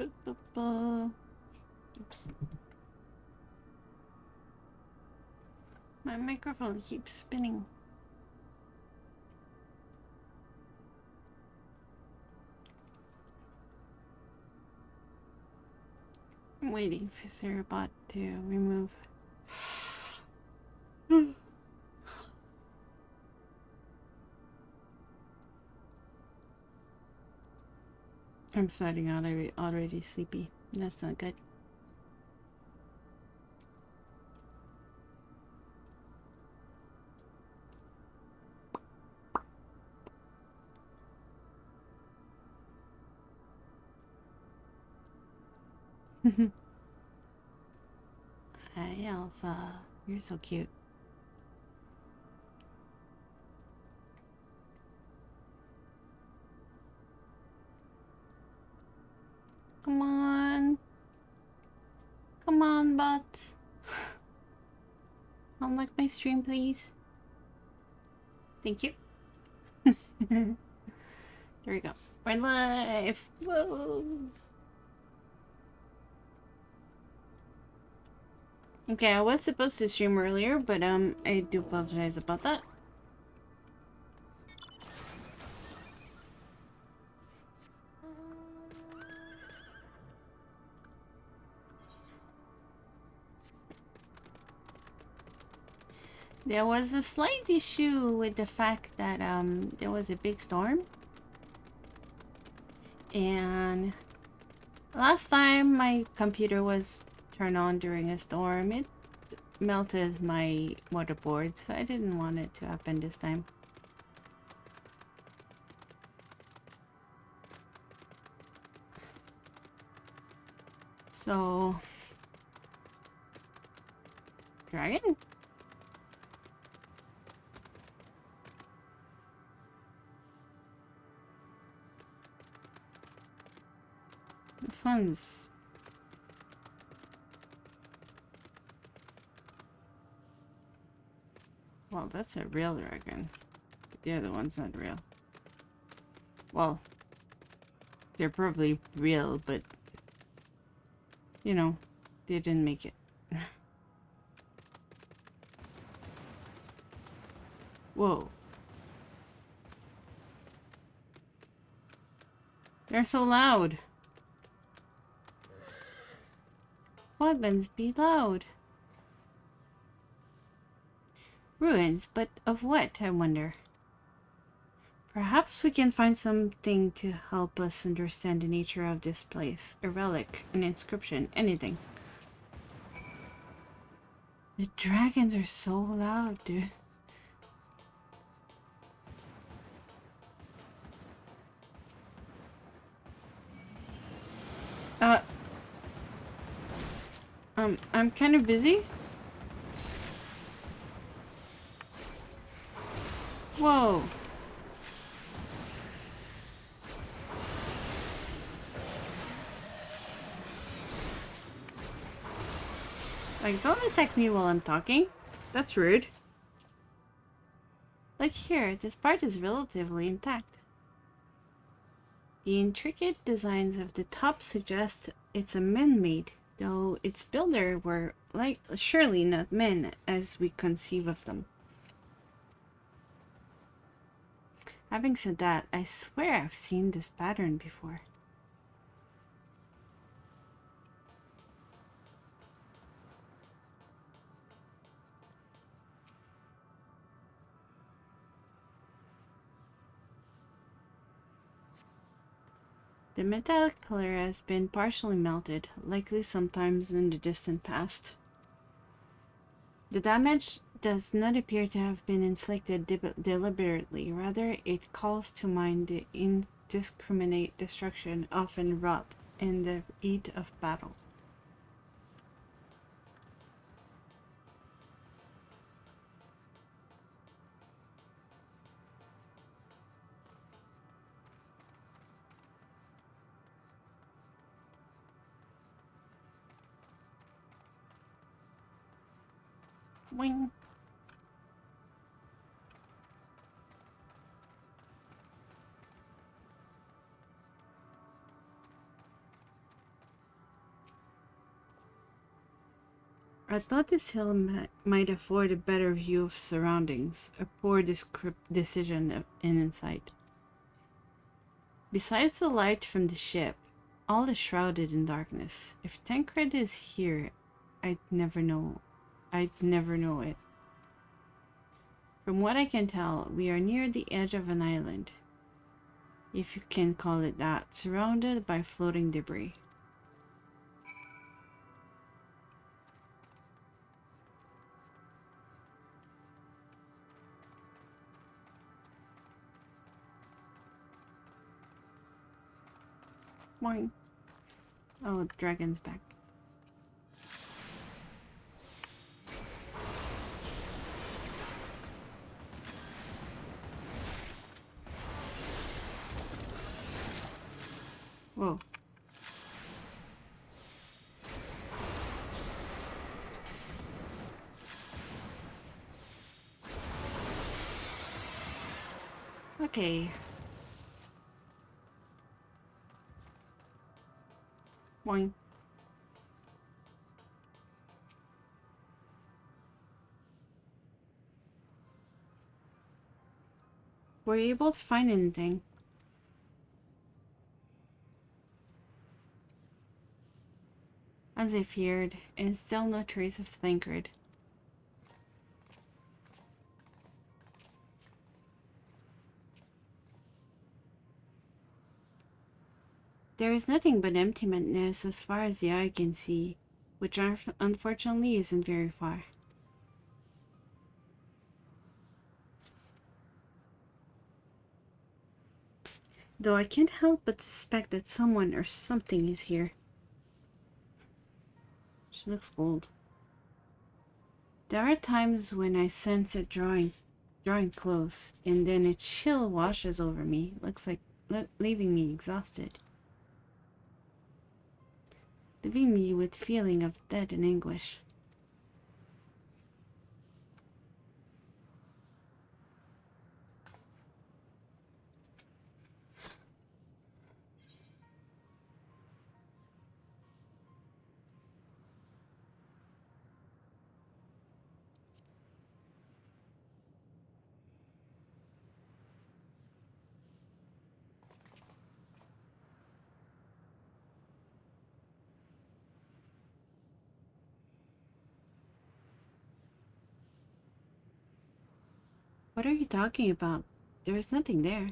Oops. My microphone keeps spinning. I'm waiting for Cerebot to remove. I'm starting out already sleepy. That's not good. Hi, Alpha. You're so cute. Come on. Come on, bot. Unlock my stream, please. Thank you. There we go. We're live. Whoa. Okay, I was supposed to stream earlier, but I do apologize about that. There was a slight issue with the fact that there was a big storm. And last time my computer was turned on during a storm, it melted my motherboard, so I didn't want it to happen this time. So, dragon? This one's... Well, that's a real dragon. But the other one's not real. Well, they're probably real, but... You know, they didn't make it. Whoa. They're so loud. Wagons be loud. Ruins, but of what, I wonder? Perhaps we can find something to help us understand the nature of this place. A relic, an inscription, anything. The dragons are so loud, dude. I'm kind of busy. Whoa. Like, don't attack me while I'm talking. That's rude. Look here, this part is relatively intact. The intricate designs of the top suggest it's a man-made, though its builder were surely not men as we conceive of them. Having said that, I swear I've seen this pattern before. The metallic pillar has been partially melted, likely sometimes in the distant past. The damage does not appear to have been inflicted deliberately, rather it calls to mind the indiscriminate destruction often wrought in the heat of battle. Wing. I thought this hill might afford a better view of surroundings, a poor decision in insight. Besides the light from the ship, all is shrouded in darkness. If Tancred is here, I'd never know. I'd never know it. From what I can tell, we are near the edge of an island, if you can call it that, surrounded by floating debris. Boing. Oh, the dragon's back. Whoa. Okay. Boing. Were you able to find anything? As I feared, and still no trace of Thancred. There is nothing but emptiness as far as the eye can see, which unfortunately isn't very far. Though I can't help but suspect that someone or something is here. She looks cold. There are times when I sense it drawing close, and then a chill washes over me, looks like leaving me exhausted. Leaving me with feeling of dread and anguish. What are you talking about? There is nothing there.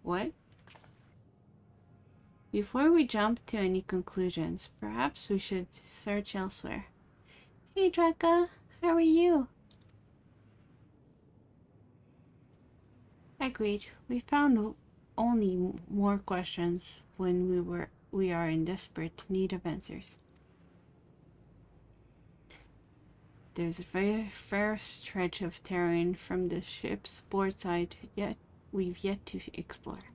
What? Before we jump to any conclusions, perhaps we should search elsewhere. Hey Draka, how are you? Agreed. We found only more questions when we are in desperate need of answers. There's a very fair stretch of terrain from the ship's port side we've yet to explore.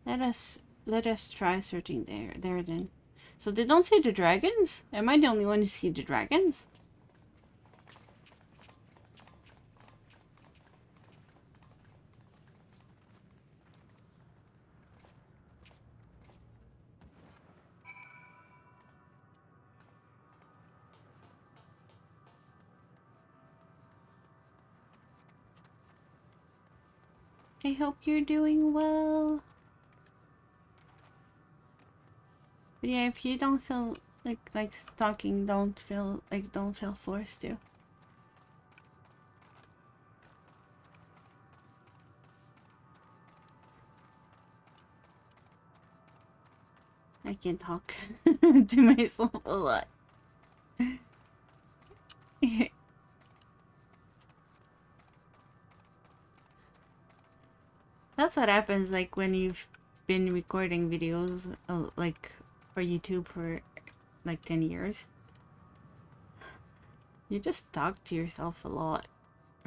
Let us try searching there then. So they don't see the dragons? Am I the only one who see the dragons? I hope you're doing well. But yeah, if you don't feel like talking, don't feel forced to. I can talk to myself a lot. That's what happens like when you've been recording videos like for YouTube for like 10 years. You just talk to yourself a lot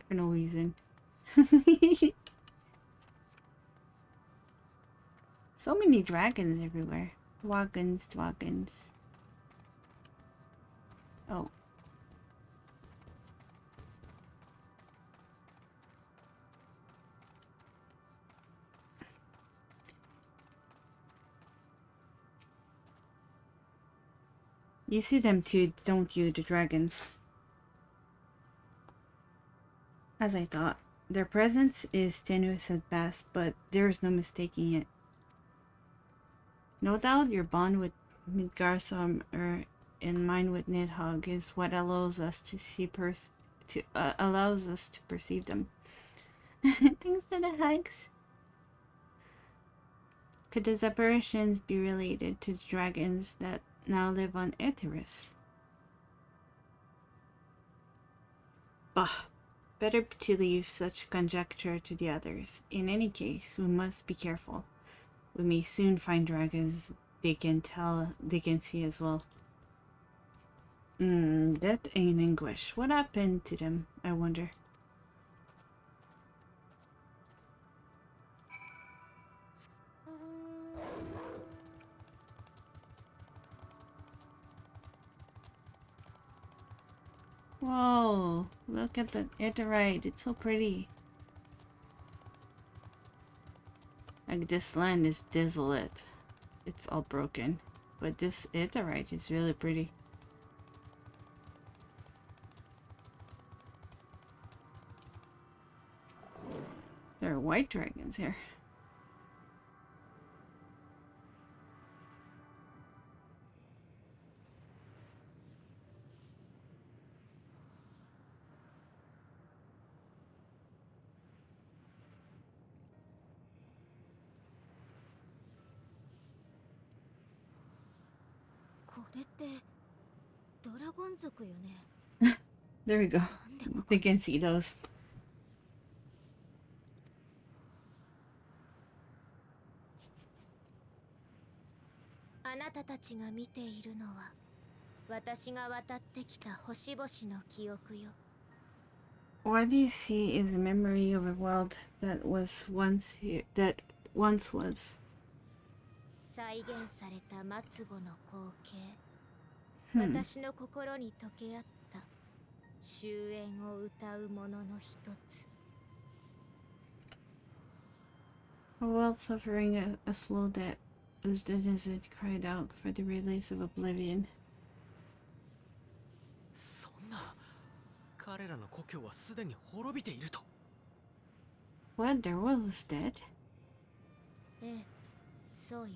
for no reason. So many dragons everywhere. Dragons. Oh. You see them too, don't you, the dragons? As I thought. Their presence is tenuous at best, but there is no mistaking it. No doubt your bond with Midgarsam and mine with Nidhogg is what allows us to see allows us to perceive them. Thanks for the hugs. Could these apparitions be related to the dragons that now live on Etheris? Bah! Better to leave such conjecture to the others. In any case, we must be careful. We may soon find dragons they can see as well. That ain't English. What happened to them, I wonder? Whoa, look at the Itterite. It's so pretty. Like, this land is desolate. It's all broken. But this Itterite is really pretty. There are white dragons here. There we go. They can see those. あなたたちが見ているのは私が渡ってきた星々の記憶よ。 What you see is a memory of a world that was once here, that once was. 再現された末後の光景。私の心に溶け合った終焉を歌うものの一つ。 A world suffering a slow death, as the desert cried out for the release of oblivion. そんな、彼らの故郷はすでに滅びていると。What? Their world is dead? ええ、そうよ。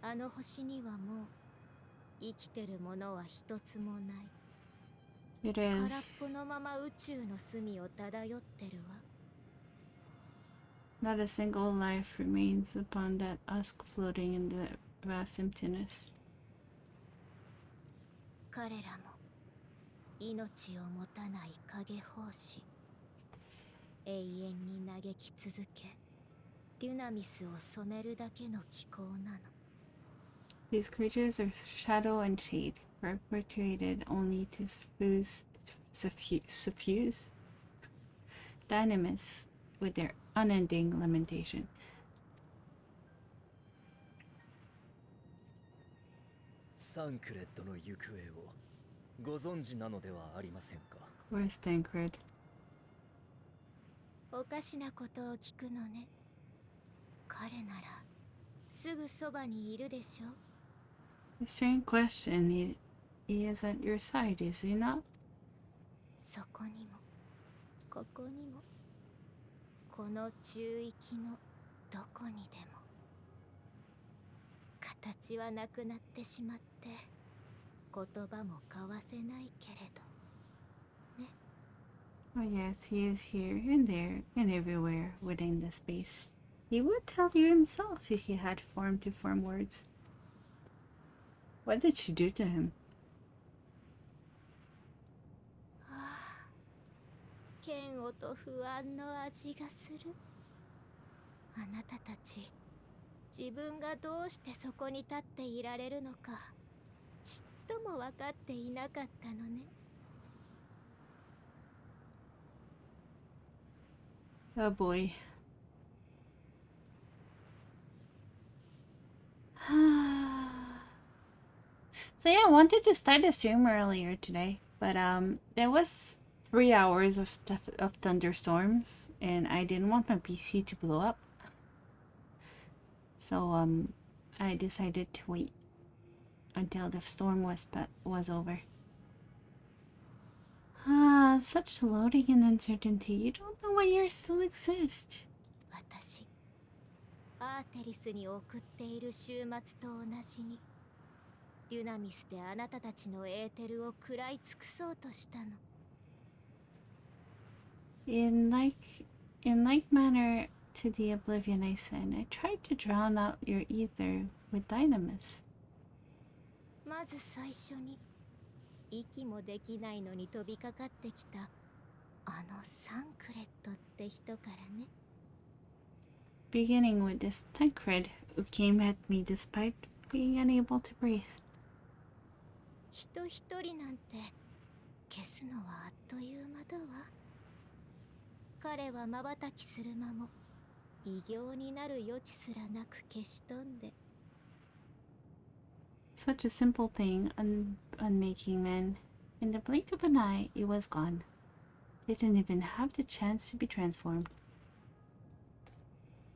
あの星にはもう生きてるものは一つもない。 It 空っ is ぽのまま宇宙の隅を漂ってるわ。 not a single life remains upon that husk floating in the vast emptiness. 彼らも命を持たない影胞子。永遠に嘆き続け、デュナミスを染めるだけの気候なの。 These creatures are shadow and shade, perpetuated only to suffuse the animus with their unending lamentation. サンクレットの行方をご存知なのではありませんか。 Where's Tancred? おかしなことを聞くのね。彼ならすぐそばにいるでしょ。 A strange question. He is at your side, is he not? そこにもここにもこの中域のどこにでも形はなくなってしまって言葉も交わせないけれどね。 Oh yes, he is here and there and everywhere within the space. He would tell you himself if he had form to form words. What did she do to him? 嫌悪と不安の味がする。あなたたち、自分がどうしてそこに立っていられるのかちっとも分かっていなかったのね。 Oh boy. So yeah, I wanted to start the stream earlier today, but there was 3 hours of thunderstorms, and I didn't want my PC to blow up. So I decided to wait until the storm was over. Ah, such loading and uncertainty. You don't know why yours still exist. 私アーテリスに送っている週末と同じにデュナミスであなたたちのエーテルを食らい尽くそうとしたの。 In like manner to the oblivion I sent, I tried to drown out your ether with dynamis. まず最初に息もできないのに飛びかかってきたあのサンクレットって人からね。 Beginning with this Tancred who came at me despite being unable to breathe. 人一人なんて消すのはあっという間だわ。彼は瞬きする間も異形になる余地すらなく消し飛んで。 Such a simple thing, unmaking man. In the blink of an eye, it was gone. Didn't even have the chance to be transformed.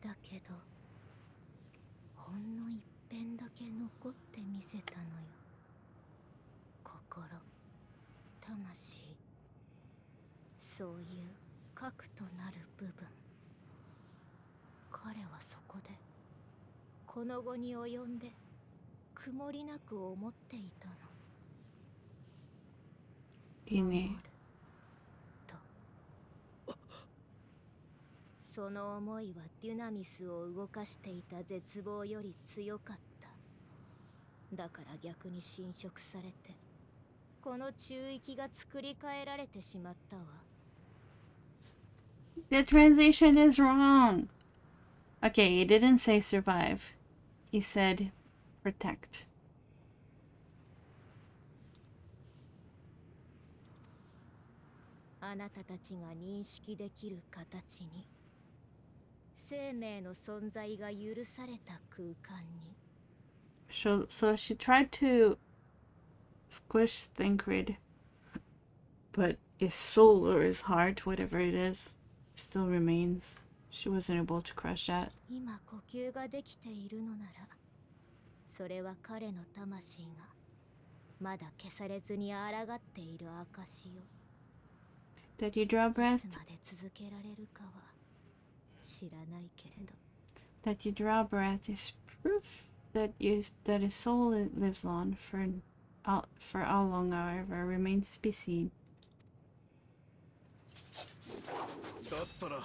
だけどほんの一遍だけ残ってみせたのよ。心、魂、そういう核となる部分。彼はそこでこの後に及んで曇りなく思っていたの。いいね。とその思いはデュナミスを動かしていた絶望より強かった。だから逆に侵食されてこの中域が作り変えられてしまったわ。 The translation is wrong. Okay, he didn't say survive. He said protect. あなたたちが認識できる形に生命の存在が許された空間に。 So she tried to squish Thancred, but his soul or his heart, whatever it is, still remains. She wasn't able to crush that. 今呼吸ができているのならそれは彼の魂がまだ消されずに抗っている証よ。 That you draw い breath, つまで続けられるかは知らないけれど。 that you draw breath is proof that his soul lives on for how long, however, remains to be seen. だったら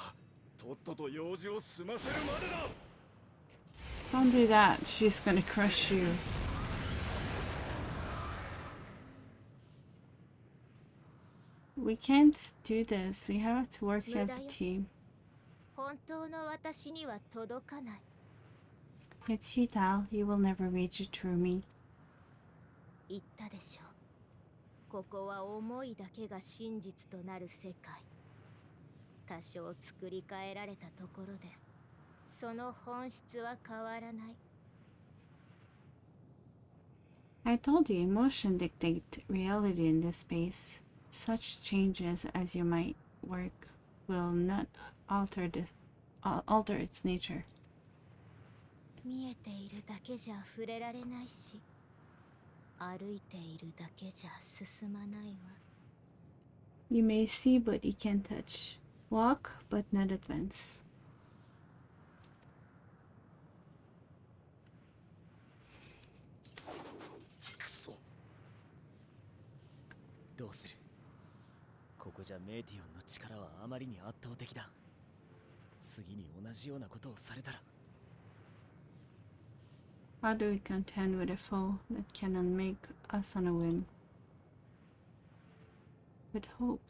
とっとと用事を済ませるまでだ。 Don't do that. She's gonna crush you. We can't do this. We have to work as a team. 本当の私には届かない。 It's futile. You will never reach it through me. 言ったでしょう。ここは思いだけが真実となる世界。多少作り変えられたところでその本質は変わらない。 I told you, emotion dictate reality in this space. Such changes as you might work will not alter its nature. 見えているだけじゃ触れられないし歩いているだけじゃ進まないわ。 You may see, but you can't touch. Walk, but not advance. くそ。どうする？ここじゃメーティオンの力はあまりに圧倒的だ。次に同じようなことをされたら。 How do we contend with a foe that cannot make us on a whim? With hope.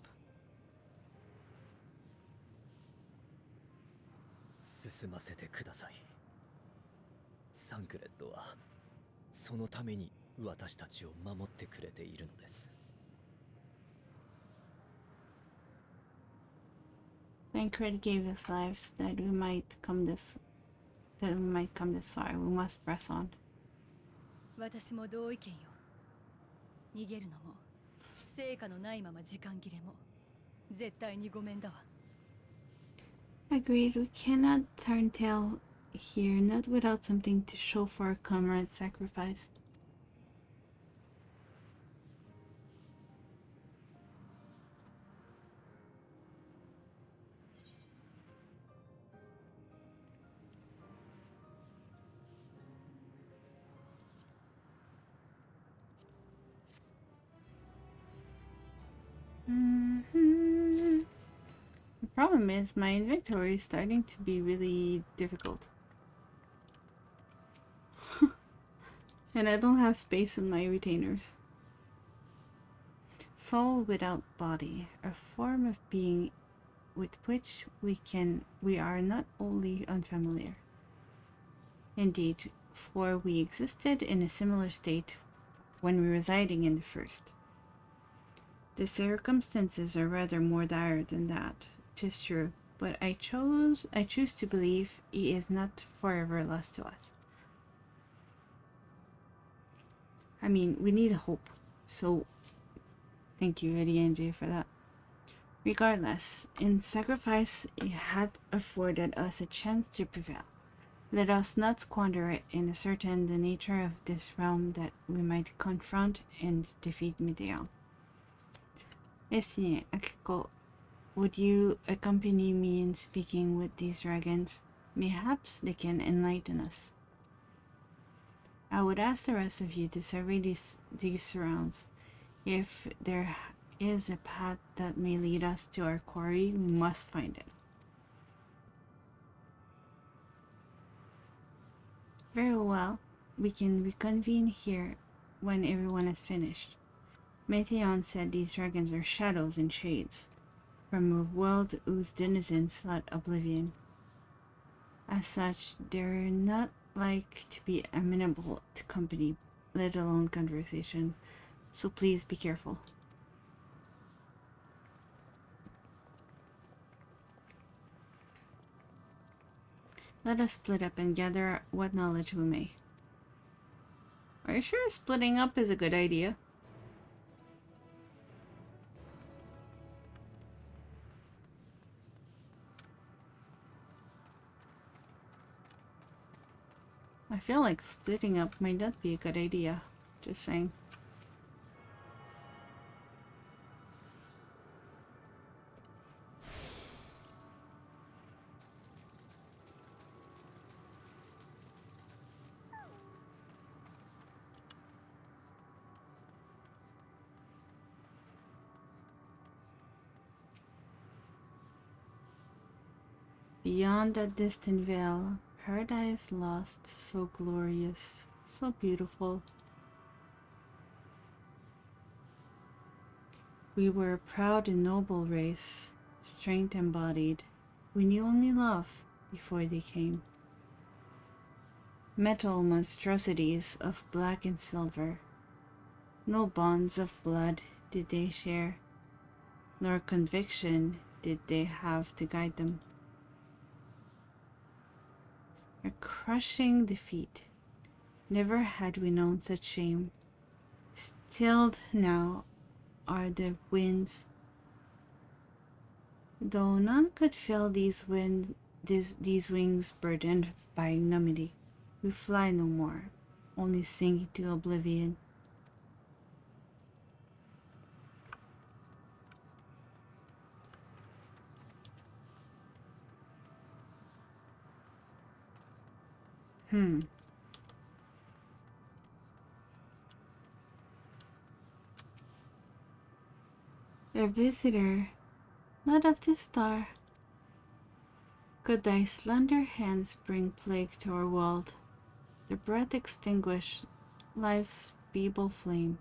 進ませてください。サンクレットはそのために私たちを守ってくれているのです。Thancred gave his lives that we might come this far. We must press on. 私も同意見よ。逃げるのも成果のないまま時間切れも絶対にごめんだわ。 Agreed, we cannot turn tail here, not without something to show for our comrade's sacrifice. The problem is my inventory is starting to be really difficult. And I don't have space in my retainers. Soul without body, a form of being with which we are not only unfamiliar. Indeed, for we existed in a similar state when we residing in the first. The circumstances are rather more dire than that, 'tis true, but I choose to believe he is not forever lost to us. I mean, we need hope, so thank you, Eddie and Jay, for that. Regardless, in sacrifice it had afforded us a chance to prevail. Let us not squander it in ascertain the nature of this realm that we might confront and defeat Mideon. Essie, Akiko, would you accompany me in speaking with these dragons? Mayhaps they can enlighten us. I would ask the rest of you to survey these surrounds. If there is a path that may lead us to our quarry, we must find it. Very well, we can reconvene here when everyone is finished. Meteon said these dragons are shadows and shades, from a world whose denizens sought oblivion. As such, they're not like to be amenable to company, let alone conversation, so please be careful. Let us split up and gather what knowledge we may. Are you sure splitting up is a good idea? I feel like splitting up might not be a good idea. Just saying. Beyond that distant veil, paradise lost, so glorious, so beautiful. We were a proud and noble race, strength embodied. We knew only love before they came. Metal monstrosities of black and silver. No bonds of blood did they share, nor conviction did they have to guide them. A crushing defeat. Never had we known such shame. Stilled now are the winds, though none could fill these wings burdened by ignominy. We fly no more, only sink to oblivion. A visitor, not of this star. Could thy slender hands bring plague to our world, the breath extinguish life's feeble flame?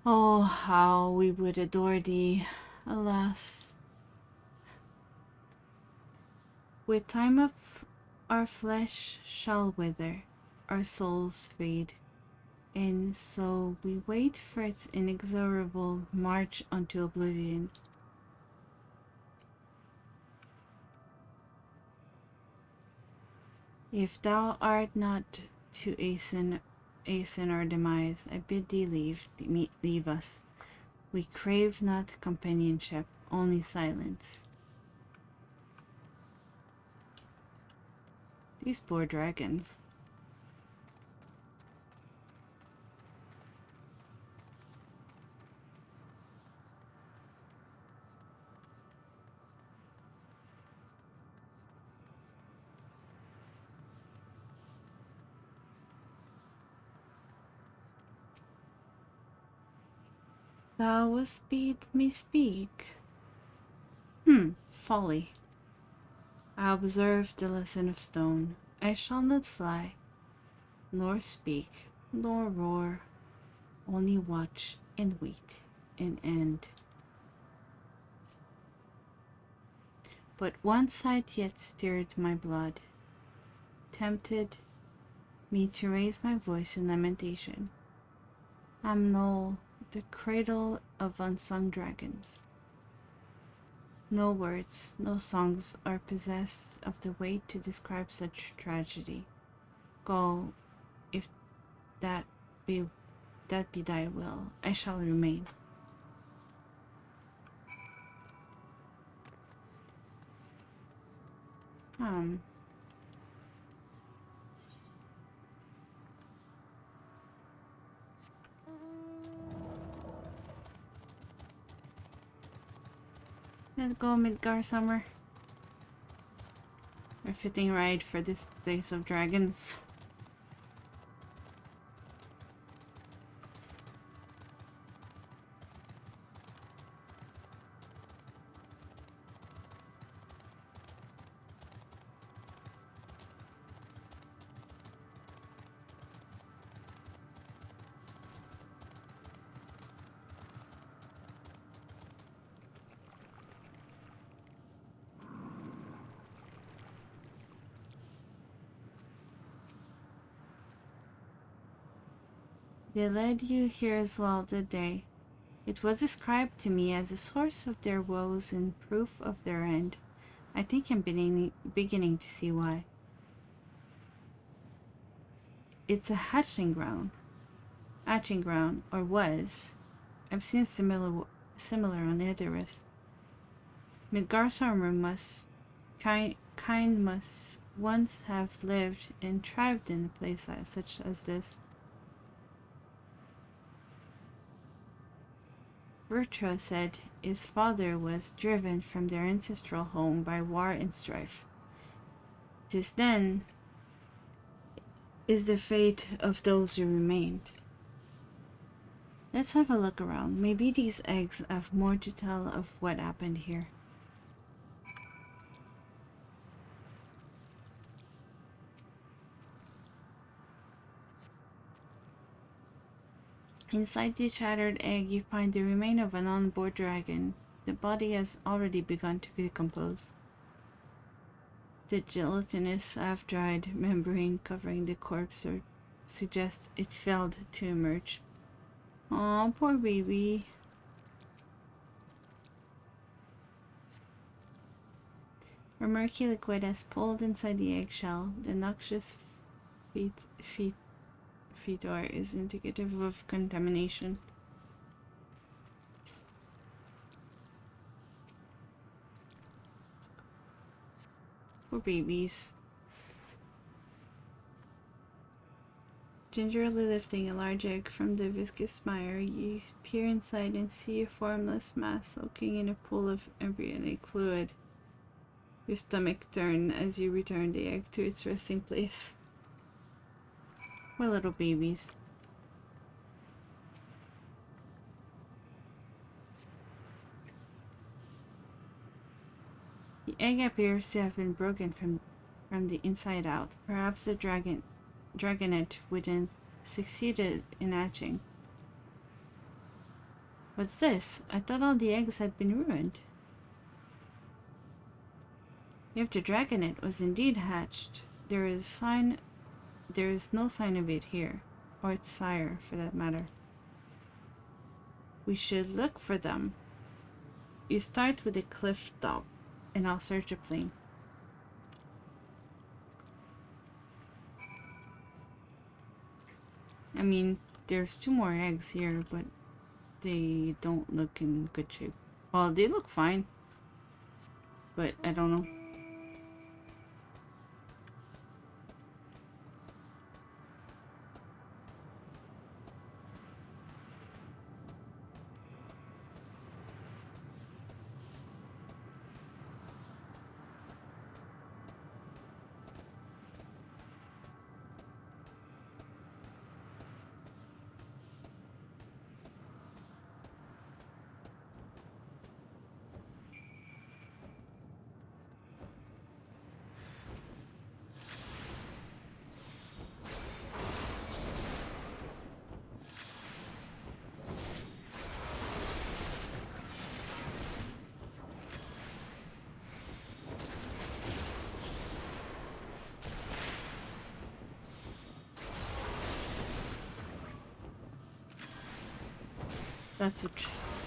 Oh, how we would adore thee, alas. With time of our flesh shall wither, our souls fade, and so we wait for its inexorable march unto oblivion. If thou art not to hasten our demise, I bid thee leave us. We crave not companionship, only silence. These poor dragons. Thou wouldst bid me speak. Folly. I observe the lesson of stone. I shall not fly, nor speak, nor roar, only watch and wait and end. But one sight yet stirred my blood, tempted me to raise my voice in lamentation. Am Knoll, the cradle of unsung dragons. No words, no songs are possessed of the weight to describe such tragedy. Go, if that be thy will, I shall remain. Let's go Midgar Summer. A fitting ride for this place of dragons. They led you here as well, did they? It was described to me as the source of their woes and proof of their end. I think I'm beginning to see why. It's a hatching ground, or was. I've seen similar on Edoras. Midgarsarmer kind must once have lived and thrived in a place such as this. Virtua said his father was driven from their ancestral home by war and strife. 'Tis then is the fate of those who remained. Let's have a look around. Maybe these eggs have more to tell of what happened here. Inside the shattered egg, you find the remain of an onboard dragon. The body has already begun to decompose. The gelatinous, half-dried membrane covering the corpse suggests it failed to emerge. Aw, poor baby. A murky liquid has pulled inside the eggshell. The noxious fetor is indicative of contamination. Poor babies. Gingerly lifting a large egg from the viscous mire, you peer inside and see a formless mass soaking in a pool of embryonic fluid. Your stomach turns as you return the egg to its resting place. Poor little babies. The egg appears to have been broken from the inside out. Perhaps the dragonette within succeeded in hatching. What's this? I thought all the eggs had been ruined. If the dragonette was indeed hatched, there is no sign of it here, or its sire for that matter. We should look for them. You start with a cliff top, and I'll search a plain. I mean, there's 2 more eggs here, but they don't look in good shape. Well, they look fine, but I don't know.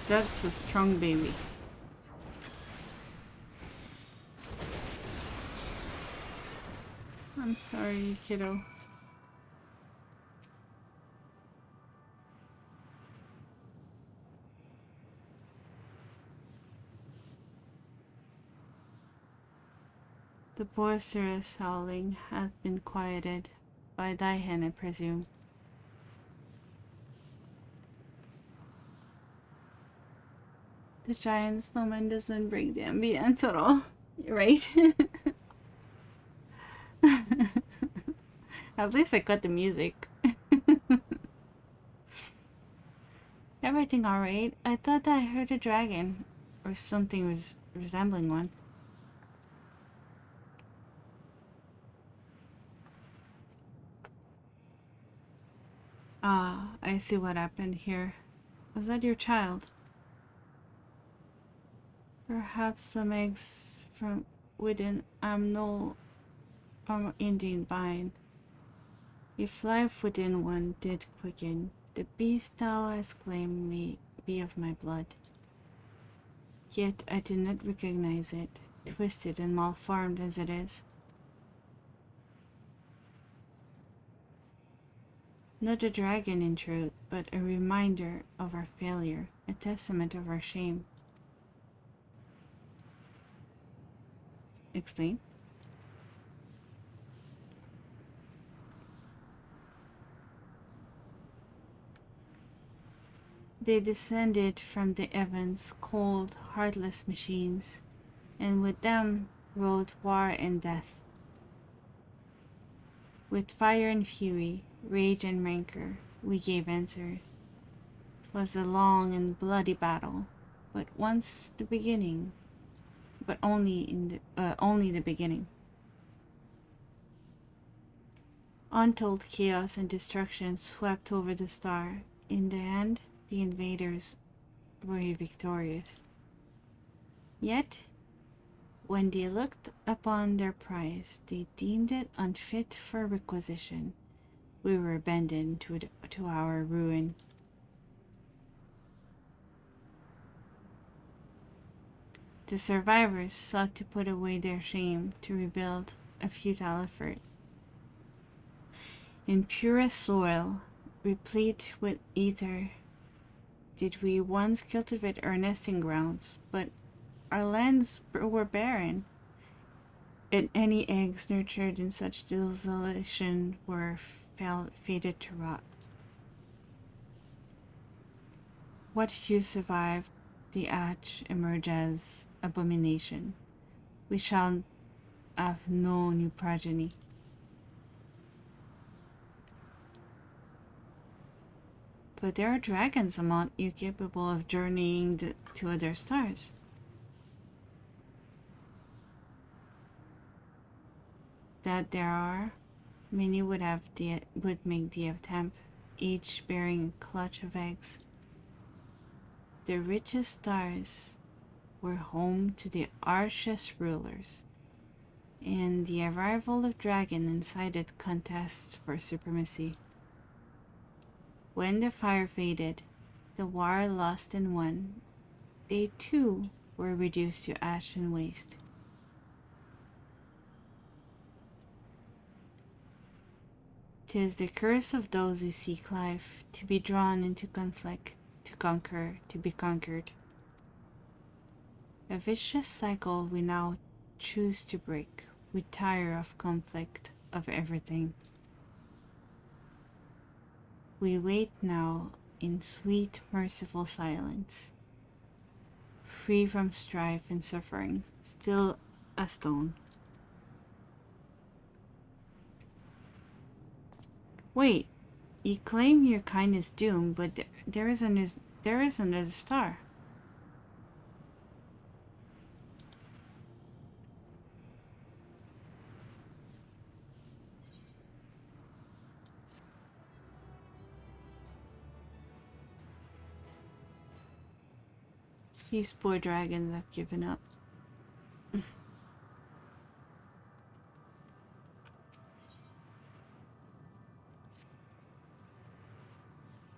That's a strong baby. I'm sorry, kiddo. The boisterous howling had been quieted by Daihen, I presume. The giant snowman doesn't break the ambience at all, right? At least I cut the music. Everything alright? I thought I heard a dragon. Or something resembling one. Ah, I see what happened here. Was that your child? Perhaps some eggs from within Amnol or Indian vine. If life within one did quicken, the beast thou hast claimed may be of my blood. Yet I do not recognize it, twisted and malformed as it is. Not a dragon in truth, but a reminder of our failure, a testament of our shame. Explain. They descended from the heavens, cold, heartless machines, and with them rode war and death. With fire and fury, rage and rancor, we gave answer. 'Twas a long and bloody battle, but once the beginning, but only the beginning. Untold chaos and destruction swept over the star. In the end, the invaders were victorious. Yet, when they looked upon their prize, they deemed it unfit for requisition. We were abandoned to our ruin. The survivors sought to put away their shame, to rebuild, a futile effort. In purest soil, replete with ether, did we once cultivate our nesting grounds, but our lands were barren, and any eggs nurtured in such desolation were fated to rot. What few survived the hatch emerged as abomination. We shall have no new progeny. But there are dragons among you capable of journeying to other stars. That there are, many would make the attempt, each bearing a clutch of eggs. The richest stars were home to the harshest rulers, and the arrival of dragon incited contests for supremacy. When the fire faded, the war lost and won, they too were reduced to ash and waste. 'Tis the curse of those who seek life, to be drawn into conflict, to conquer, to be conquered. A vicious cycle we now choose to break. We tire of conflict, of everything. We wait now in sweet, merciful silence, free from strife and suffering, still a stone. Wait, you claim your kind is doomed, but there is another star. These poor dragons have given up.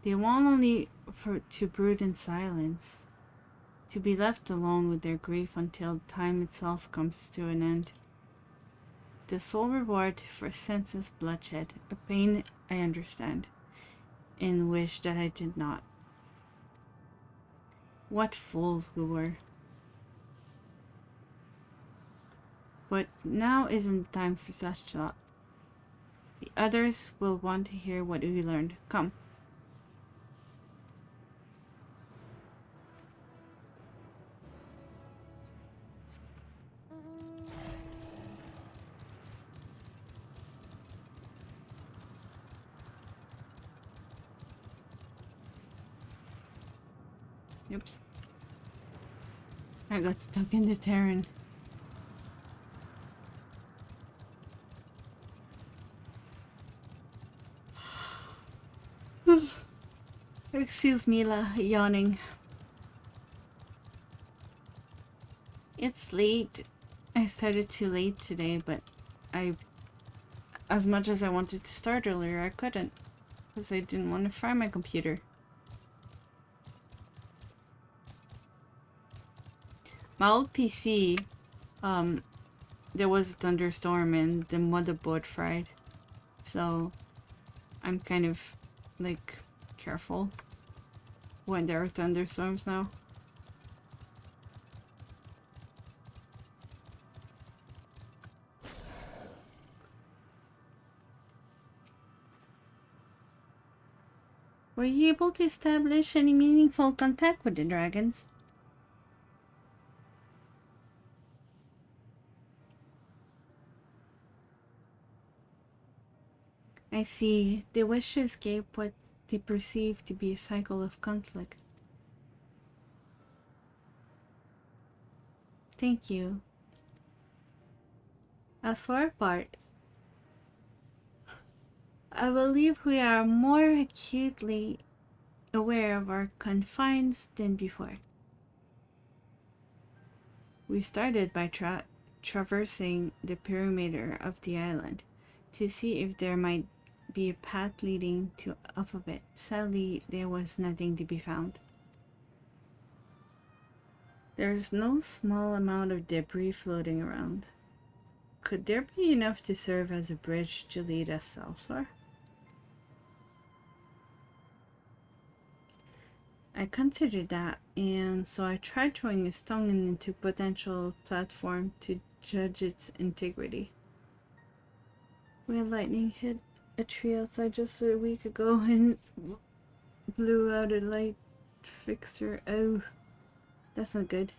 They won't only to brood in silence, to be left alone with their grief until time itself comes to an end. The sole reward for senseless bloodshed, a pain I understand, and wish that I did not. What fools we were. But now isn't the time for such thought. The others will want to hear what we learned. Come. Oops. I got stuck in the terrain. Excuse me, yawning. It's late. I started too late today, but as much as I wanted to start earlier, I couldn't. Because I didn't want to fry my computer. My old PC, there was a thunderstorm and the motherboard fried. So, I'm kind of, like, careful when there are thunderstorms now. Were you able to establish any meaningful contact with the dragons? I see. They wish to escape what they perceive to be a cycle of conflict. Thank you. As for our part, I believe we are more acutely aware of our confines than before. We started by traversing the perimeter of the island to see if there might be a path leading off of it. Sadly, there was nothing to be found. There's no small amount of debris floating around. Could there be enough to serve as a bridge to lead us elsewhere? I considered that, and so I tried throwing a stone into a potential platform to judge its integrity. When lightning hit a tree outside just a week ago and blew out a light fixture. Oh, that's not good.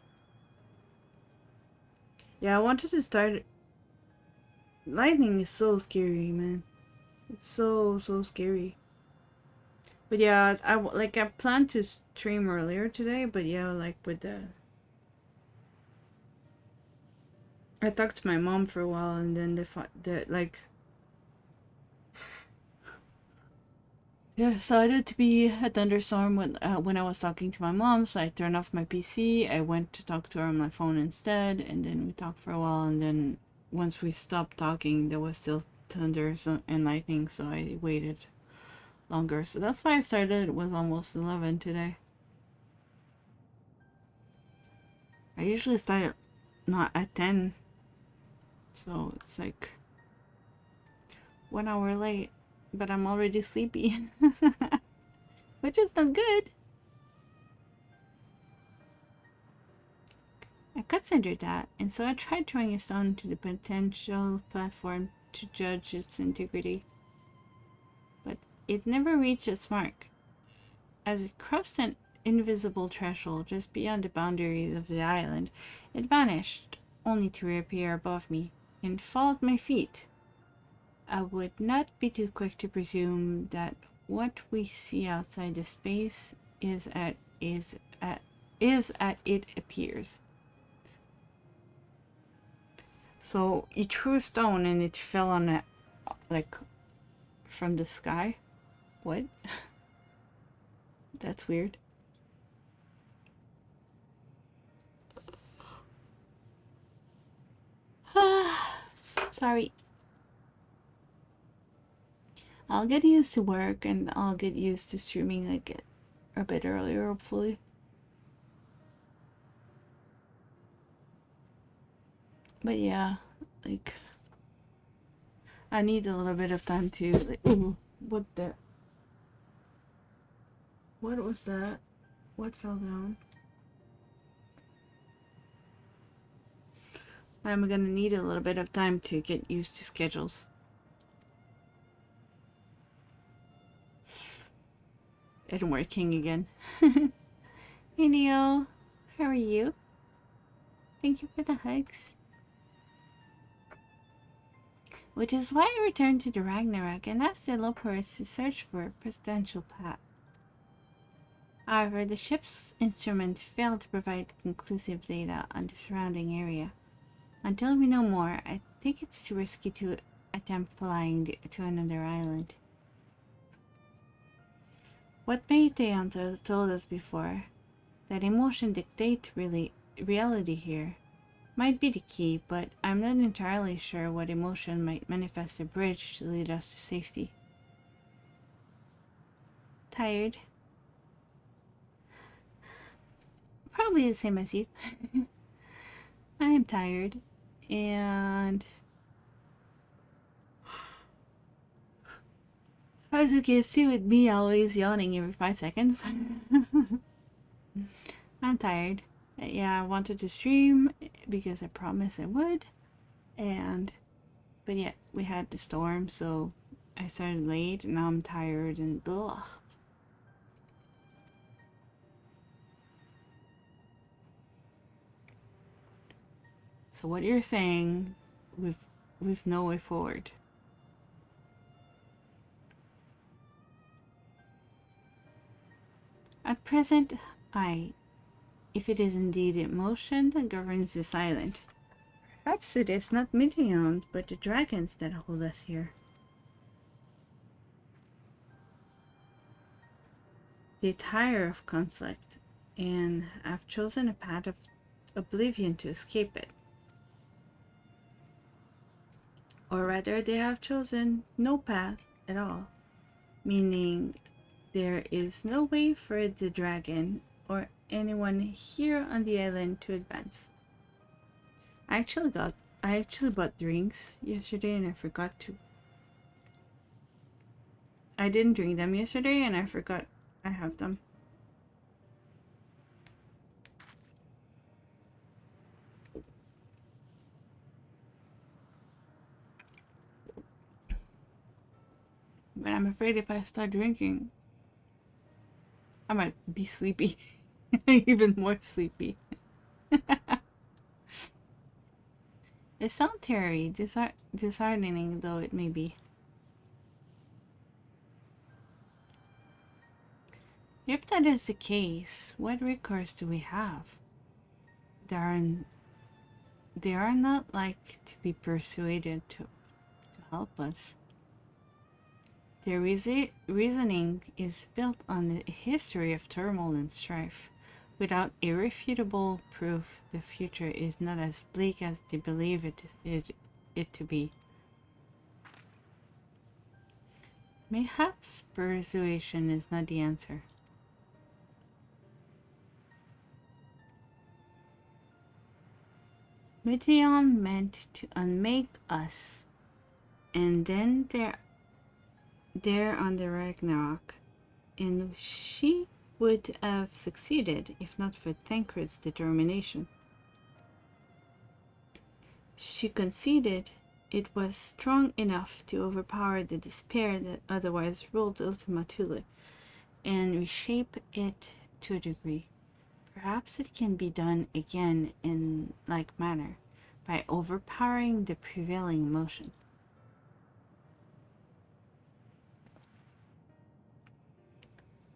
Yeah, I wanted to start. Lightning is so scary, man. It's so scary. But yeah, I planned to stream earlier today, but yeah, like with I talked to my mom for a while, and then there started to be a thunderstorm when I was talking to my mom, so I turned off my PC. I went to talk to her on my phone instead, and then we talked for a while, and then once we stopped talking, there was still thunder and lightning, so I waited longer. So that's why I started. It was almost 11 today. I usually start not at 10, so it's like 1 hour late, but I'm already sleepy. Which is not good. I considered that, and so I tried throwing a stone to the potential platform to judge its integrity. But it never reached its mark. As it crossed an invisible threshold just beyond the boundaries of the island, it vanished, only to reappear above me and fall at my feet. I would not be too quick to presume that what we see outside the space is as it appears. So he threw a stone and it fell on it, like, from the sky. What? That's weird. Sorry. I'll get used to work and I'll get used to streaming like it a bit earlier, hopefully. But yeah, like, I need a little bit of time to, like, ooh, what was that? What fell down? I'm gonna need a little bit of time to get used to schedules. And working again. Hey Neo, how are you? Thank you for the hugs. Which is why I returned to the Ragnarok and asked the Lopers to search for a potential path. However, the ship's instrument failed to provide conclusive data on the surrounding area. Until we know more, I think it's too risky to attempt flying to another island. What Meiteon told us before, that emotion dictates reality here, might be the key, but I'm not entirely sure what emotion might manifest a bridge to lead us to safety. Tired? Probably the same as you. I am tired, and as you can see with me always yawning every 5 seconds. I'm tired. Yeah, I wanted to stream because I promised I would, but yeah, we had the storm, so I started late, and now I'm tired and blah. So what you're saying, we've no way forward. At present, if it is indeed emotion that governs this island, perhaps it is not Midian, but the dragons that hold us here. They tire of conflict, and have chosen a path of oblivion to escape it. Or rather, they have chosen no path at all, meaning there is no way for the dragon or anyone here on the island to advance. I actually bought drinks yesterday and I forgot to. I didn't drink them yesterday and I forgot I have them. But I'm afraid if I start drinking, I might be sleepy. Even more sleepy. It sounds terry, disheartening though it may be. If that is the case, what recourse do we have? They are not like to be persuaded to help us. Their reasoning is built on the history of turmoil and strife. Without irrefutable proof, the future is not as bleak as they believe it to be. Mayhaps persuasion is not the answer. Midian meant to unmake us, and then there on the Ragnarok, and she would have succeeded if not for Tancred's determination. She conceded it was strong enough to overpower the despair that otherwise ruled Ultima Thule, and reshape it to a degree. Perhaps it can be done again in like manner, by overpowering the prevailing emotion.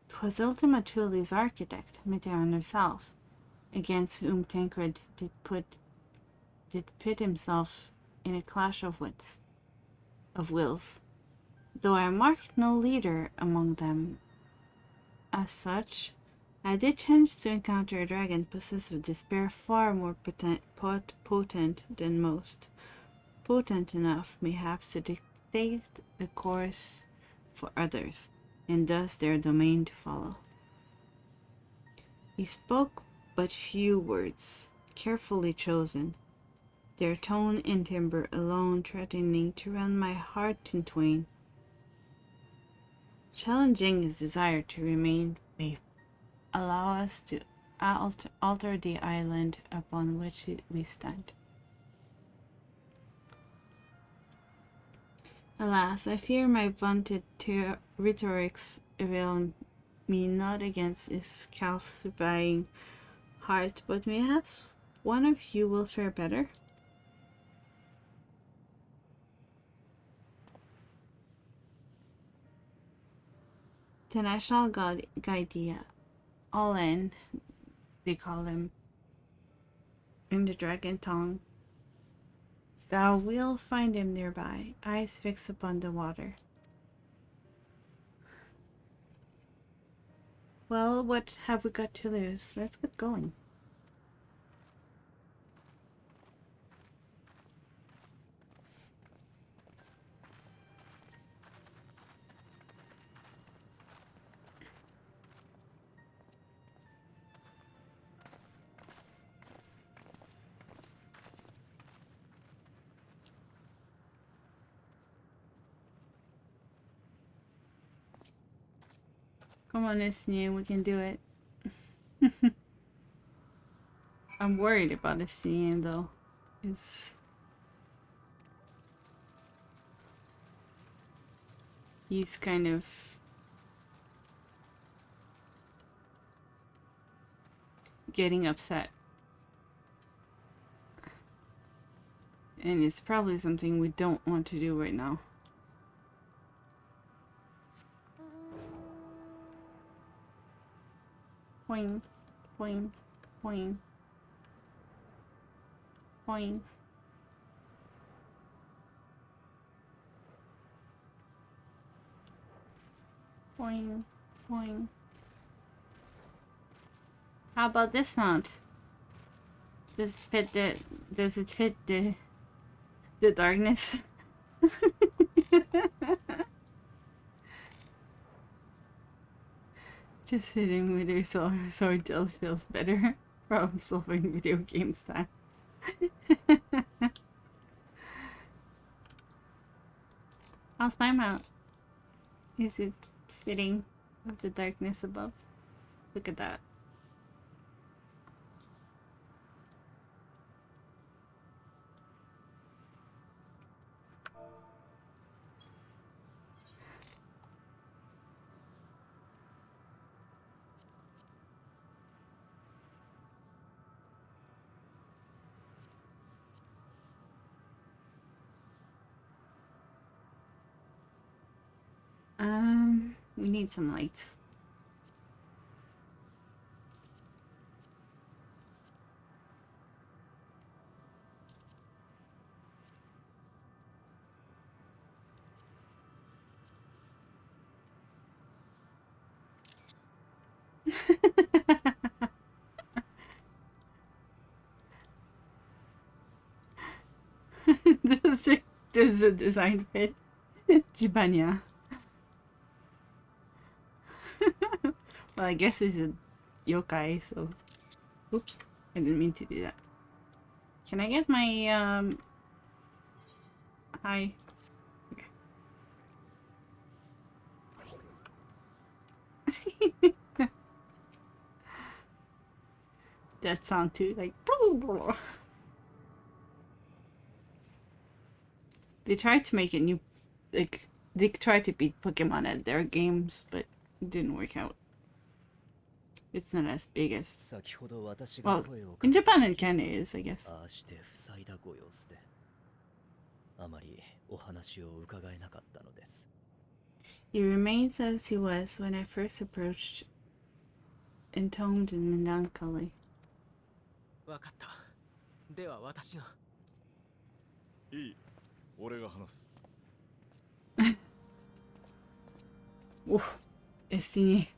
'Twas Ultima Thule's architect, Medea herself, against whom Tancred did pit himself in a clash of wills, though I marked no leader among them. As such, I did chance to encounter a dragon possessed of despair far more potent than most, potent enough, mayhaps, to dictate the course for others, and thus their domain to follow. He spoke but few words, carefully chosen, their tone and timbre alone threatening to rend my heart in twain. Challenging his desire to remain may allow us to alter the island upon which we stand. Alas, I fear my vaunted rhetorics avail me not against his calcifying heart, but perhaps one of you will fare better. Then I shall guide thee all in, they call him in the dragon tongue. Thou wilt find him nearby, eyes fixed upon the water. Well, what have we got to lose? Let's get going. Come on, Isnian, we can do it. I'm worried about Isnian though. He's kind of getting upset. And it's probably something we don't want to do right now. Boing, boing, boing, boing. Boing, boing. How about this mount? Does it fit the darkness? Just sitting with your sword till feels better. Problem solving video game style. How's my mount? Is it fitting of the darkness above? Look at that. We need some lights. Does the design fit? Jibanya. Well, I guess it's a yokai, so... Oops, I didn't mean to do that. Can I get my, Hi. Okay. That sound too, like... They tried to make it new... Like, they tried to beat Pokemon at their games, but it didn't work out. It's not as big as... Well, in Japan it kinda is, I guess. He remains as he was when I first approached, entombed in melancholy. Oof, Estini.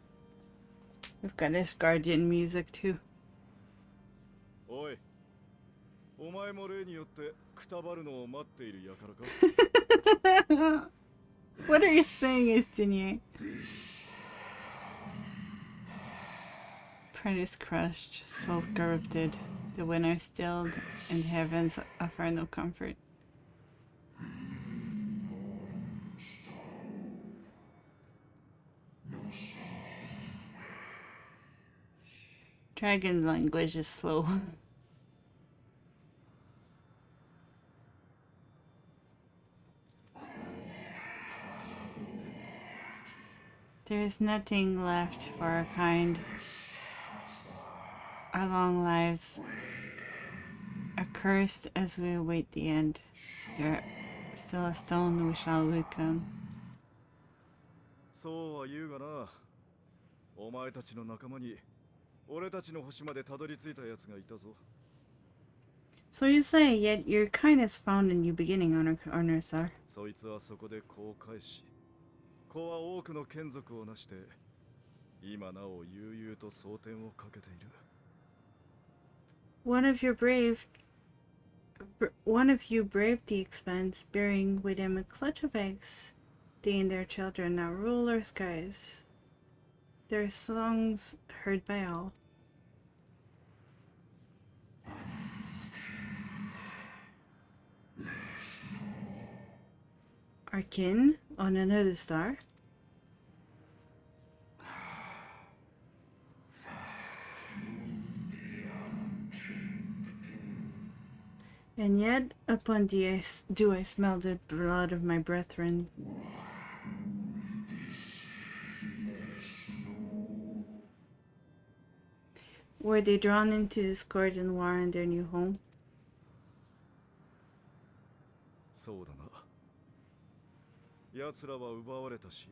We've got this guardian music too. What are you saying, Estini? Pride is crushed, soul corrupted, the wind are stilled, and the heavens offer no comfort. Dragon language is slow. There is nothing left for our kind. Our long lives are cursed as we await the end. There still a stone we shall become. そうは言うがな。お前たちの仲間に俺たちの星までたどり着いた奴がいたぞ。 So you say, yet your kindness found a new beginning on our star. そいつはそこで子を返し、子は多くの眷属を成して、今なお悠々と蒼天をかけている。One of you braved the expanse, bearing with him a clutch of eggs. They and their children now rule our skies. Their songs heard by all. Our kin on another star. And yet, upon the ice do I smell the blood of my brethren. Were they drawn into discord and war in their new home? そうだな。奴らは奪われたし、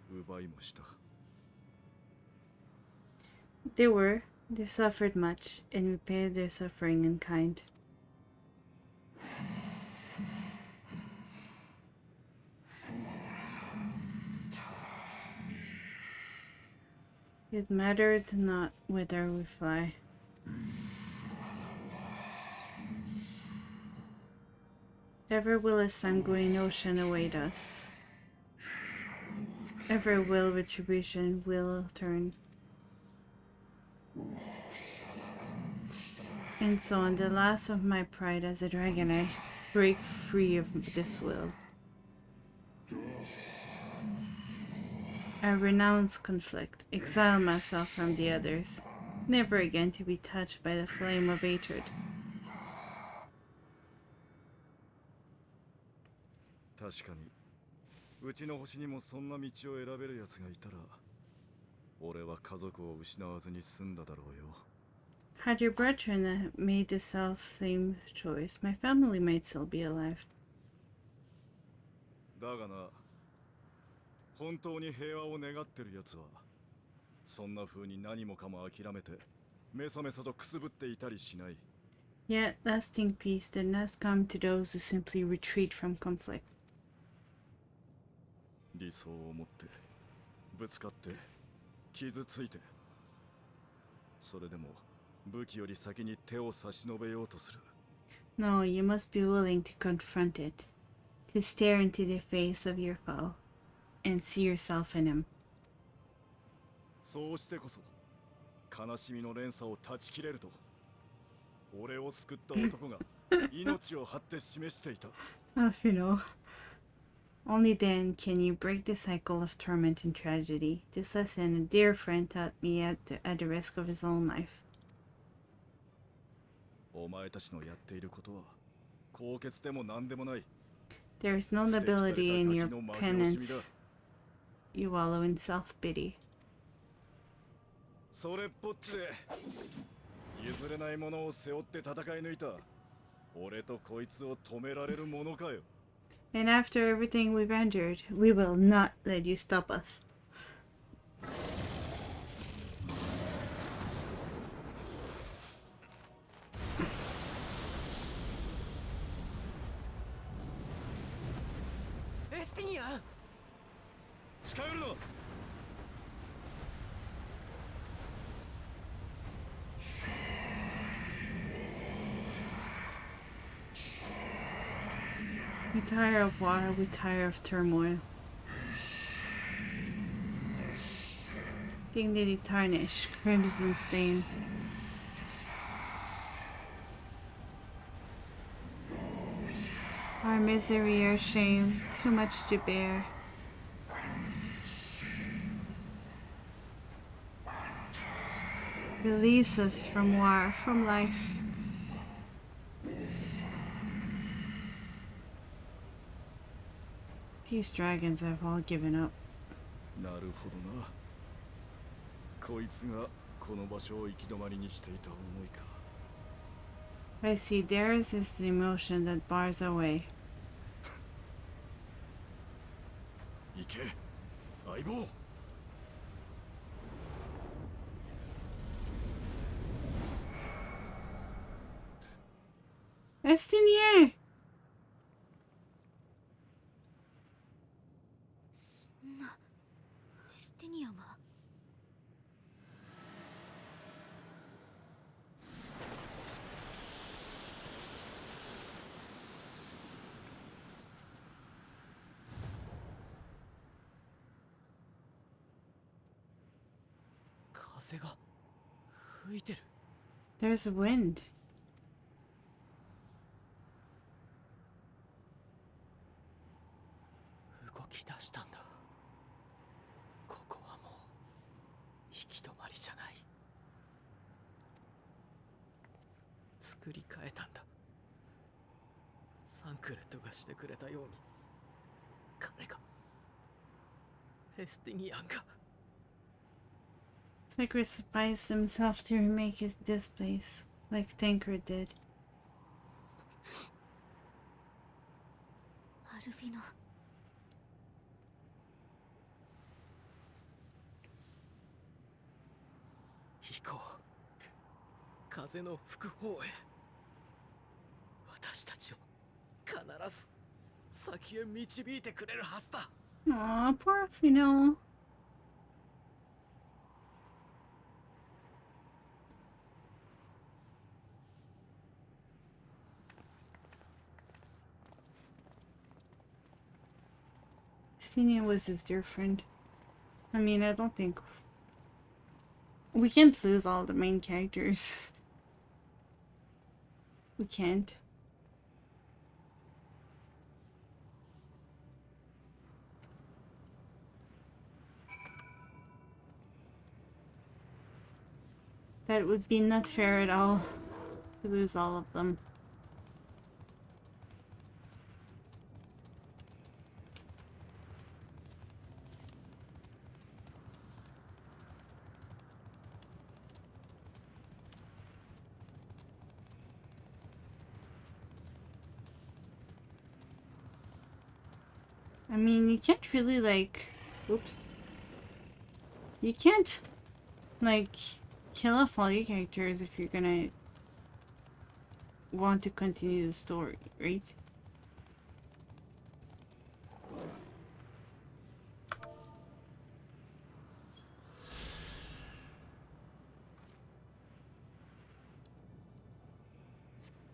奪いもした。They suffered much, and repaid their suffering in kind. It mattered not whither we fly. Ever will a sanguine ocean await us. Ever will retribution will turn. And so on the last of my pride as a dragon I break free of this will. I renounce conflict, exile myself from the others, never again to be touched by the flame of hatred. 確かに、うちの星にもそんな道を選べる奴がいたら、俺は家族を失わずに済んだだろうよ。Had your brethren made the self-same choice, my family might still be alive. だがな、本当に平和を願ってる奴は、そんな風に何もかも諦めて、メソメソとくすぶっていたりしない。Yet lasting peace did not come to those who simply retreat from conflict. 理想を持って、ぶつかって、傷ついて、それでも武器より先に手を差し伸べようとする。No, you must be willing to confront it, to stare into the face of your foe, and see yourself in him. そうしてこそ、悲しみの連鎖を断ち切れると、俺を救った男が命を張って示していた。If you know. Only then can you break the cycle of torment and tragedy. This lesson a dear friend taught me at the risk of his own life. お前たちのやっていることは、高潔でも何でもない。 There is no nobility in your penance. You wallow in self-pity. それっぽっちで、譲れないものを背負って戦い抜いた。俺とこいつを止められるものかよ。 And after everything we've endured, we will not let you stop us. Estinia! 近寄るな。 We tire of war, we tire of turmoil. Dignity tarnish, crimson stain. Our misery, our shame, too much to bear. Release us from war, from life. These dragons have all given up. なるほどな。こいつがこの場所を行き止まりにしていた思いか。I see theirs is the emotion that bars our way. 行け、相棒。Estinier! そんなエスティニアが。風が吹いてる。 There's wind. 動き出したんだ。ここはもう行き止まりじゃない。作り変えたんだ。サンクレットがしてくれたように。彼がエスティニアンが。 Sacrificed himself to remake this place, like Tancred did. アルフィノ。行こう。風の吹く方へ。私たちを必ず先へ導いてくれるはずだ。 Aw, poor Fino. Estinian was his dear friend. I mean, I don't think we can't lose all the main characters. We can't. That would be not fair at all to lose all of them. I mean, you can't really, like... Oops. You can't, like, kill off all your characters if you're gonna want to continue the story, right?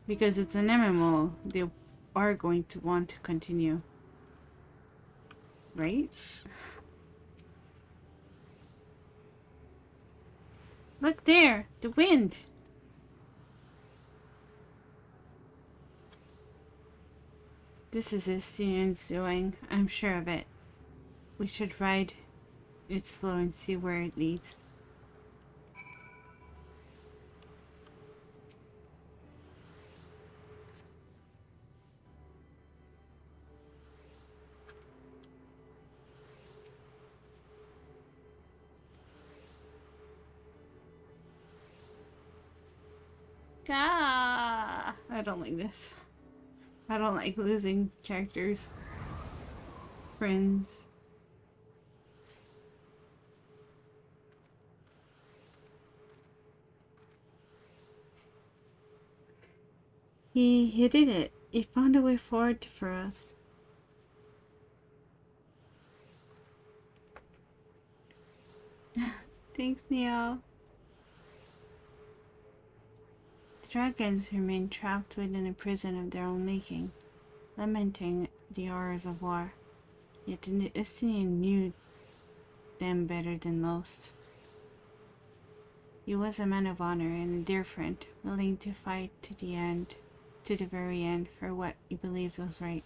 Because it's an MMO, they are going to want to continue. Right? Look there! The wind! This is Estinian's doing. I'm sure of it. We should ride its flow and see where it leads. Ah, I don't like this. I don't like losing characters. Friends. He did it. He found a way forward for us. Thanks, Neo. The dragons remain trapped within a prison of their own making, lamenting the horrors of war. Yet the Estinian knew them better than most. He was a man of honor and a dear friend, willing to fight to the end, to the very end, for what he believed was right.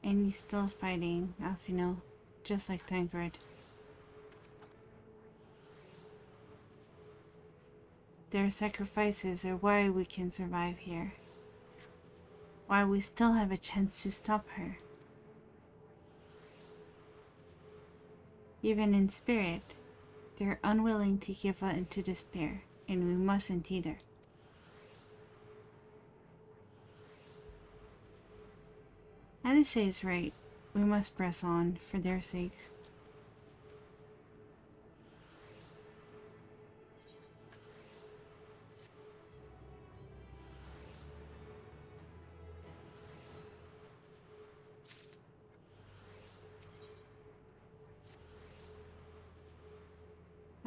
And he's still fighting, Alfino, just like Tancred. Their sacrifices are why we can survive here. Why we still have a chance to stop her. Even in spirit, they're unwilling to give in to despair, and we mustn't either. Alice is right. We must press on, for their sake.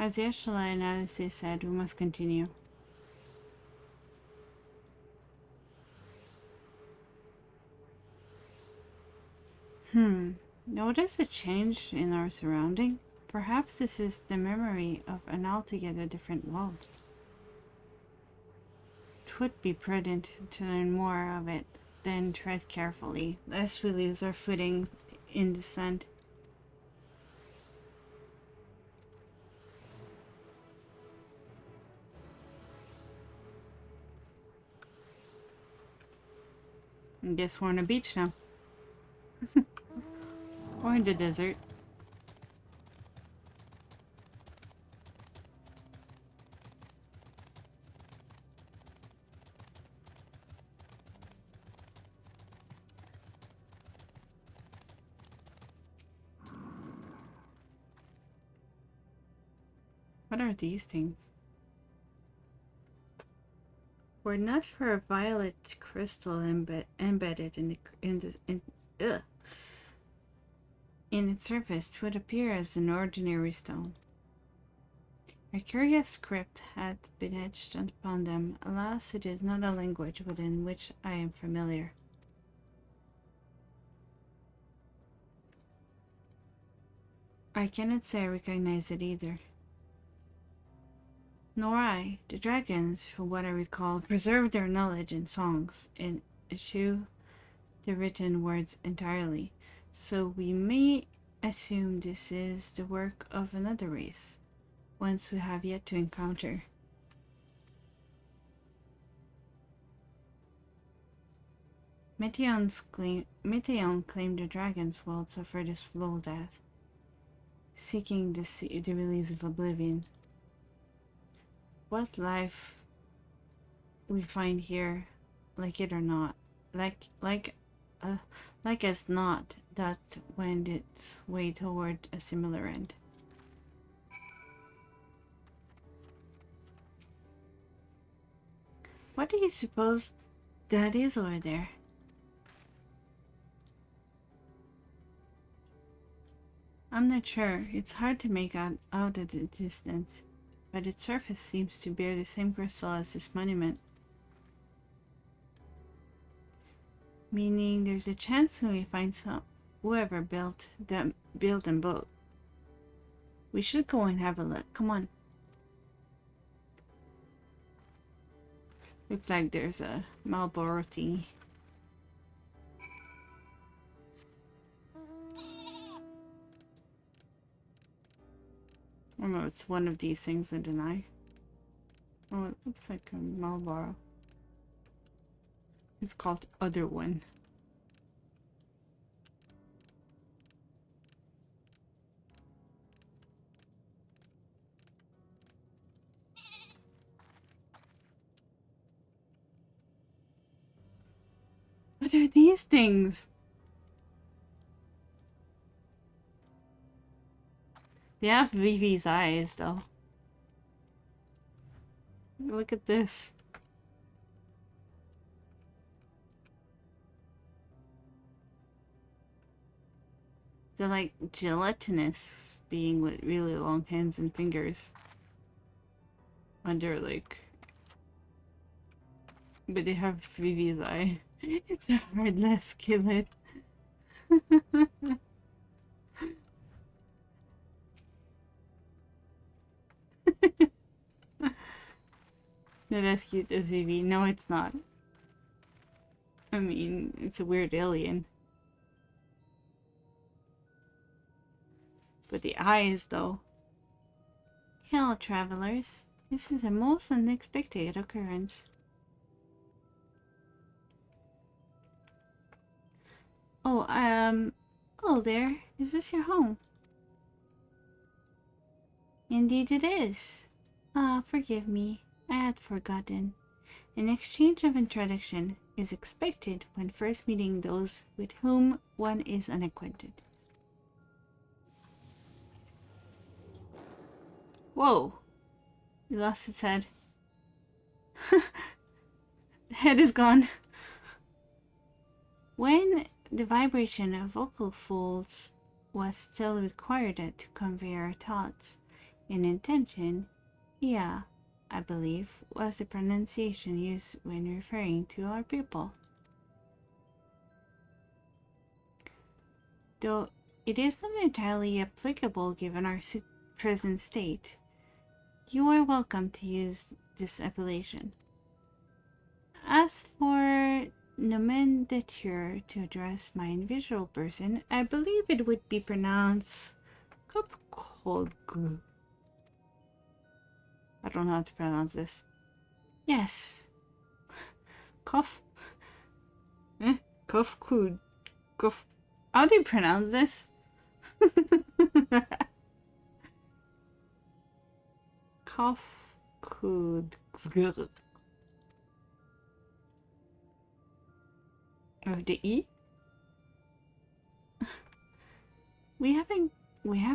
As Yashala and Alice said, we must continue. Notice a change in our surrounding? Perhaps this is the memory of an altogether different world. It would be prudent to learn more of it, then tread carefully, lest we lose our footing in the sand. I guess we're on a beach now. Or in the desert. What are these things? Were not for a violet crystal embedded in its surface, it would appear as an ordinary stone. A curious script had been etched upon them. Alas, it is not a language within which I am familiar. I cannot say I recognize it either. Nor I. The dragons, from what I recall, preserved their knowledge in songs and eschew the written words entirely. So we may assume this is the work of another race, ones we have yet to encounter. Meteon claimed the dragon's world suffered a slow death, seeking the release of oblivion. What life we find here, like it or not, like as not, that went its way toward a similar end. What do you suppose that is over there? I'm not sure. It's hard to make out at the distance, but its surface seems to bear the same crystal as this monument. Meaning there's a chance when we find whoever built them both. We should go and have a look. Come on. Looks like there's a Marlboro thingy. I don't know, it's one of these things with an eye. Oh, it looks like a Marlboro. It's called Other One. What are these things? They have Vivi's eyes, though. Look at this. They're like gelatinous being with really long hands and fingers. Under like... But they have Vivi's eye. It's a heartless skillet. Not as cute as Vivi. No, it's not. I mean, it's a weird alien. But the eyes, though. Hello, travelers. This is a most unexpected occurrence. Oh, hello there. Is this your home? Indeed it is. Ah, forgive me. I had forgotten. An exchange of introduction is expected when first meeting those with whom one is unacquainted. Whoa! It lost its head. The head is gone. When the vibration of vocal folds was still required to convey our thoughts and intention, yeah, I believe, was the pronunciation used when referring to our people. Though it isn't entirely applicable given our present state, you are welcome to use this appellation. As for nomenclature to address my individual person, I believe it would be pronounced Kopkolg. I don't know how to pronounce this. Yes. Kof. Kofkud. Kof. How do you pronounce this? Kofkud. Of the E? We have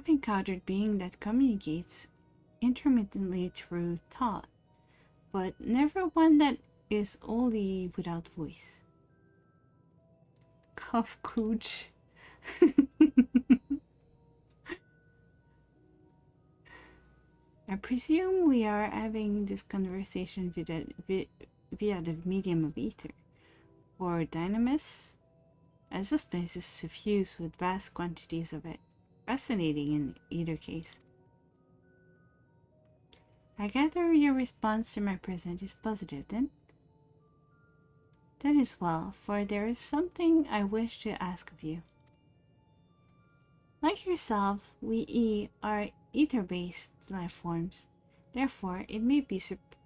encountered being that communicates intermittently through thought, but never one that is wholly without voice. Kofkuj. I presume we are having this conversation via the medium of ether, or dynamis, as the space is suffused with vast quantities of it. Fascinating in either case. I gather your response to my present is positive, then? That is well, for there is something I wish to ask of you. Like yourself, we are ether-based life forms. Therefore, it may be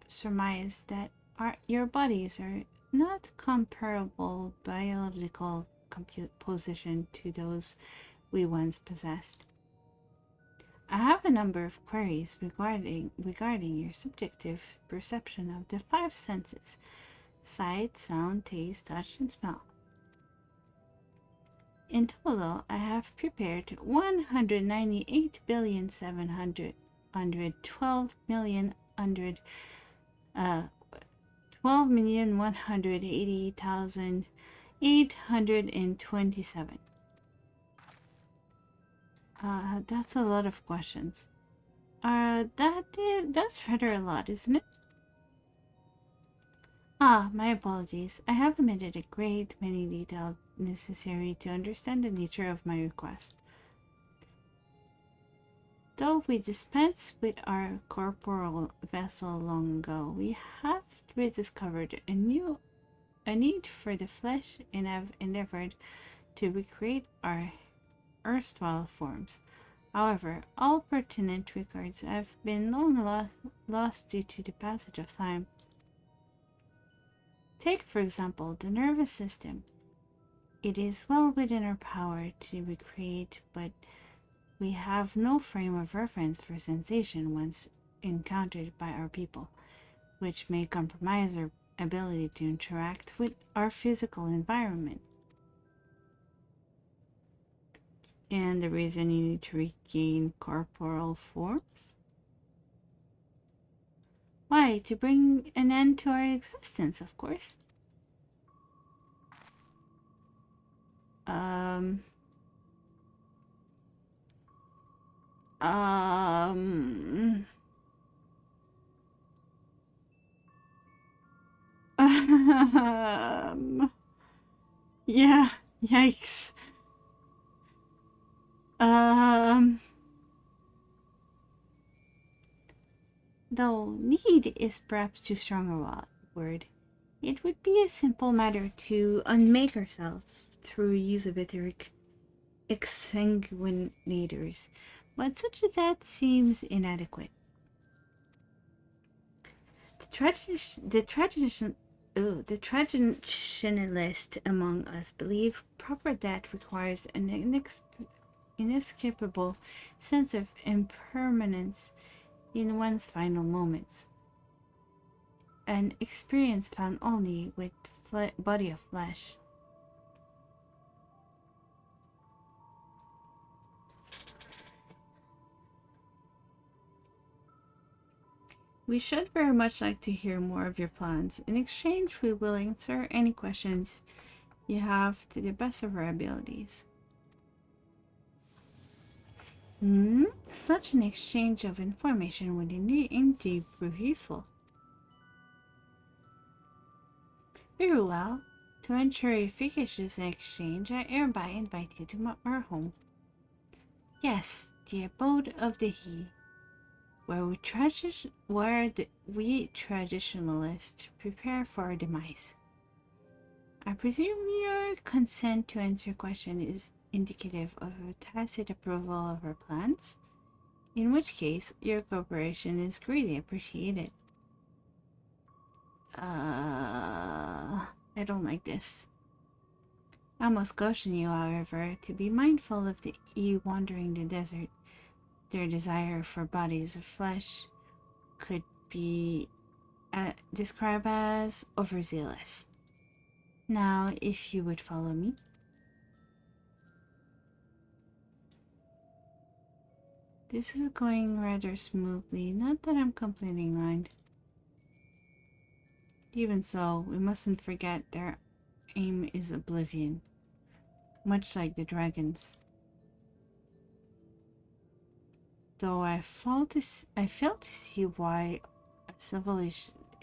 surmised that your bodies are not comparable biological composition to those we once possessed. I have a number of queries regarding your subjective perception of the five senses: sight, sound, taste, touch, and smell. In total, I have prepared 12,180,827. That's a lot of questions. That's rather a lot, isn't it? Ah, my apologies. I have omitted a great many details necessary to understand the nature of my request. Though we dispensed with our corporal vessel long ago, we have rediscovered a need for the flesh and have endeavored to recreate our erstwhile forms. However, all pertinent records have been long lost due to the passage of time. Take, for example, the nervous system. It is well within our power to recreate, but we have no frame of reference for sensation once encountered by our people, which may compromise our ability to interact with our physical environment. And the reason you need to regain corporal forms? Why, to bring an end to our existence, of course. Um, yeah, yikes. Um, Though need is perhaps too strong a word, it would be a simple matter to unmake ourselves through use of etheric exsanguinators, but such a death seems inadequate. The traditionalist among us believe proper death requires an inescapable sense of impermanence in one's final moments, an experience found only with body of flesh. We should very much like to hear more of your plans. In exchange, we will answer any questions you have to the best of our abilities. Such an exchange of information would indeed prove useful. Very well. To ensure efficacious exchange, I hereby invite you to our home. Yes, the abode of the He, where we traditionalists prepare for our demise. I presume your consent to answer question is indicative of a tacit approval of our plans, in which case your cooperation is greatly appreciated. I don't like this. I must caution you, however, to be mindful of the wandering the desert. Their desire for bodies of flesh could be described as overzealous. Now, if you would follow me. This is going rather smoothly, not that I'm complaining, mind. Even so, we mustn't forget their aim is oblivion, much like the dragons. Though I fail to see why a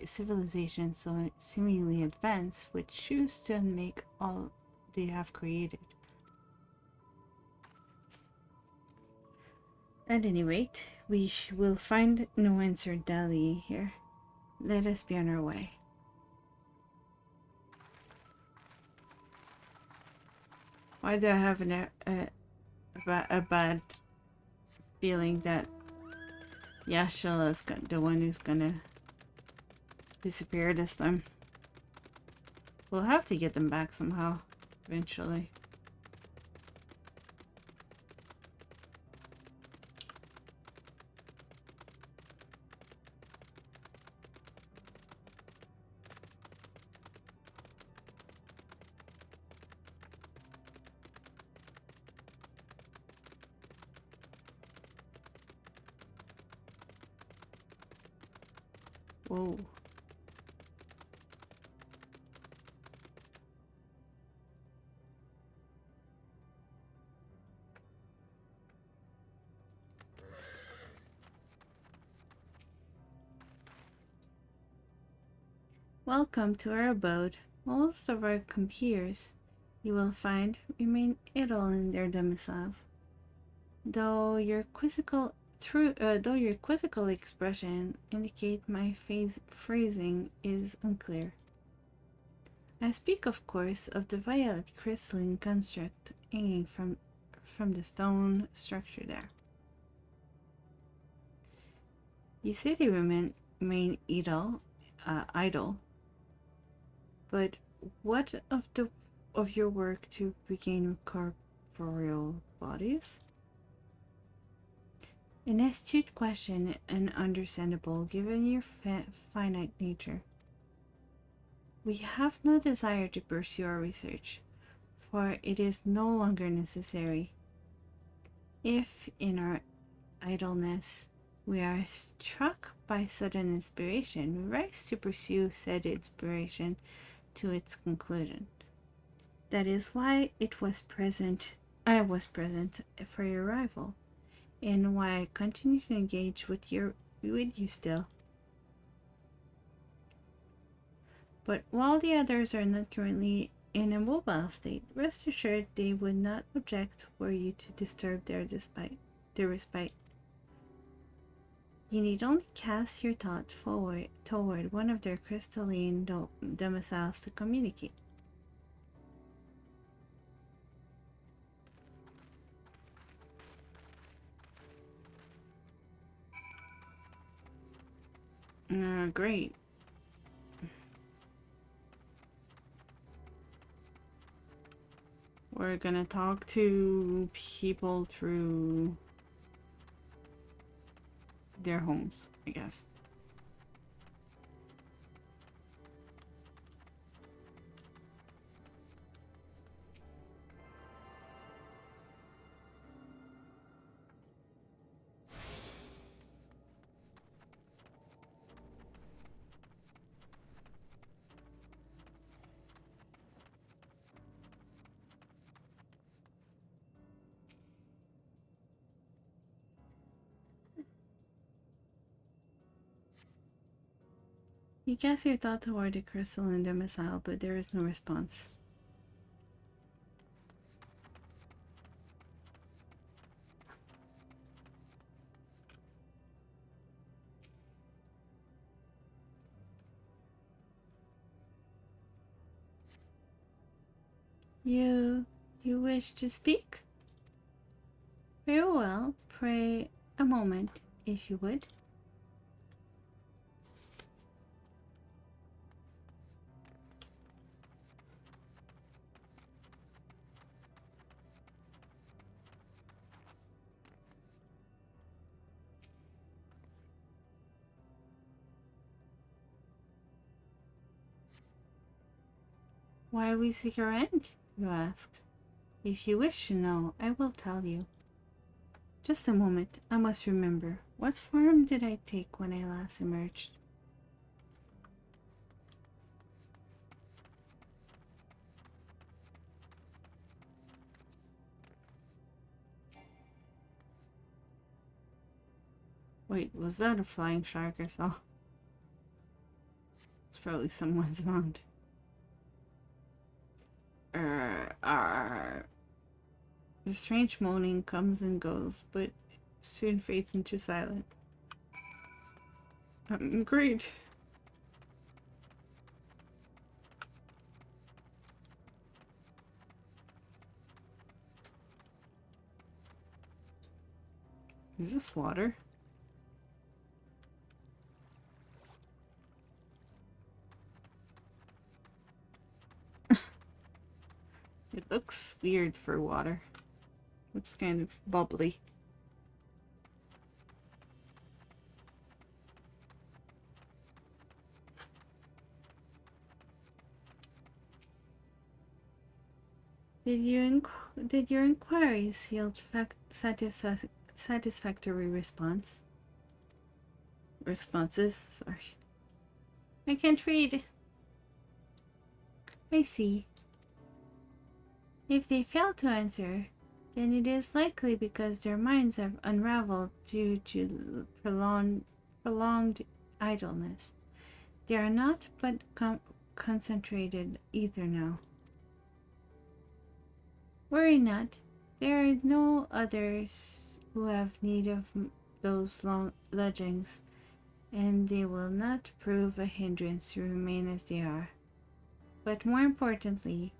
civilization so seemingly advanced would choose to make all they have created. At any rate, we will find no answer dallying here. Let us be on our way. Why do I have a bad feeling that Yashala's the one who's gonna disappear this time? We'll have to get them back somehow, eventually. Whoa. Welcome to our abode. Most of our compeers, you will find, remain idle in their domiciles. Though your quizzical expression indicate my phrasing is unclear. I speak, of course, of the violet crystalline construct hanging from the stone structure there. You say they remain idle, but what of your work to regain corporeal bodies? An astute question and understandable given your finite nature. We have no desire to pursue our research, for it is no longer necessary. If, in our idleness, we are struck by sudden inspiration, we rise to pursue said inspiration to its conclusion. That is why I was present for your arrival, and why I continue to engage with you still. But while the others are not currently in a mobile state, rest assured they would not object were you to disturb their respite. You need only cast your thought forward toward one of their crystalline domiciles to communicate. Great. We're gonna talk to people through their homes, I guess. You cast your thought toward the crystalline domicile, but there is no response. You wish to speak? Very well. Pray a moment, if you would. Why we seek your end, you ask. If you wish to know, I will tell you. Just a moment, I must remember. What form did I take when I last emerged? Wait, was that a flying shark I saw? It's probably someone's mount. The strange moaning comes and goes, but soon fades into silence. Great. Is this water? It looks weird for water. Looks kind of bubbly. Did your inquiries yield satisfactory responses? Sorry. I can't read. I see. If they fail to answer, then it is likely because their minds have unraveled due to prolonged idleness. They are not but concentrated either now. Worry not. There are no others who have need of those long lodgings, and they will not prove a hindrance to remain as they are. But more importantly,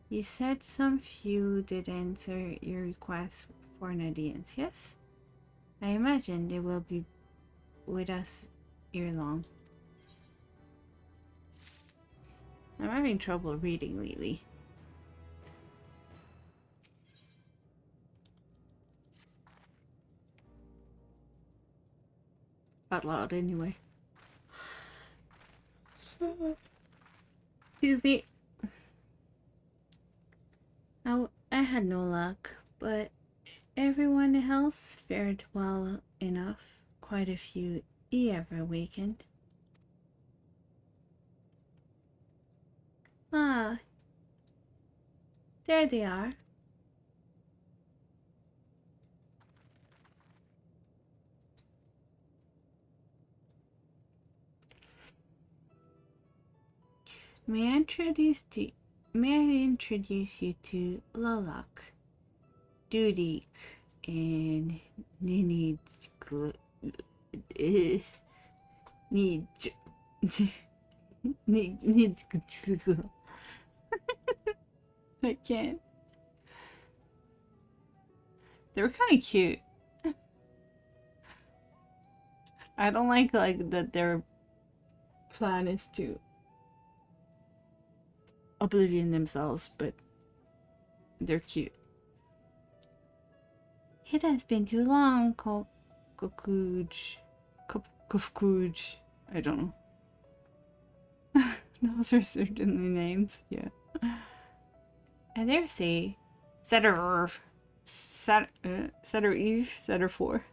you said some few did answer your request for an audience, yes? I imagine they will be with us ere long. I'm having trouble reading lately. Out loud, anyway. Excuse me. I had no luck, but everyone else fared well enough. Quite a few ever awakened. Ah, there they are. May I introduce you to Lolok, Dudik, and Ninid's need need I can't. They were kind of cute. I don't like that their plan is to oblivion themselves, but they're cute. It has been too long, Kokuj. Kofkuj. I don't know. Those are certainly names, yeah. I dare say Setter Eve, Setter 4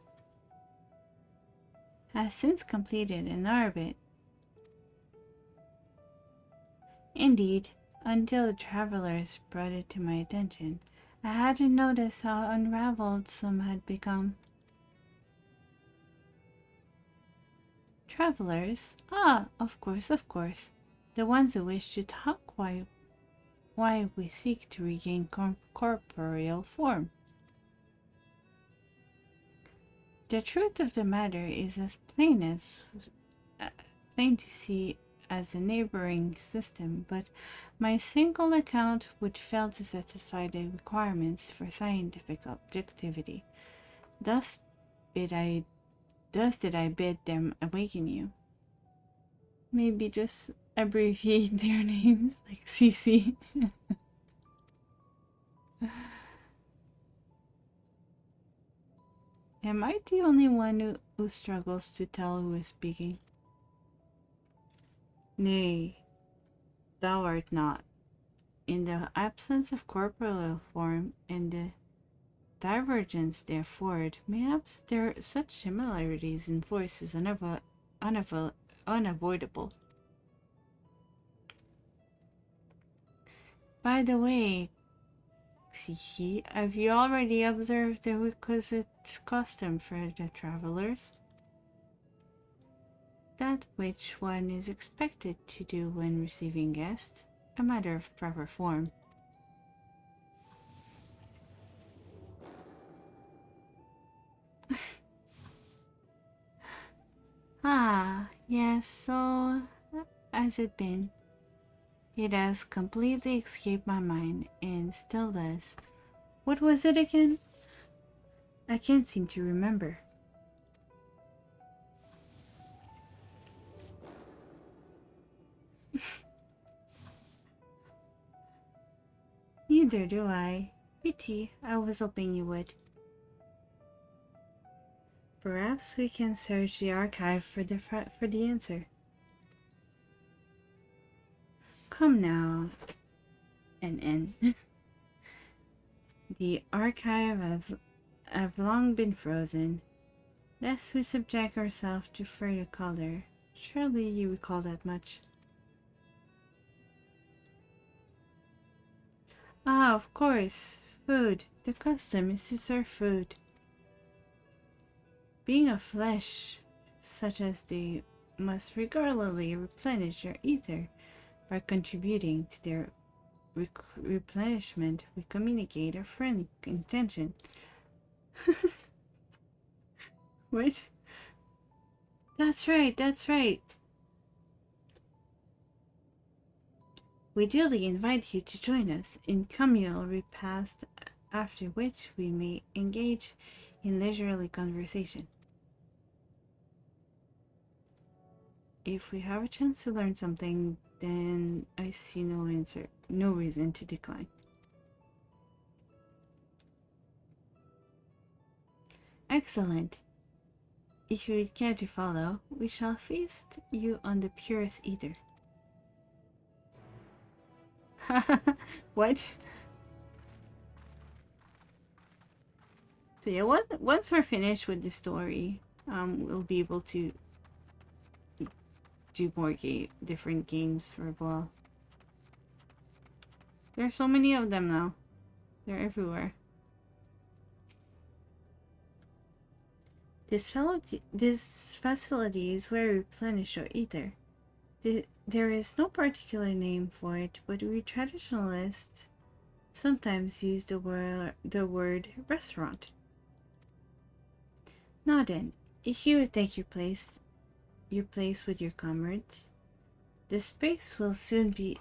has since completed an orbit. Indeed, until the travelers brought it to my attention, I hadn't noticed how unraveled some had become. Travelers? Ah, of course, of course. The ones who wish to talk why we seek to regain corporeal form. The truth of the matter is as plain to see as a neighboring system, but my single account would fail to satisfy the requirements for scientific objectivity. Thus did I bid them awaken you. Maybe just abbreviate their names like CC. Am I the only one who struggles to tell who is speaking? Nay, thou art not. In the absence of corporeal form and the divergence therefore, perhaps there are such similarities in force is unavoidable. By the way, Xixi, have you already observed the requisite custom for the travelers? That which one is expected to do when receiving guests, a matter of proper form. Ah, yes, so has it been? It has completely escaped my mind and still does. What was it again? I can't seem to remember. Neither do I. Pity, I was hoping you would. Perhaps we can search the archive for the answer. Come now, NN. The archive have long been frozen. Lest we subject ourselves to further color. Surely you recall that much. Ah, of course. Food. The custom is to serve food. Being of flesh, such as they must regularly replenish their ether. By contributing to their replenishment, we communicate a friendly intention. What? That's right, that's right. We duly invite you to join us in communal repast, after which we may engage in leisurely conversation. If we have a chance to learn something, then I see no reason to decline. Excellent. If you would care to follow, we shall feast you on the purest ether. What? So yeah, once we're finished with the story, we'll be able to do more different games for a while. There are so many of them now. They're everywhere. This facility is where we replenish our ether. There is no particular name for it, but we traditionalists sometimes use the word restaurant. Now then, If you would take your place with your comrades, the space will soon be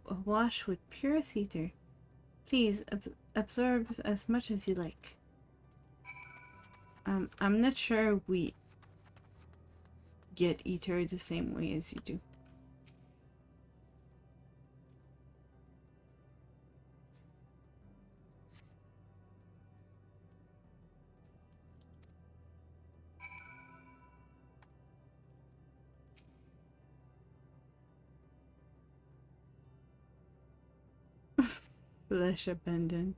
awash with purest ether. Please absorb as much as you like. I'm not sure we get ether the same way as you do. Flesh abandoned.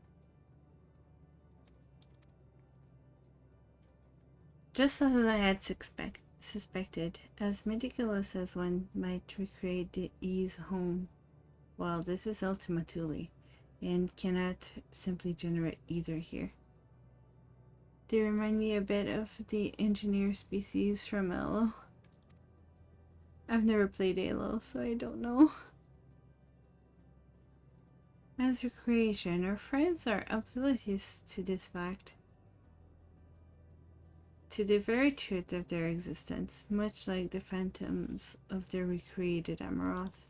Just as I had suspected, as meticulous as one might recreate the E's home, well, this is Ultima Thule, and cannot simply generate either here. They remind me a bit of the engineer species from Halo. I've never played Halo, so I don't know. As recreation, our friends are oblivious to this fact, to the very truth of their existence, much like the phantoms of their recreated Amaroth.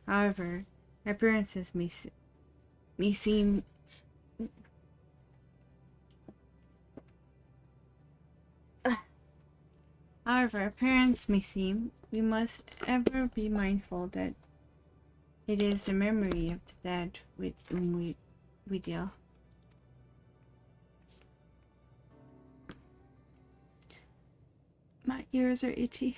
However, appearances may seem we must ever be mindful that it is the memory of the dead with whom we deal. My ears are itchy.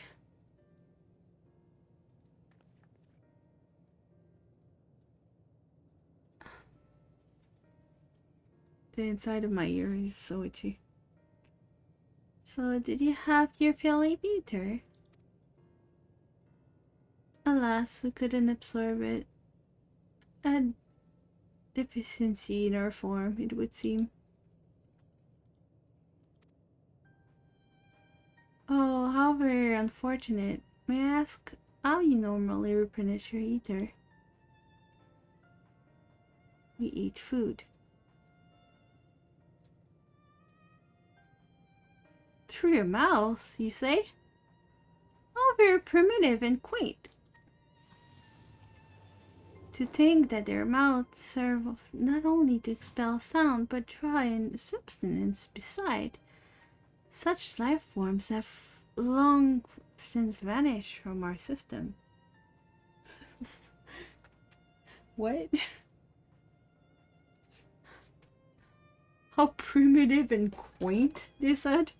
The inside of my ear is so itchy. So, did you have your fill of ether? Alas, we couldn't absorb it. A deficiency in our form, it would seem. Oh, how very unfortunate. May I ask how you normally replenish your ether? We eat food. Through your mouth, you say? How very primitive and quaint. To think that their mouths serve not only to expel sound, but dry and substance beside. Such life forms have long since vanished from our system. What? How primitive and quaint, they said.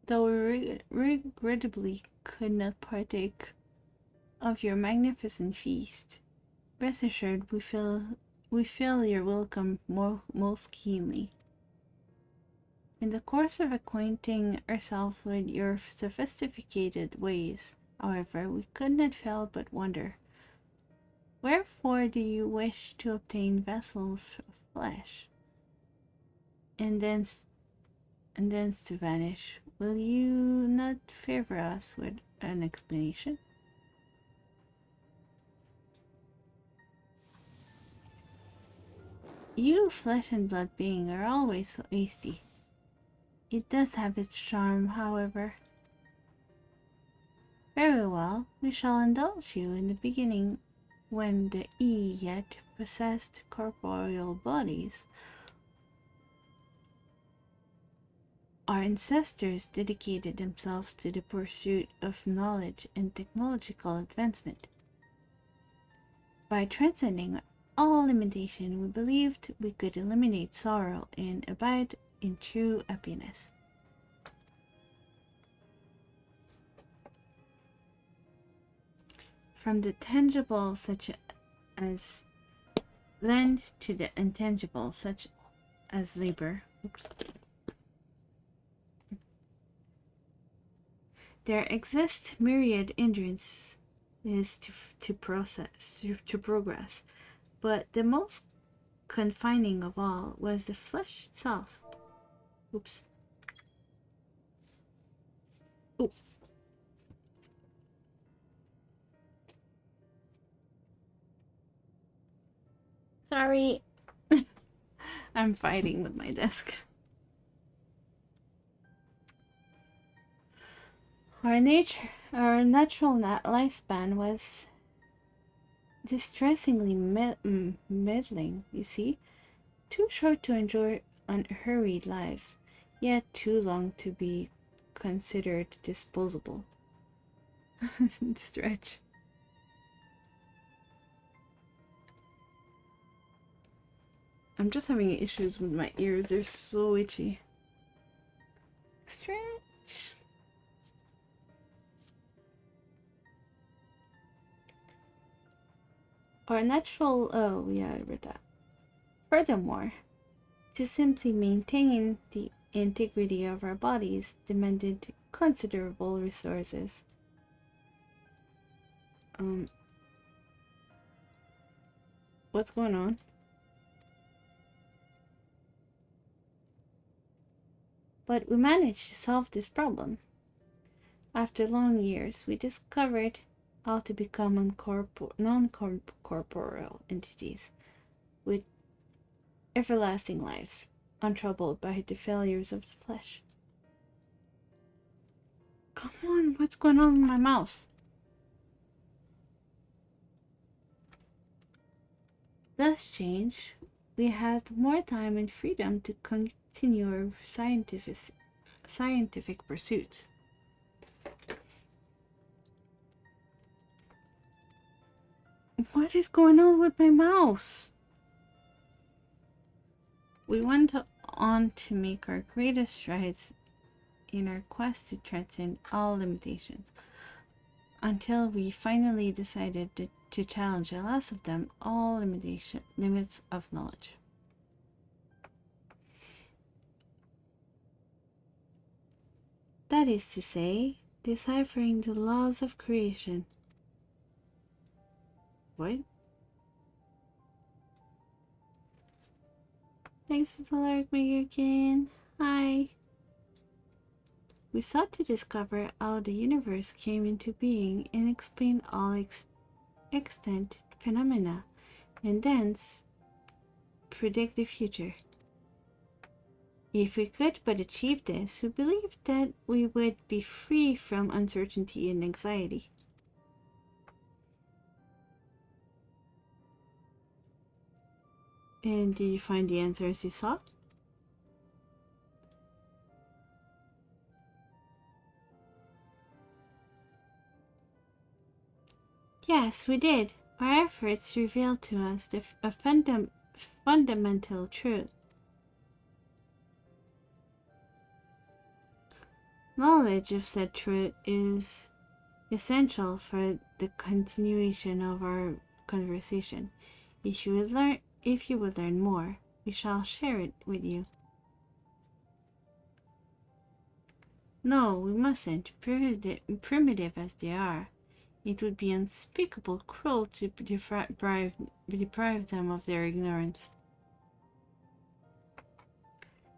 Though we regrettably could not partake of your magnificent feast, rest assured we feel your welcome most keenly. In the course of acquainting ourselves with your sophisticated ways, however, we could not fail but wonder, wherefore do you wish to obtain vessels of flesh, and thence to vanish? Will you not favor us with an explanation? You flesh and blood beings are always so hasty. It does have its charm, however. Very well, we shall indulge you in the beginning when the yet possessed corporeal bodies. Our ancestors dedicated themselves to the pursuit of knowledge and technological advancement. By transcending all limitation, we believed we could eliminate sorrow and abide in true happiness. From the tangible such as land to the intangible such as labor. There exist myriad hindrances to progress, but the most confining of all was the flesh itself. Oops. Oh. Sorry. I'm fighting with my desk. Our natural lifespan was distressingly middling, you see. Too short to enjoy unhurried lives, yet too long to be considered disposable. Stretch. I'm just having issues with my ears. They're so itchy. Stretch. Our natural... Oh, yeah, I read that. Furthermore, to simply maintain the integrity of our bodies demanded considerable resources. What's going on? But we managed to solve this problem. After long years, we discovered how to become non-corporeal entities with everlasting lives, untroubled by the failures of the flesh. Come on, what's going on with my mouse? Thus changed, we had more time and freedom to continue our scientific pursuits. What is going on with my mouse? We went on to make our greatest strides in our quest to transcend all limitations, until we finally decided to challenge the last of them, all limits of knowledge. That is to say, deciphering the laws of creation. What? Thanks for the lyric maker. Hi. We sought to discover how the universe came into being and explain all extant phenomena, and thence predict the future. If we could but achieve this, we believed that we would be free from uncertainty and anxiety. And did you find the answers you sought? Yes, we did. Our efforts revealed to us a fundamental truth. Knowledge of said truth is essential for the continuation of our conversation. If you would learn more, we shall share it with you. No, we mustn't. Primitive as they are, it would be unspeakable cruel to deprive them of their ignorance.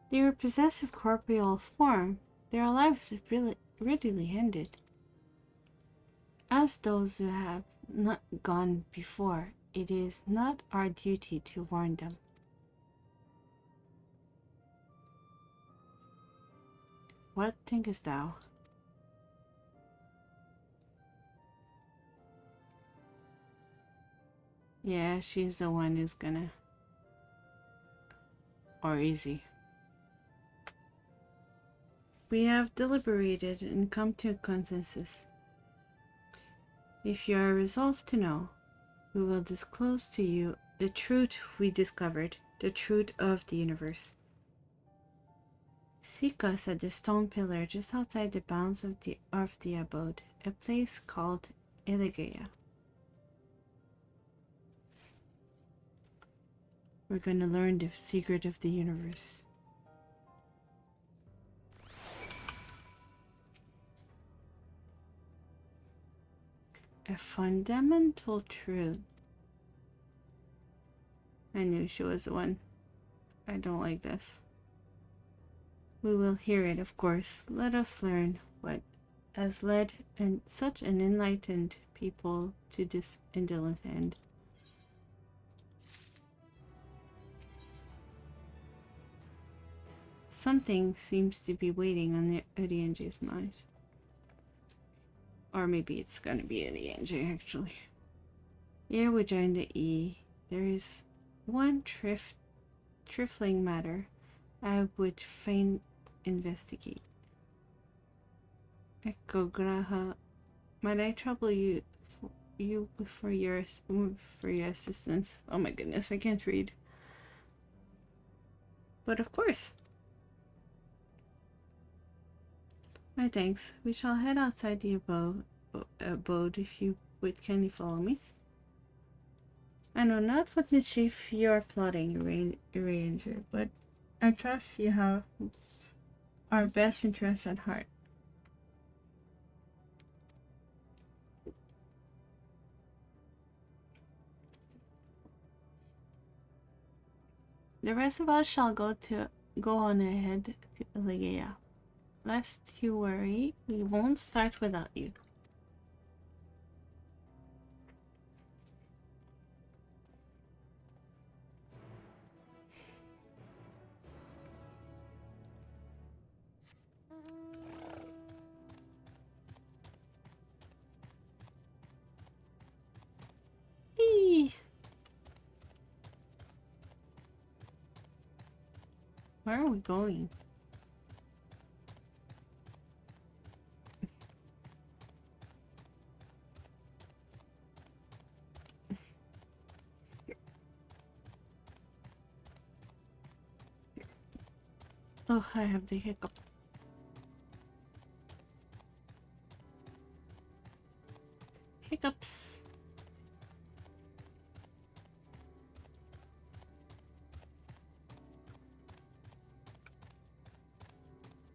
They were possessed of corporeal form. Their lives readily ended. As those who have not gone before, it is not our duty to warn them. What thinkest thou? Yeah, she's the one who's gonna... Or easy. We have deliberated and come to a consensus. If you are resolved to know, we will disclose to you the truth we discovered, the truth of the universe. Seek us at the stone pillar just outside the bounds of the abode, a place called Eorzea. We're gonna learn the secret of the universe. A fundamental truth. I knew she was the one. I don't like this. We will hear it, of course. Let us learn what has led such an enlightened people to this indolent end. something seems to be waiting on the Urienji's mind. Or maybe it's gonna be Urienji, actually. Here we join the E. There is one trifling matter I would fain investigate. Echo Graha, might I trouble you for your assistance? Oh my goodness, I can't read. But of course. My thanks. We shall head outside the abode if you would kindly follow me. I know not what mischief you are plotting, Ranger, but I trust you have our best interests at heart. The rest of us shall go on ahead to Eorzea. Lest you worry, we won't start without you. Eee. Where are we going? Oh, I have the hiccup. Hiccups.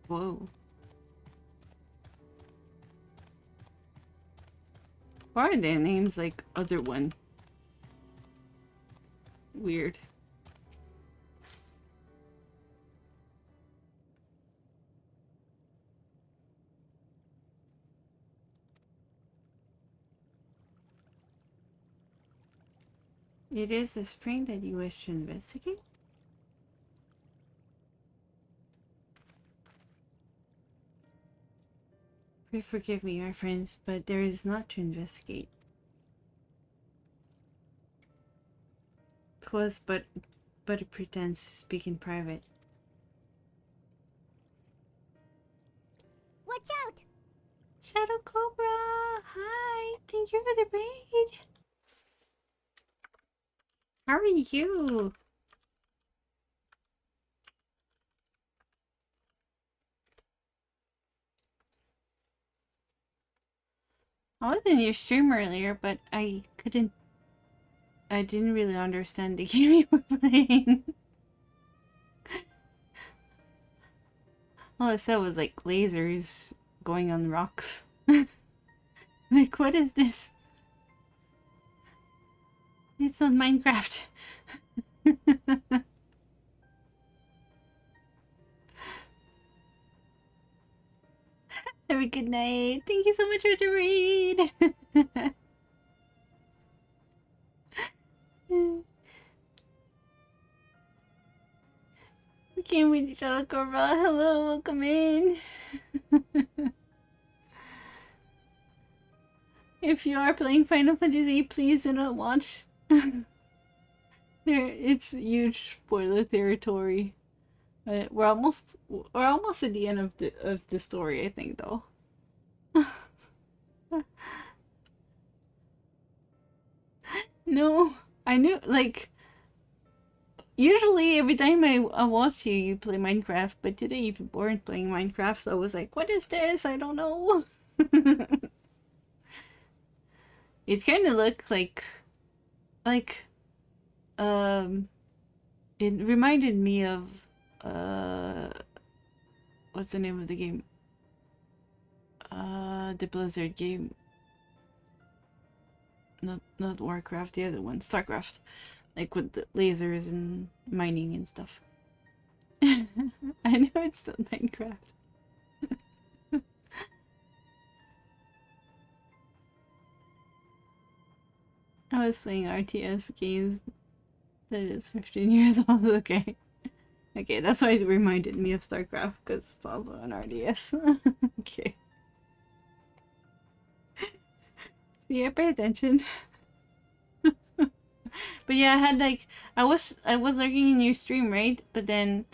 Whoa. Why are their names like other one? Weird. It is a spring that you wish to investigate? Pray forgive me, my friends, but there is not to investigate. 'Twas but a pretense to speak in private. Watch out! Shadow Cobra! Hi! Thank you for the raid! How are you? I was in your stream earlier, but I didn't really understand the game you were playing. All I said was like lasers going on rocks. Like, what is this? It's on Minecraft. Have a good night. Thank you so much for the read. Okay, we Shadow Cobra. Hello, welcome in. If you are playing Final Fantasy, please do not watch. It's huge spoiler territory. We're almost at the end of the story, I think, though. No, I knew, like, usually every time I watch you, you play Minecraft, but today you weren't playing Minecraft, so I was like, what is this? I don't know. It kind of looked like, it reminded me of, what's the name of the game? The Blizzard game. Not Warcraft, the other one, StarCraft. Like with the lasers and mining and stuff. I know it's still Minecraft. I was playing RTS games that is 15 years old, okay. Okay, that's why it reminded me of StarCraft, because it's also an RDS. Okay. See, I pay attention. But yeah, I had like I was lurking in your stream, right? But then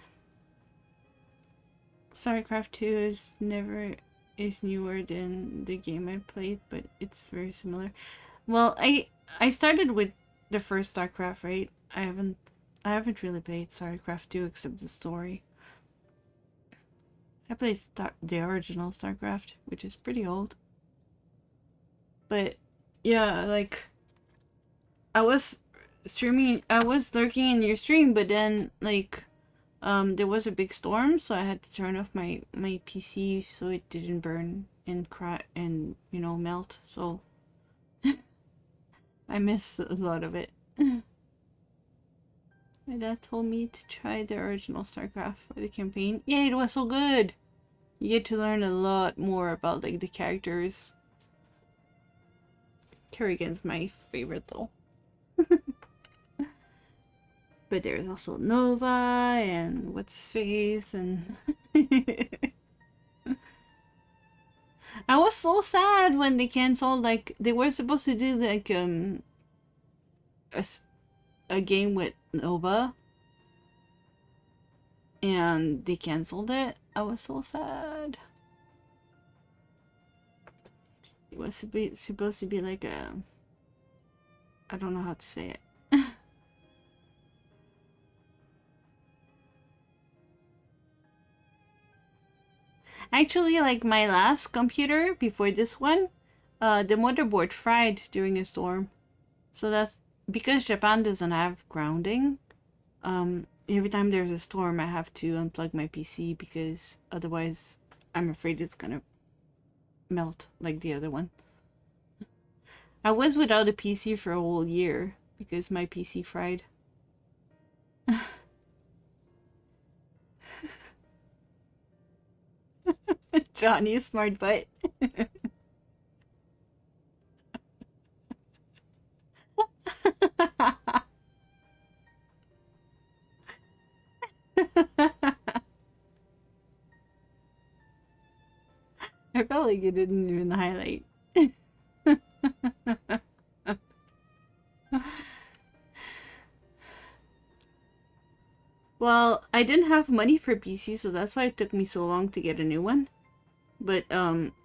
StarCraft 2 is newer than the game I played, but it's very similar. Well, I started with the first StarCraft, right? I haven't really played StarCraft 2 except the story. I played the original StarCraft, which is pretty old. But yeah, like I was lurking in your stream, but then like there was a big storm, so I had to turn off my PC so it didn't burn and cry and melt. So I missed a lot of it. My dad told me to try the original StarCraft for the campaign. Yeah, it was so good. You get to learn a lot more about like the characters. Kerrigan's my favorite though. But there's also Nova and what's his face and I was so sad when they canceled. Like they were supposed to do like a game with Nova, and they canceled it. I was so sad. It was supposed to be like a, I don't know how to say it. Actually, like my last computer before this one, the motherboard fried during a storm. So that's because Japan doesn't have grounding. Every time there's a storm, I have to unplug my PC because otherwise I'm afraid it's gonna melt like the other one. I was without a PC for a whole year because my PC fried. Johnny, smart butt. I felt like it didn't even highlight. Well, I didn't have money for PC, so that's why it took me so long to get a new one. But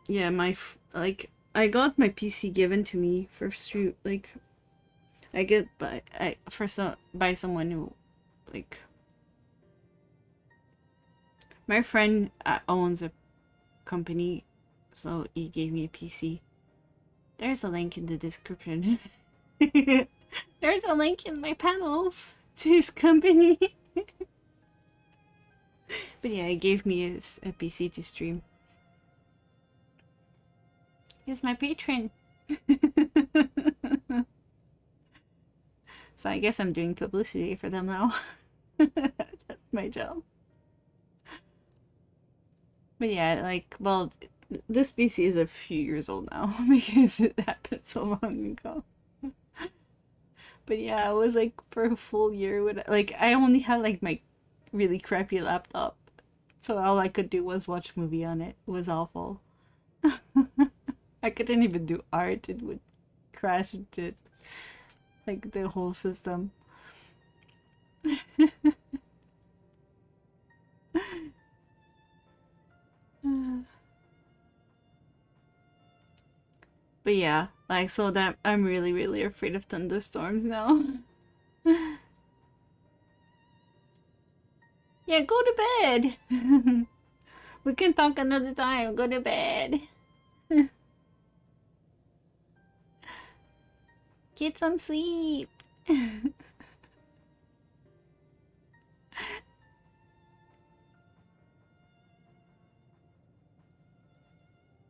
yeah, like I got my PC given to me for like I get by someone who like my friend owns a company, so he gave me a PC. There's a link in the description. There's a link in my panels to his company. But yeah, he gave me a PC to stream. He's my patron. So I guess I'm doing publicity for them now. That's my job. But yeah, like, well, this PC is a few years old now because it happened so long ago. But yeah, I was like for a full year with like I only had like my really crappy laptop, so all I could do was watch a movie on it. It was awful. I couldn't even do art. It would crash it, like the whole system. But yeah, like so that I'm really afraid of thunderstorms now. Yeah, go to bed. We can talk another time. Go to bed. Get some sleep.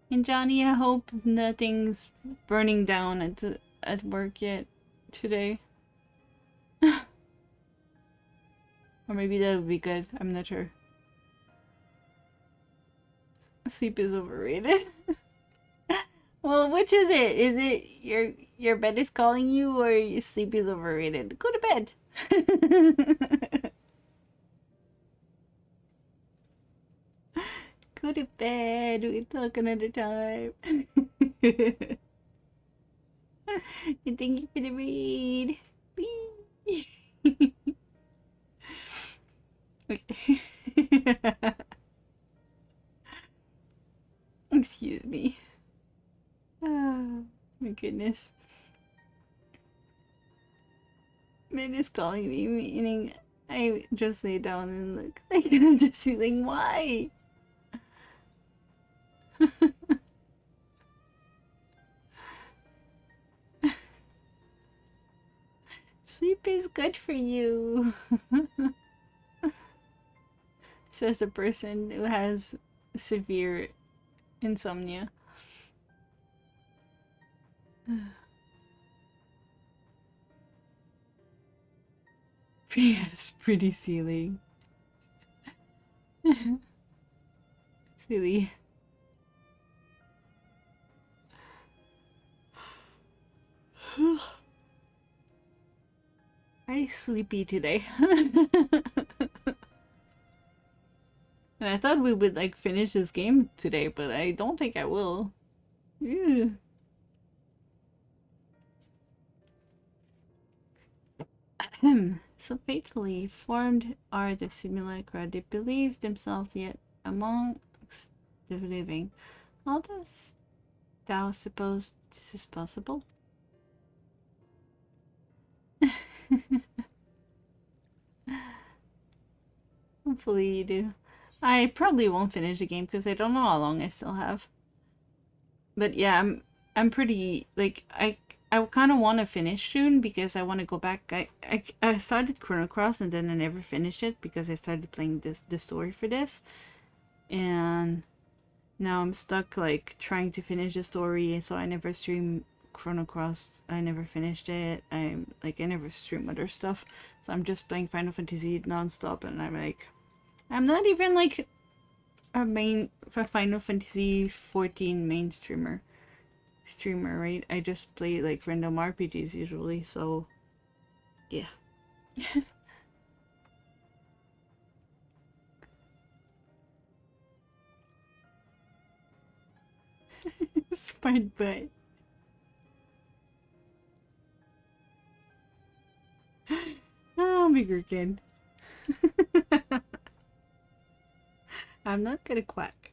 And Johnny, I hope nothing's burning down at work yet today. Or maybe that would be good. I'm not sure. Sleep is overrated. Well, which is it? Is it your bed is calling you, or your sleep is overrated? Go to bed. go to bed. We can talk another time. And thank you for the read. Whee! Okay. Excuse me. Oh, my goodness. Min is calling me, meaning I just lay down and look like at the ceiling. Why? Sleep is good for you. Says a person who has severe insomnia. Yes, pretty ceiling. Silly. I'm sleepy today. And I thought we would like finish this game today, but I don't think I will. Ew. So faithfully formed are the simulacra. They believe themselves yet amongst the living. How dost thou suppose this is possible? Hopefully you do. I probably won't finish the game because I don't know how long I still have. But yeah, I'm pretty like I kind of want to finish soon because I want to go back. I started Chrono Cross and then I never finished it because I started playing the story for this, and now I'm stuck like trying to finish the story. So I never stream Chrono Cross. I never finished it. I never stream other stuff. So I'm just playing Final Fantasy nonstop, and I'm like, I'm not even like a main for Final Fantasy 14 main streamer, right? I just play like random RPGs usually, so yeah. Smart butt. Oh, bigger kid. I'm not gonna quack.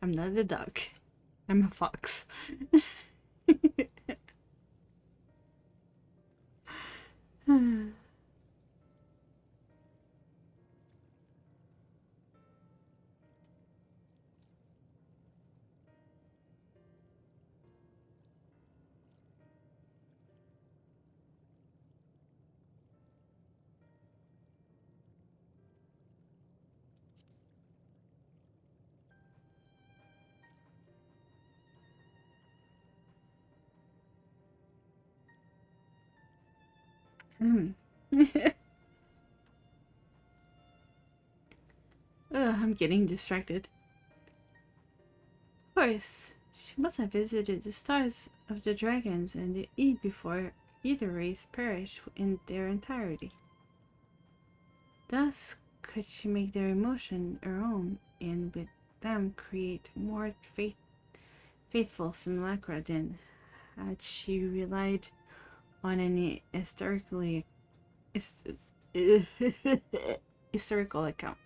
I'm not a duck. I'm a fox. Hmm. Ugh, I'm getting distracted. Of course, she must have visited the stars of the dragons and the Eve before either race perished in their entirety. Thus could she make their emotion her own and with them create more faithful simulacra than had she relied on any historical account.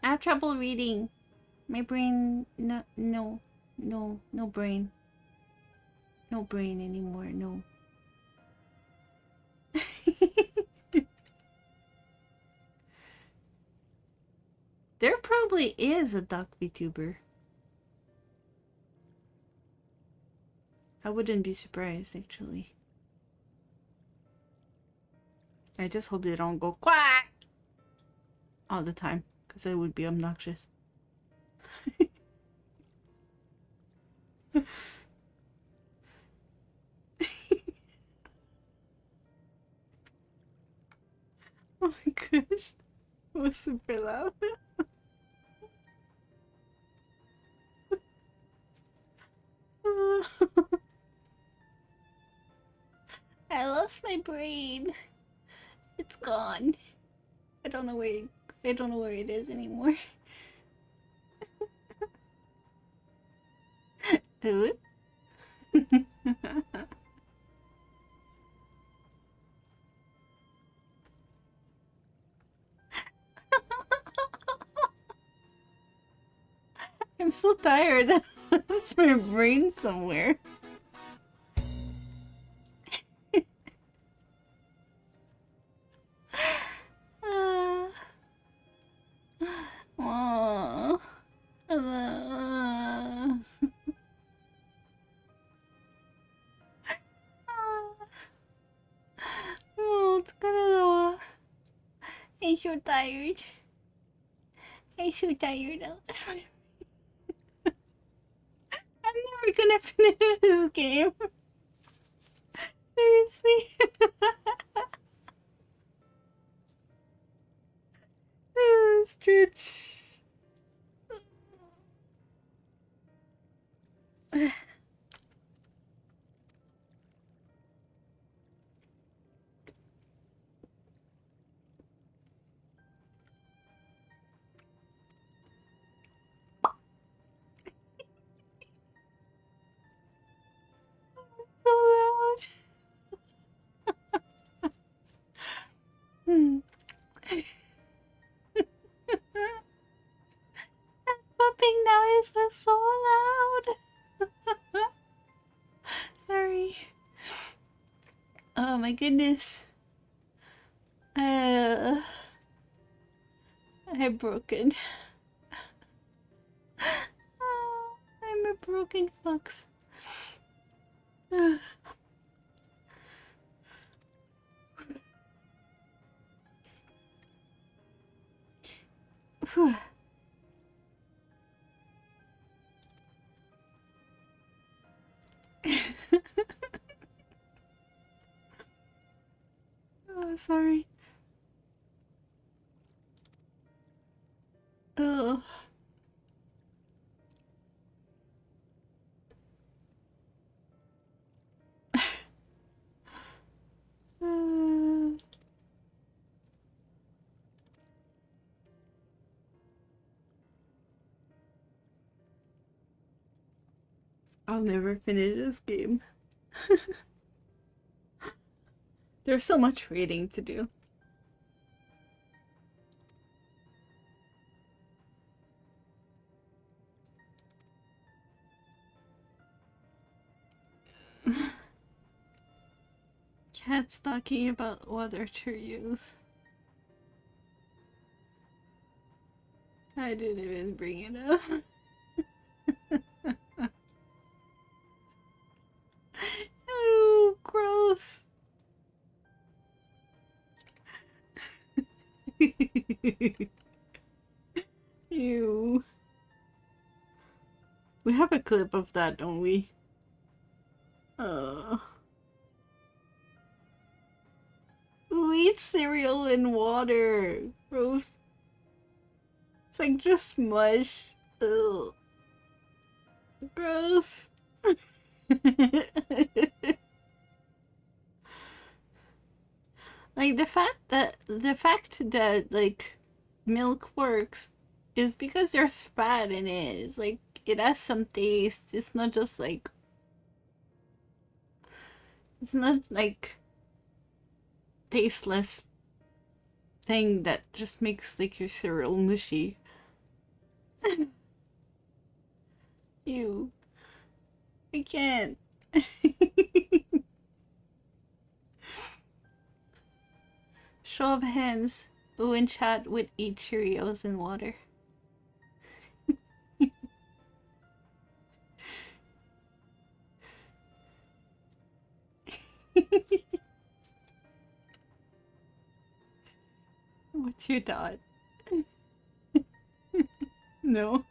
I have trouble reading. My brain, no brain. No brain anymore, no. There probably is a duck VTuber. I wouldn't be surprised, actually. I just hope they don't go quack all the time, because it would be obnoxious. Oh my gosh. It was super loud. I lost my brain. It's gone. I don't know where it is anymore. Ooh. I'm so tired. It's my brain somewhere. uh, oh, oh, 疲れだわ. I'm so tired. I'm so tired. I'm never gonna finish this game. Seriously. Stretch. So loud. That popping noise was so loud. Sorry. Oh my goodness. I'm broken. Oh, I'm a broken fox. Whew. Oh, sorry. Oh. I'll never finish this game. There's so much reading to do. Cat's talking about water to use. I didn't even bring it up. Oh, gross. Ew. We have a clip of that, don't we? Who eats cereal in water? Gross. It's like just mush. Ugh. Gross. Like the fact that like milk works is because there's fat in it. It's like it has some taste. It's not just like it's not like tasteless thing that just makes like your cereal mushy. Ew. I can't. Show of hands. Who in chat would eat Cheerios in water? What's your dot? No.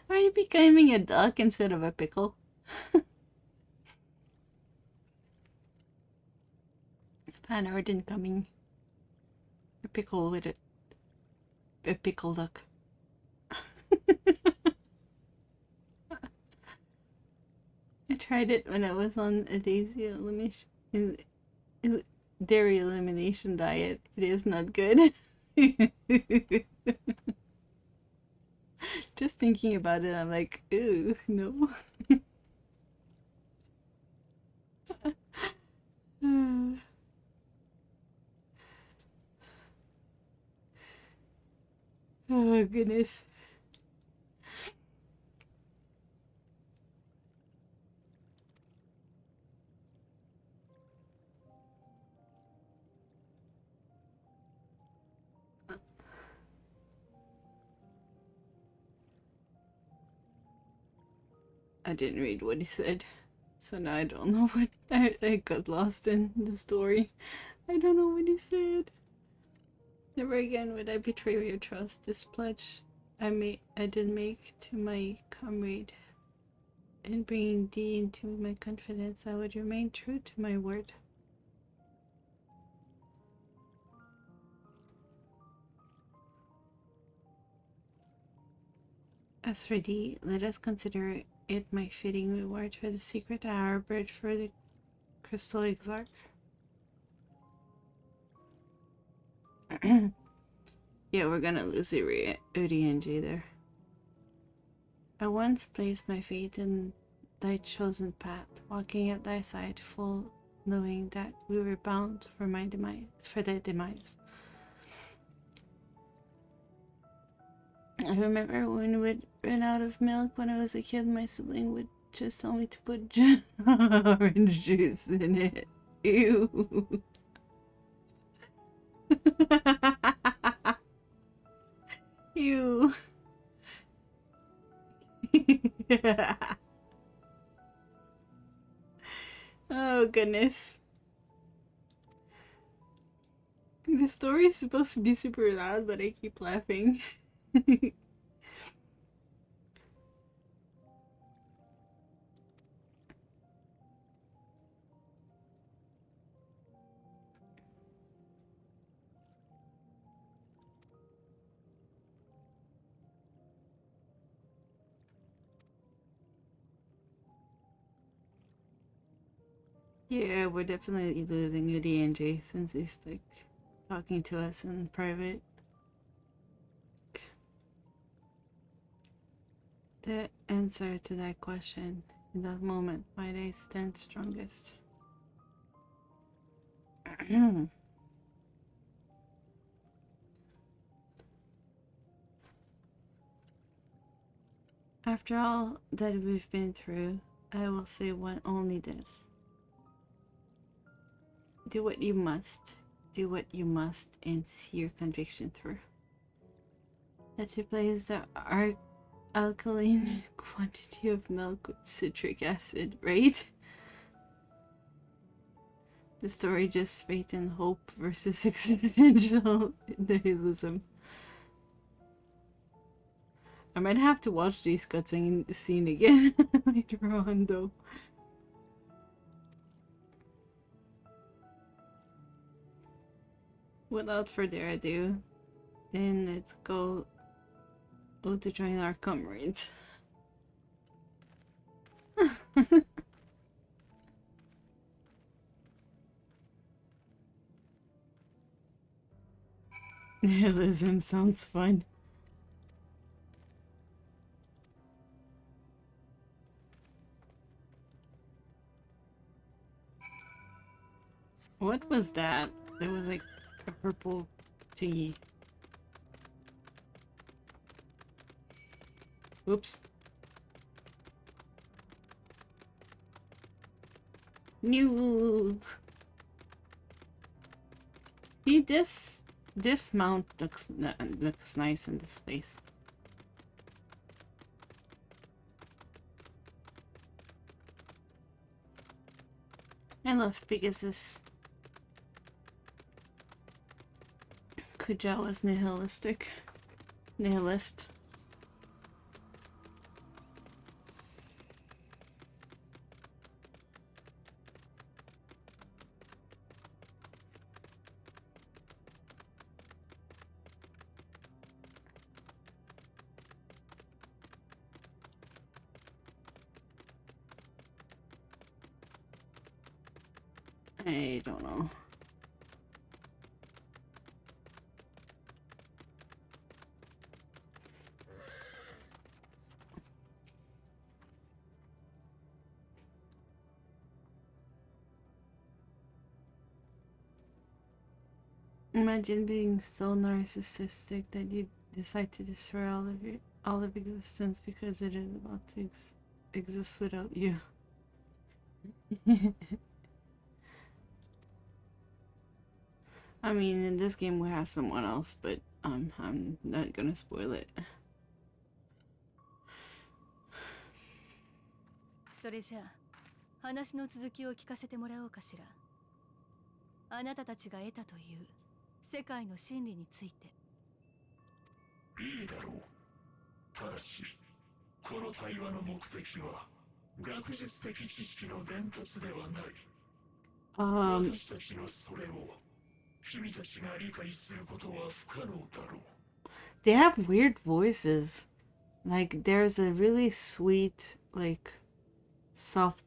Are you becoming a duck instead of a pickle? An ardent coming. A pickle with it. a pickle duck. I tried it when I was on a daisy elimination, dairy elimination diet. It is not good. Just thinking about it, I'm like, ooh, no. Oh, goodness. I didn't read what he said, so now I don't know what I got lost in the story. I don't know what he said. Never again would I betray your trust. This pledge I did make to my comrade. In bringing thee into my confidence, I would remain true to my word. As for thee, let us consider it my fitting reward for the secret I harbored for the crystal exarch. Yeah, we're gonna lose Urienji there. I once placed my faith in thy chosen path, walking at thy side, full knowing that we were bound for thy demise. I remember when we'd run out of milk when I was a kid, my sibling would just tell me to put orange juice in it. Ew. Ew. Oh, goodness. The story is supposed to be super loud, but I keep laughing. Yeah, we're definitely losing UDNJ since he's like talking to us in private. The answer to that question, in that moment, might I stand strongest. After all that we've been through, I will say only this. Do what you must. Do what you must and see your conviction through. Let's replace the alkaline quantity of milk with citric acid, right? The story just faith and hope versus existential nihilism. I might have to watch these cutscene scene again later on, though. Without further ado, then let's go to join our comrades. Nihilism sounds fun. What was that? There was like a purple thingy. Oops. New. See, this mount looks nice in this place. I love Pegasus. Kujawa's nihilist. I don't know. Imagine being so narcissistic that you decide to destroy all of existence because it is about to exist without you. I mean, in this game we have someone else, but I'm not gonna spoil it. それじゃあ話の続きを聞かせてもらおうかしら。あなたたちが得たという世界の真理について。いいだろう。ただしこの対話の目的は学術的知識の伝達ではない。私たちのそれを君たちが理解することは不可能だろう。 They have weird voices. Like there's a really sweet, like soft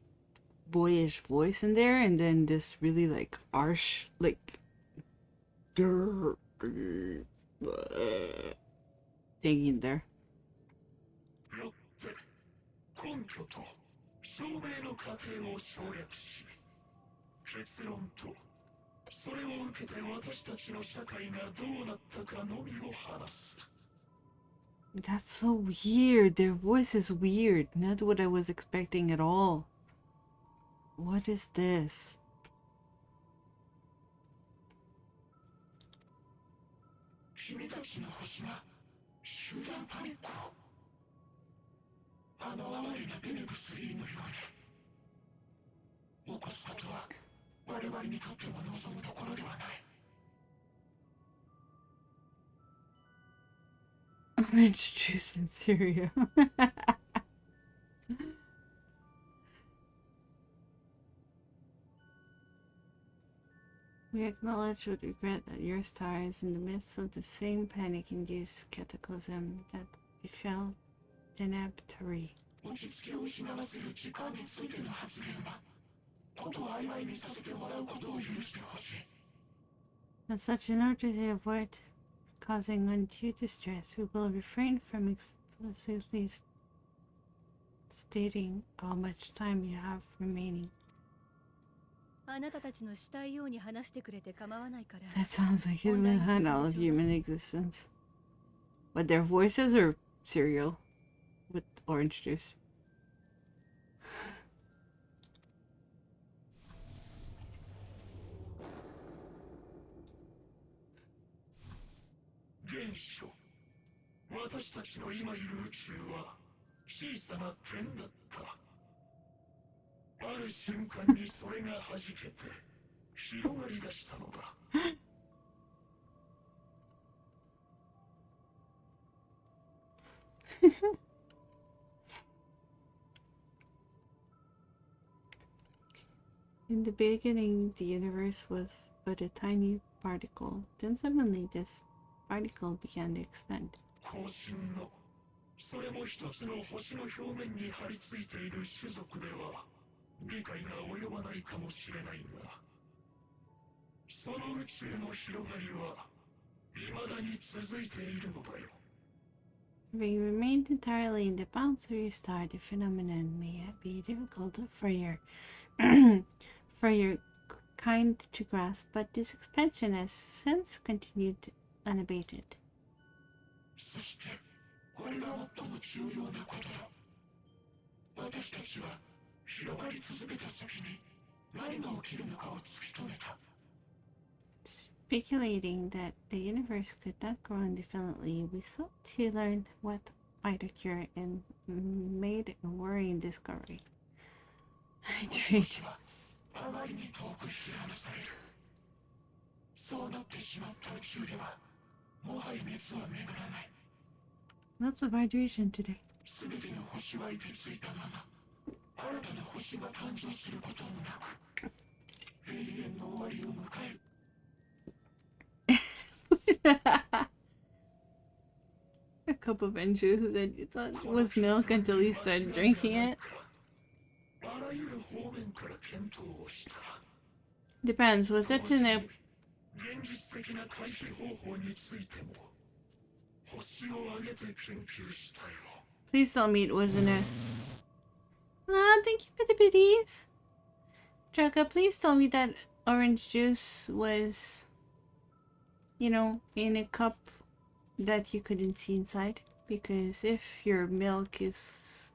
boyish voice in there, and then this really like harsh, like thing in there. よって根拠と証明の過程を省略し、結論とそれを受けて私たちの社会がどうなったかのみを話す。 That's so weird. Their voice is weird. Not what I was expecting at all. What is this? 君たちの星が集団パニックを、あの哀れなベネブ3のように起こすことは我々にとっても望むところではない。 Orange juice and cereal. We acknowledge with regret that your star is in the midst of the same panic-induced cataclysm that befell Denebtary. 落ち着きを失わせる時間についての発言は、ことを曖昧にさせてもらうことを許してほしい。 As such, in order to avoid causing undue distress, we will refrain from explicitly stating how much time you have remaining. あなたたちのしたいように話してくれて構わないから。 That sounds like it's behind all of human existence. But their voices are cereal with orange juice. 原初、私たちの今いる宇宙は小さな点だった。ある瞬間にそれが弾けて広がり出したのだ。In the beginning, the universe was but a tiny particle. Then suddenly, this particle began to expand. 後進の、それも一つの星の表面に張り付いている種族では理解が及ばないかもしれないが、その宇宙の広がりは未だに続いているのだよ。 Having remained entirely in the bounds of your star, the phenomenon may be difficult for your for your kind to grasp, but this expansion has since continued unabated. そしてこれが最も重要なことだ。私たちは広がり続けた先に何が起きるのかを突き止めた。 Speculating that the universe could not grow indefinitely, we sought to learn what might occur and made a worrying discovery. Hydrate. あまりに遠く引き離される。そうなってしまった宇宙ではもはや熱は巡らない。 Lots of hydration today. すべての星は凍てついたまま、新たな星が誕生することもなく、永遠の終わりを迎える。A cup of juice that you thought was milk until you started drinking it. あらゆる方面から検討をした。Depends. Was it in a... 現実的な回避方法についても星を挙げて研究したよ。 Please tell me it was in a... Ah, thank you for the biddies. Draka, please tell me that orange juice was, you know, in a cup that you couldn't see inside. Because if your milk is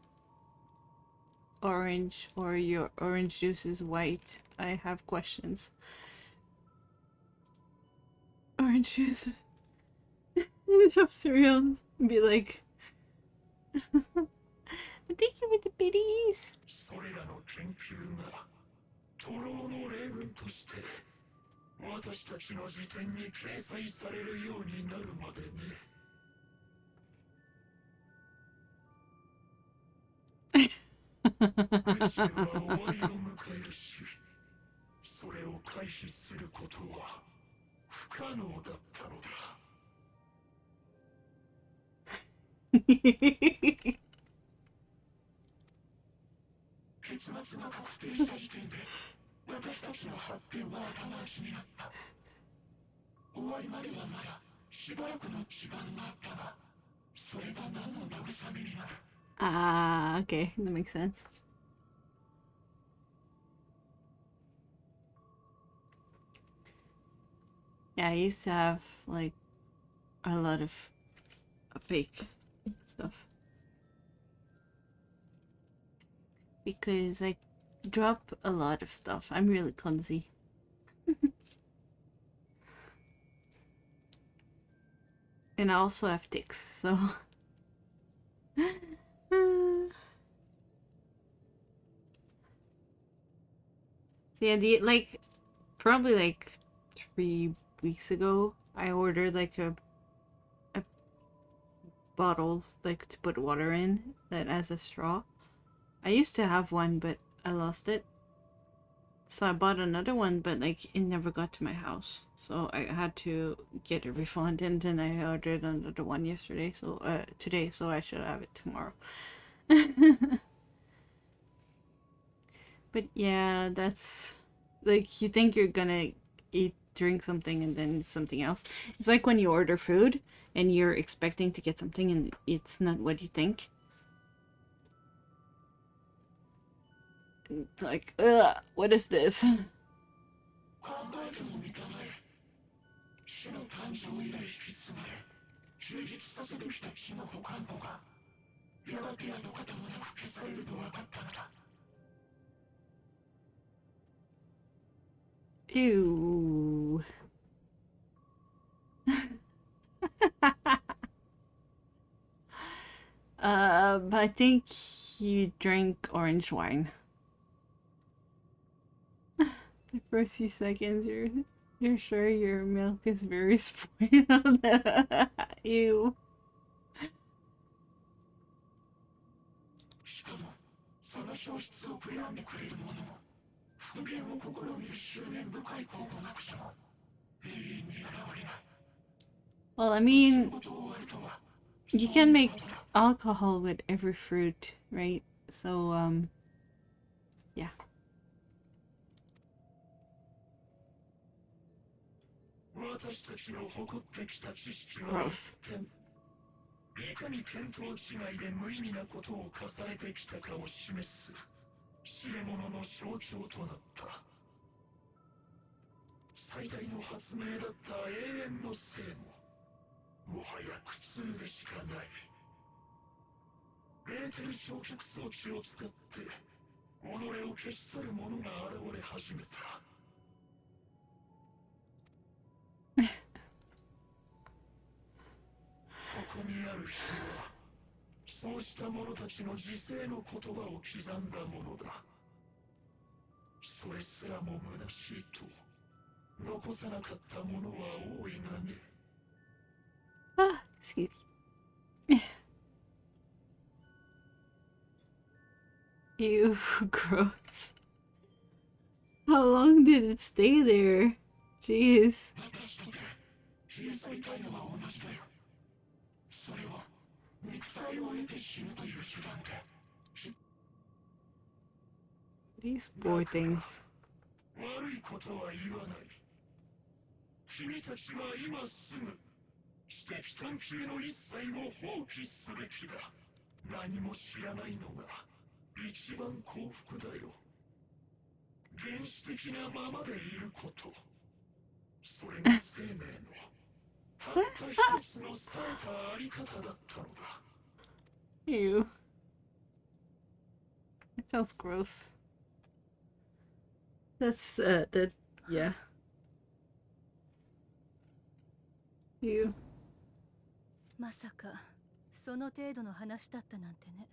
orange or your orange juice is white, I have questions. Orange juice. I have cereals. Be like... Thank you for the biddies. それらの研究が徒労の例文として私たちの辞典に掲載されるようになるまでね。宇宙は終わりを迎えるし、それを回避することは不可能だったのだ。結末が確定した時点で私たちの発表は後回しになった。終わりまではまだしばらくの時間があったが、それが何の慰めになる。 Ah, okay, that makes sense. Yeah, I used to have like a lot of fake stuff because I drop a lot of stuff. I'm really clumsy. And I also have tics, so so yeah, like probably like 3 weeks ago, I ordered like a bottle like to put water in that has a straw. I used to have one, but I lost it. So I bought another one, but like it never got to my house. So I had to get a refund, and then I ordered another one yesterday. So today, so I should have it tomorrow. But yeah, that's like you think you're gonna drink something and then something else. It's like when you order food and you're expecting to get something and it's not what you think. It's like, ugh, what is this? Ew. I think you drink orange wine. The first few seconds, you're sure your milk is very spoiled. Ew. しかもその消失を悔やんでくれる者も復元を試みる執念深い考古学者も永遠に現れない。 Well, I mean, you can make alcohol with every fruit, right? So, yeah. 私たちの誇ってきた知識は Gross. いかに見当違いで無意味なことを重ねてきたかを示す知れ者の象徴となった。最大の発明だった永遠の生ももはや苦痛でしかない。エーテル焼却装置を使って己を消し去る者が現れ始めた。ここにある日はそうした者たちの自世の言葉を刻んだものだ。それすらも虚しいと残さなかった者は多いがね。 Ah, excuse me. Ew, gross. How long did it stay there? Jeez. These poor things. 悪いことは言わない。君たちは今すぐ知的探求の一切を放棄すべきだ。何も知らないのが一番幸福だよ。原始的なままでいること、それが生命のたった一つの冴えたあり方だったのだ。Ew. It feels gross. That's, yeah. Ew. まさかその程度の話だったなんてね。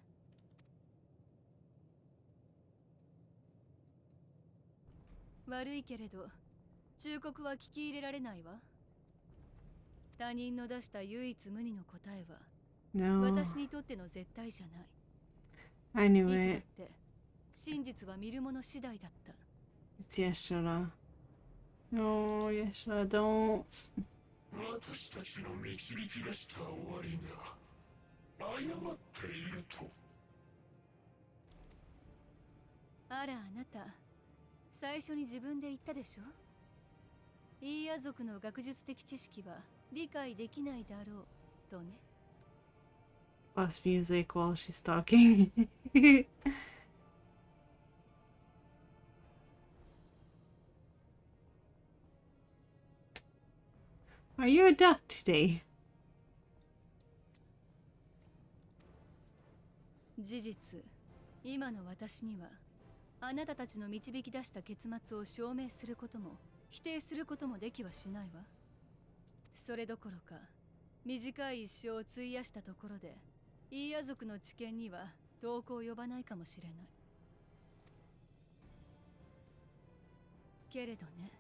悪いけれど忠告は聞き入れられないわ。他人の出した唯一無二の答えは No. 私にとっての絶対じゃない。 I い knew つだっ it. て真実は見る者次第だった。 It's Yeshara. No, Yeshara, don't. 私たちの導き出した終わりが誤っていると。あらあなた、最初に自分で言ったでしょ。イーヤ族の学術的知識は理解できないだろうとね。Boss music while she's talking. Are you a duck today? 事実、今の私にはあなたたちの導き出した結末を証明することも否定することもできはしないわ。それどころか短い一生を費やしたところでイーヤ族の知見には遠く及ばないかもしれない。けれどね、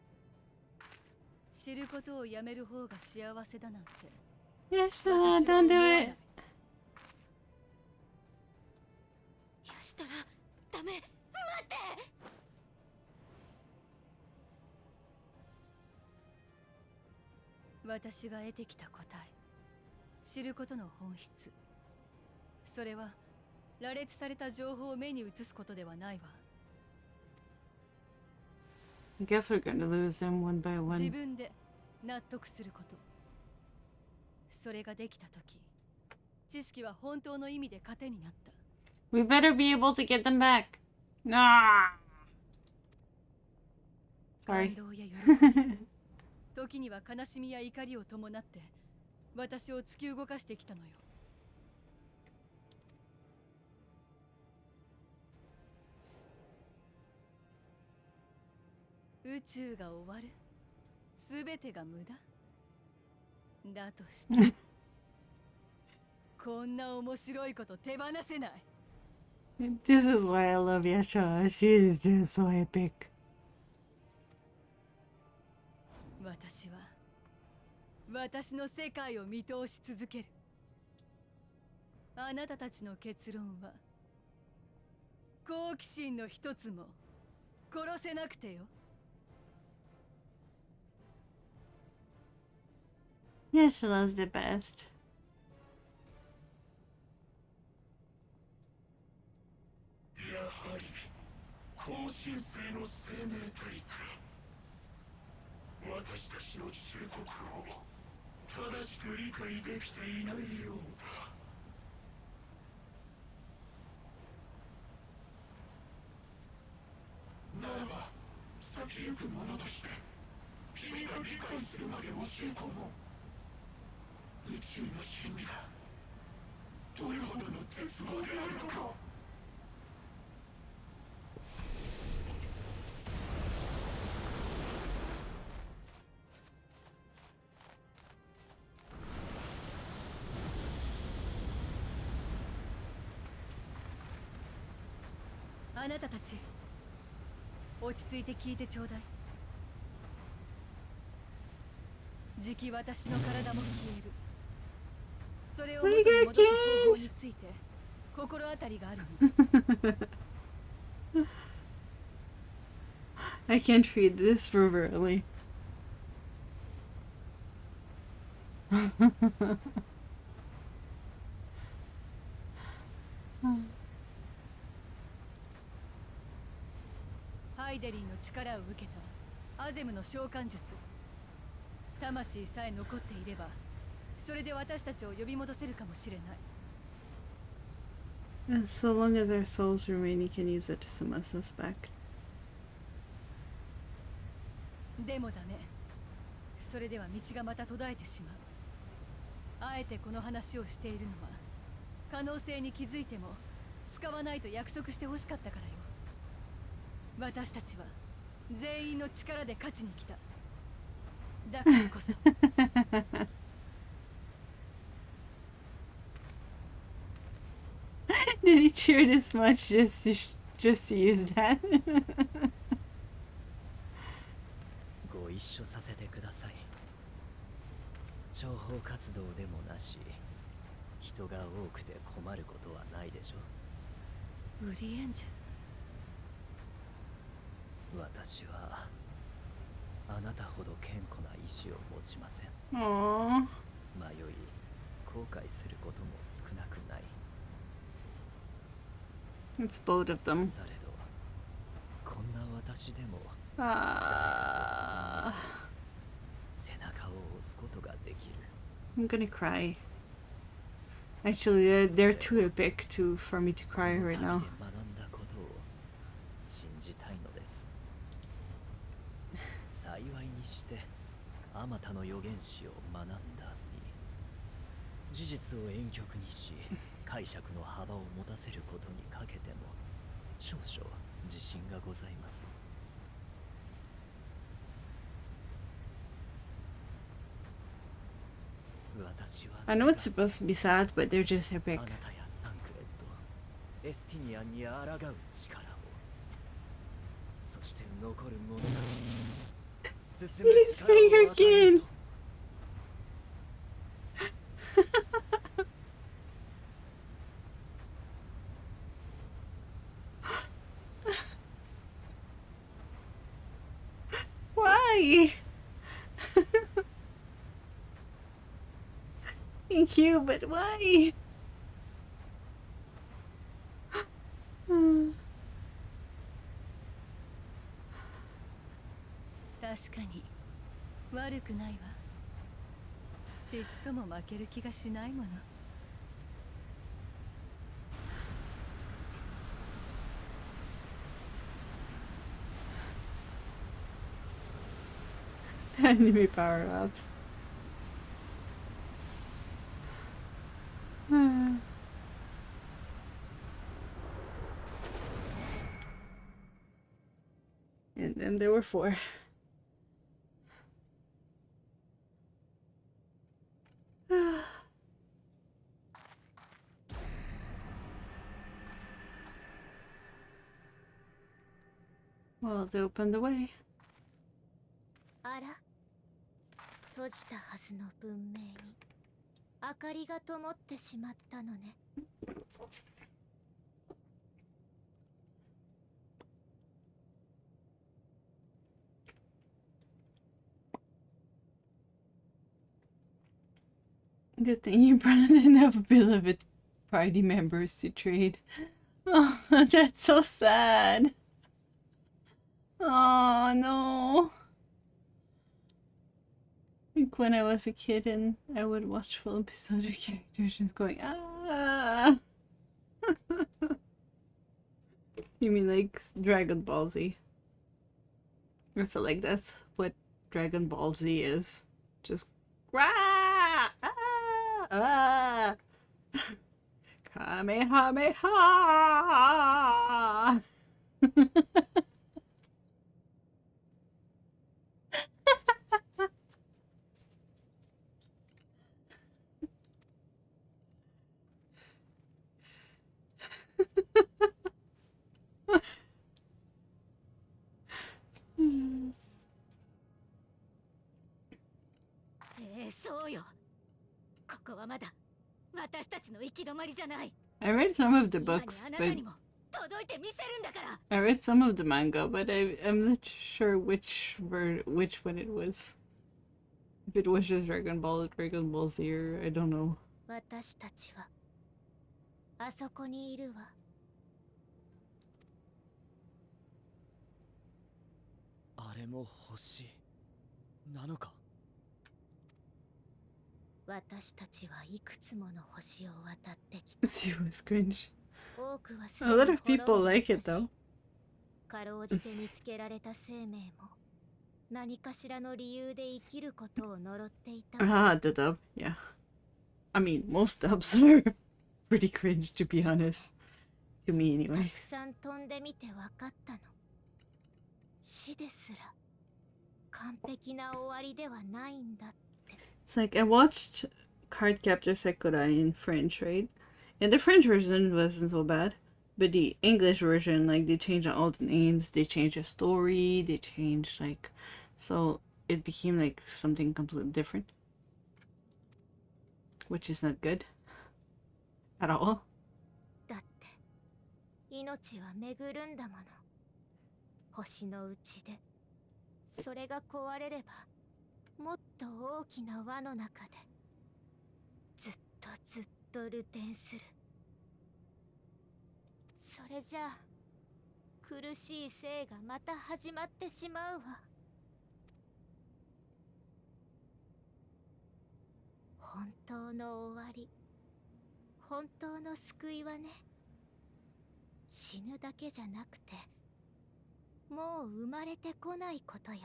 知ることをやめる方が幸せだなんて Yeshara, don't do it. したらダメ、待って。私が得てきた答え、知ることの本質、それは羅列された情報を目に映すことではないわ。 I guess we're gonna lose them one by 自 one. 分で納得すること、それができた時、知識は本当の意味で糧になった。 We better be able to get them back. Nah. 感 Sorry. 動や喜び、時には悲しみや怒りを伴って私を突き動かしてきたのよ。宇宙が終わる、すべてが無駄だとしてこんな面白いこと手放せない。 This is why I love Yeshara. She's just so epic. 私は私の世界を見通し続ける。あなたたちの結論は好奇心の一つも殺せなくてよ。 Yeshara's the best. やはり後進性の生命体か。私たちの忠告を正しく理解できていないようだ。ならば先行く者として君が理解するまで教え込もう。宇宙の真理がどれほどの絶望であるのか。あなたたち、落ち着いて聞いてちょうだい。じき私の体も消える。それを元に戻す方法について心当たりがあるの。I can't read this verbally. はアイデリーの力を受けたアゼムの召喚術。魂さえ残っていれば、それで私たちを呼び戻せるかもしれない。And so long as our souls remain, you can use it to summon us back. でもダメ。それでは道がまた途絶えてしまう。あえてこの話をしているのは、可能性に気づいても使わないと約束してほしかったからよ。私たちは全員の力で勝ちに来た。だからこそ。Did he cheer this much just to use that? ご一緒させてください。諜報活動でもなし、人が多くて困ることはないでしょう。ウリエンジュ。私はあなたほど堅固な意志を持ちません。 Aww. 迷い後悔することも少なくない。 It's both of them. されどこんな私でも Ah. 背中を押すことができる。 I'm gonna cry. Actually, they're too epic for me to cry right now. この旅で学んだことを信じたいのです。幸いにしてあまたの預言者を学んだに、事実を婉曲にし解釈の幅を持たせることにかけても少々自信がございます。 I know it's supposed to be sad, but they're just あ epic. なたやサンクレット、エスティニアンに抗う力を、そして残る者たちに進む He's 力を finger 与える again. と。 Why? Thank you, but why? 確かに悪くないわ。ちっとも負ける気がしないもの。Enemy power-ups. And then there were 4. Well, they opened the way. あら、閉じたはずの文明に明かりが灯ってしまったのね。Good thing you brought enough beloved party members to trade. Oh, that's so sad. Oh no. Like when I was a kid and I would watch full episodes of characters just going, ah. You mean like Dragon Ball Z? I feel like that's what Dragon Ball Z is. Just ah, ah, ah. Kamehameha. Hmm. そうよ。ここはまだ私たちの行き止まりじゃない。 I read some of the 今に books, あなた but にも届いてみせるんだから。 I read some of the manga, but I'm not sure which one it was. If it was just Dragon Ball, Dragon Ball Z, or I don't know. 私たちはあそこにいるわ。れも星なのか。私たちはいくつもの星を渡ってきた。 She was cringe. 多くはす A で lot に of people 滅んでい like た it し、 though. かろうじて見つけられた生命も何かしらの理由で生きることを呪っていた。 Ah, the dub. Yeah. I mean, most dubs are pretty cringe, to be honest. To me, た anyway. くさん飛んでみて分かったの。死ですら完璧な終わりではないんだって。 It's like I watched Cardcaptor Sakura in French, right? And the French version wasn't so bad. But the English version, like, they changed all the names, they changed the story, they changed, like, so it became, like, something completely different. Which is not good. At all. だって命は巡るんだもの。星のうちでそれが壊れればもっと大きな輪の中でずっと流転する。それじゃあ苦しい生がまた始まってしまうわ。本当の終わり、本当の救いはね、死ぬだけじゃなくてもう生まれてこないことよ。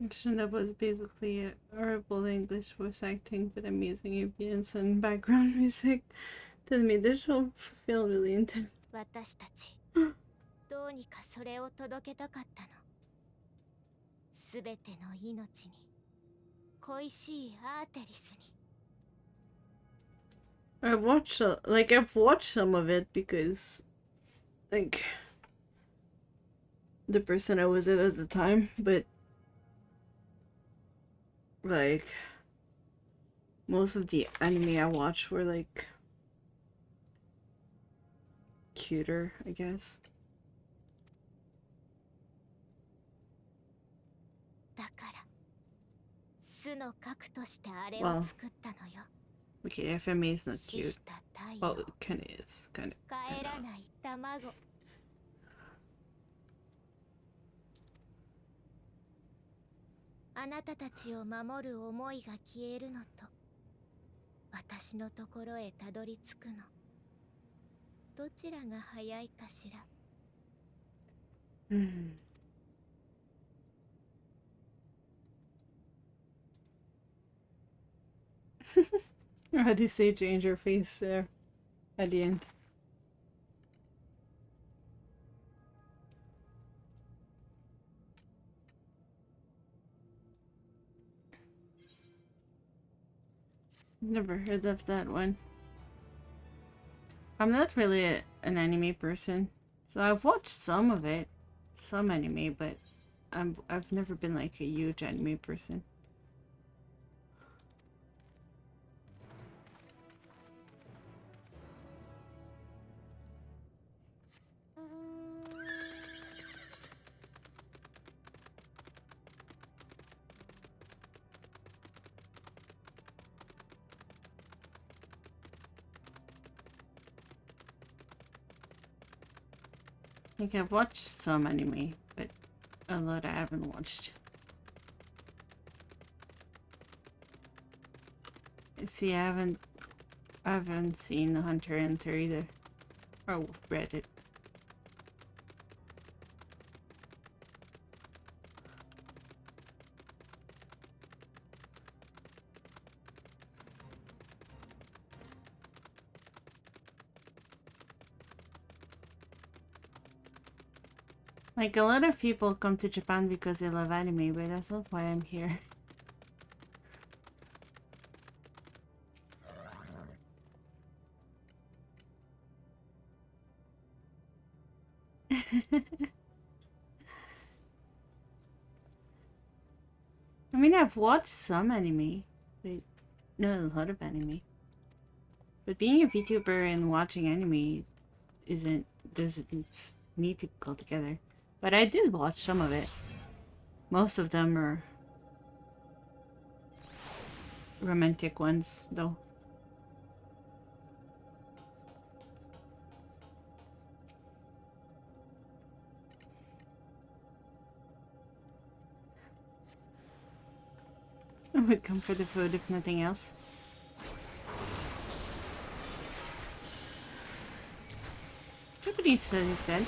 That was basically a horrible English voice acting, but amazing ambience and background music that made the show feel really intense. 私たちどうにかそれを届けたかったの。すべての命に、恋しいアーテリスに。I've watched some of it because, like, the person I was with at the time, but like most of the anime I watched were like cuter, I guess. だから巣の核としてあれ Wow. を作ったのよ。 Okay, FMA is not 死 cute. した太 Well, 陽、 it kind of is. Kind of. 帰らない卵。あなたたちを守る思いが消えるのと私のところへたどり着くの、どちらが早いかしら。 How do you say change your face there at the end? Never heard of that one. I'm not really an anime person, so I've watched some of it, some anime, but I've never been like a huge anime person. Like I've watched some anime, but a lot I haven't watched. See, I haven't seen Hunter x Hunter either, or read it. Like, a lot of people come to Japan because they love anime, but that's not why I'm here. I mean, I've watched some anime, but not a lot of anime. But being a VTuber and watching anime doesn't need to go together. But I did watch some of it. Most of them are romantic ones, though. I would come for the food if nothing else. Japanese food is good.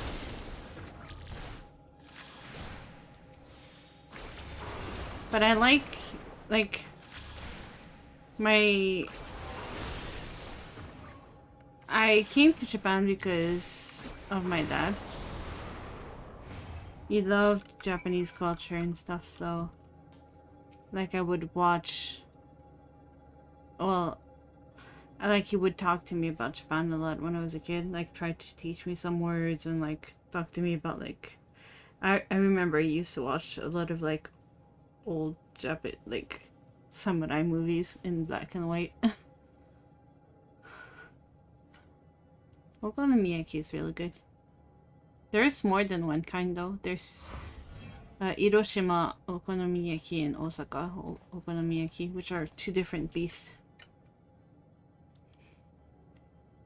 But I like, I came to Japan because of my dad. He loved Japanese culture and stuff, so like I would watch, well, he would talk to me about Japan a lot when I was a kid, like try to teach me some words and like talk to me about like, I remember I used to watch a lot of like old Japan, like samurai movies in black and white. Okonomiyaki is really good. There's more than one kind though. There's Hiroshima okonomiyaki and Osaka okonomiyaki, which are two different beasts.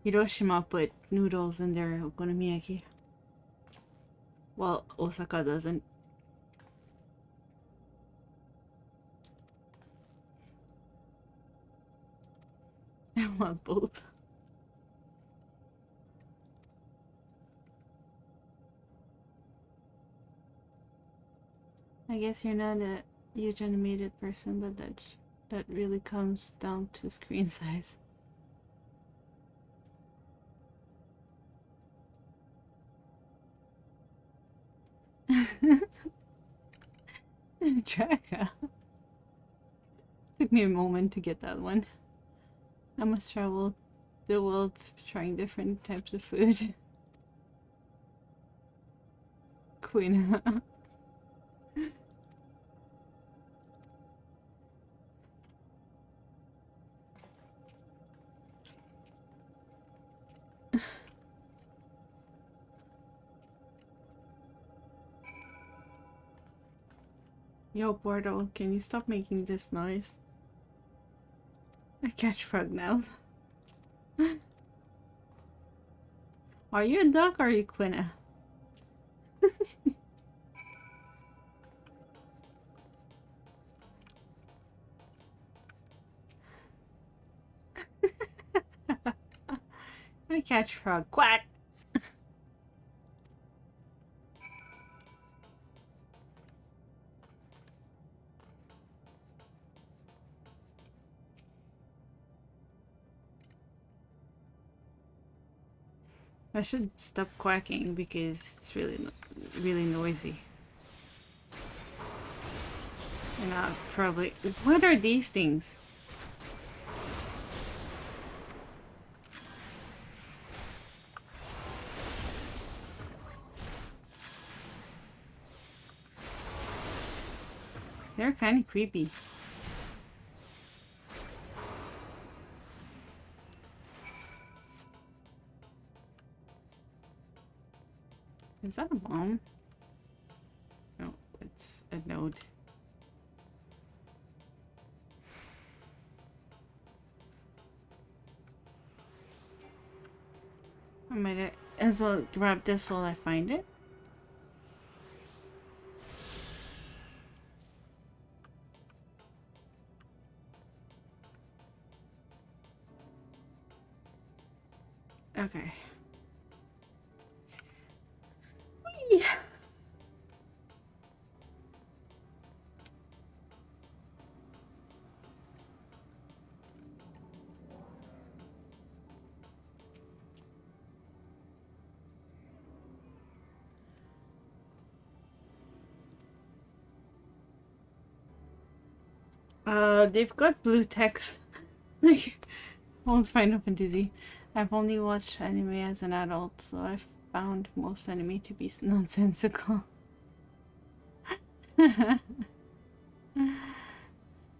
Hiroshima put noodles in their okonomiyaki, while Osaka doesn't. I want both. I guess you're not a huge animated person, but that really comes down to screen size. Tracker. Took me a moment to get that one. I must travel the world trying different types of food. Queen. Yo, Portal, can you stop making this noise? I catch frog now. Are you a duck or are you Quina? I catch frog. Quack! I should stop quacking because it's really noisy. And I'll probably... What are these things? They're kind of creepy. Is that a bomb? No, it's a node. I might as well grab this while I find it. Okay. Whee! They've got blue text. Like, I won't find Fantasy. I've only watched anime as an adult, so I've found most anime to be nonsensical.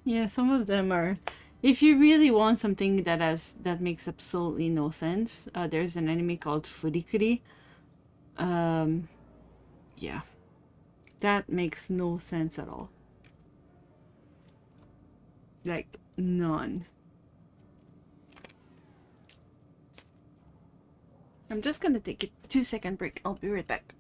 Yeah, some of them are. If you really want something that makes absolutely no sense, there's an anime called Furikuri. Yeah, that makes no sense at all. Like none. I'm just gonna take a 2-second break. I'll be right back.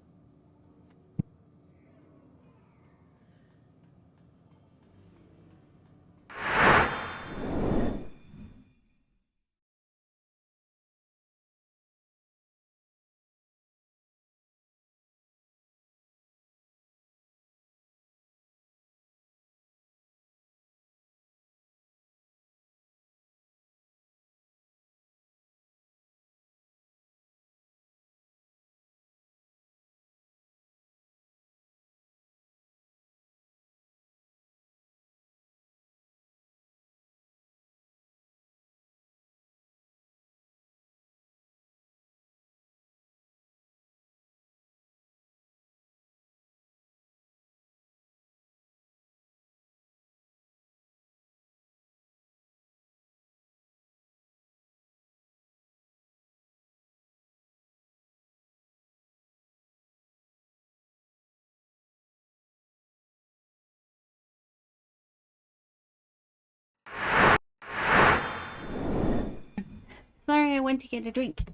Sorry, I went to get a drink.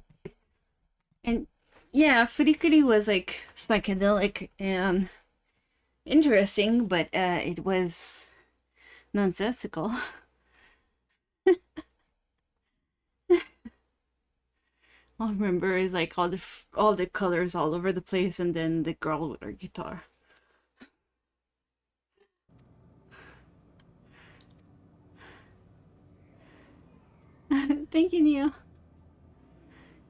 And yeah, Furikuri was like psychedelic and interesting, but it was nonsensical. All I remember is like all the colors all over the place, and then the girl with her guitar. Thank you, Neil.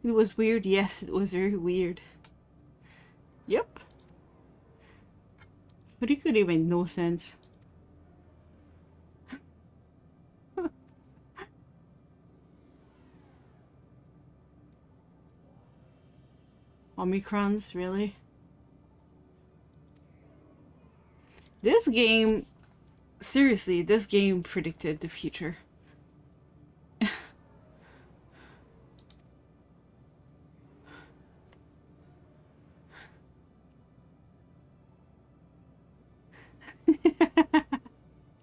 It was weird. Yes, it was very weird. Yep. Furikuri made no sense. Omicrons, really? This game, seriously, this game predicted the future.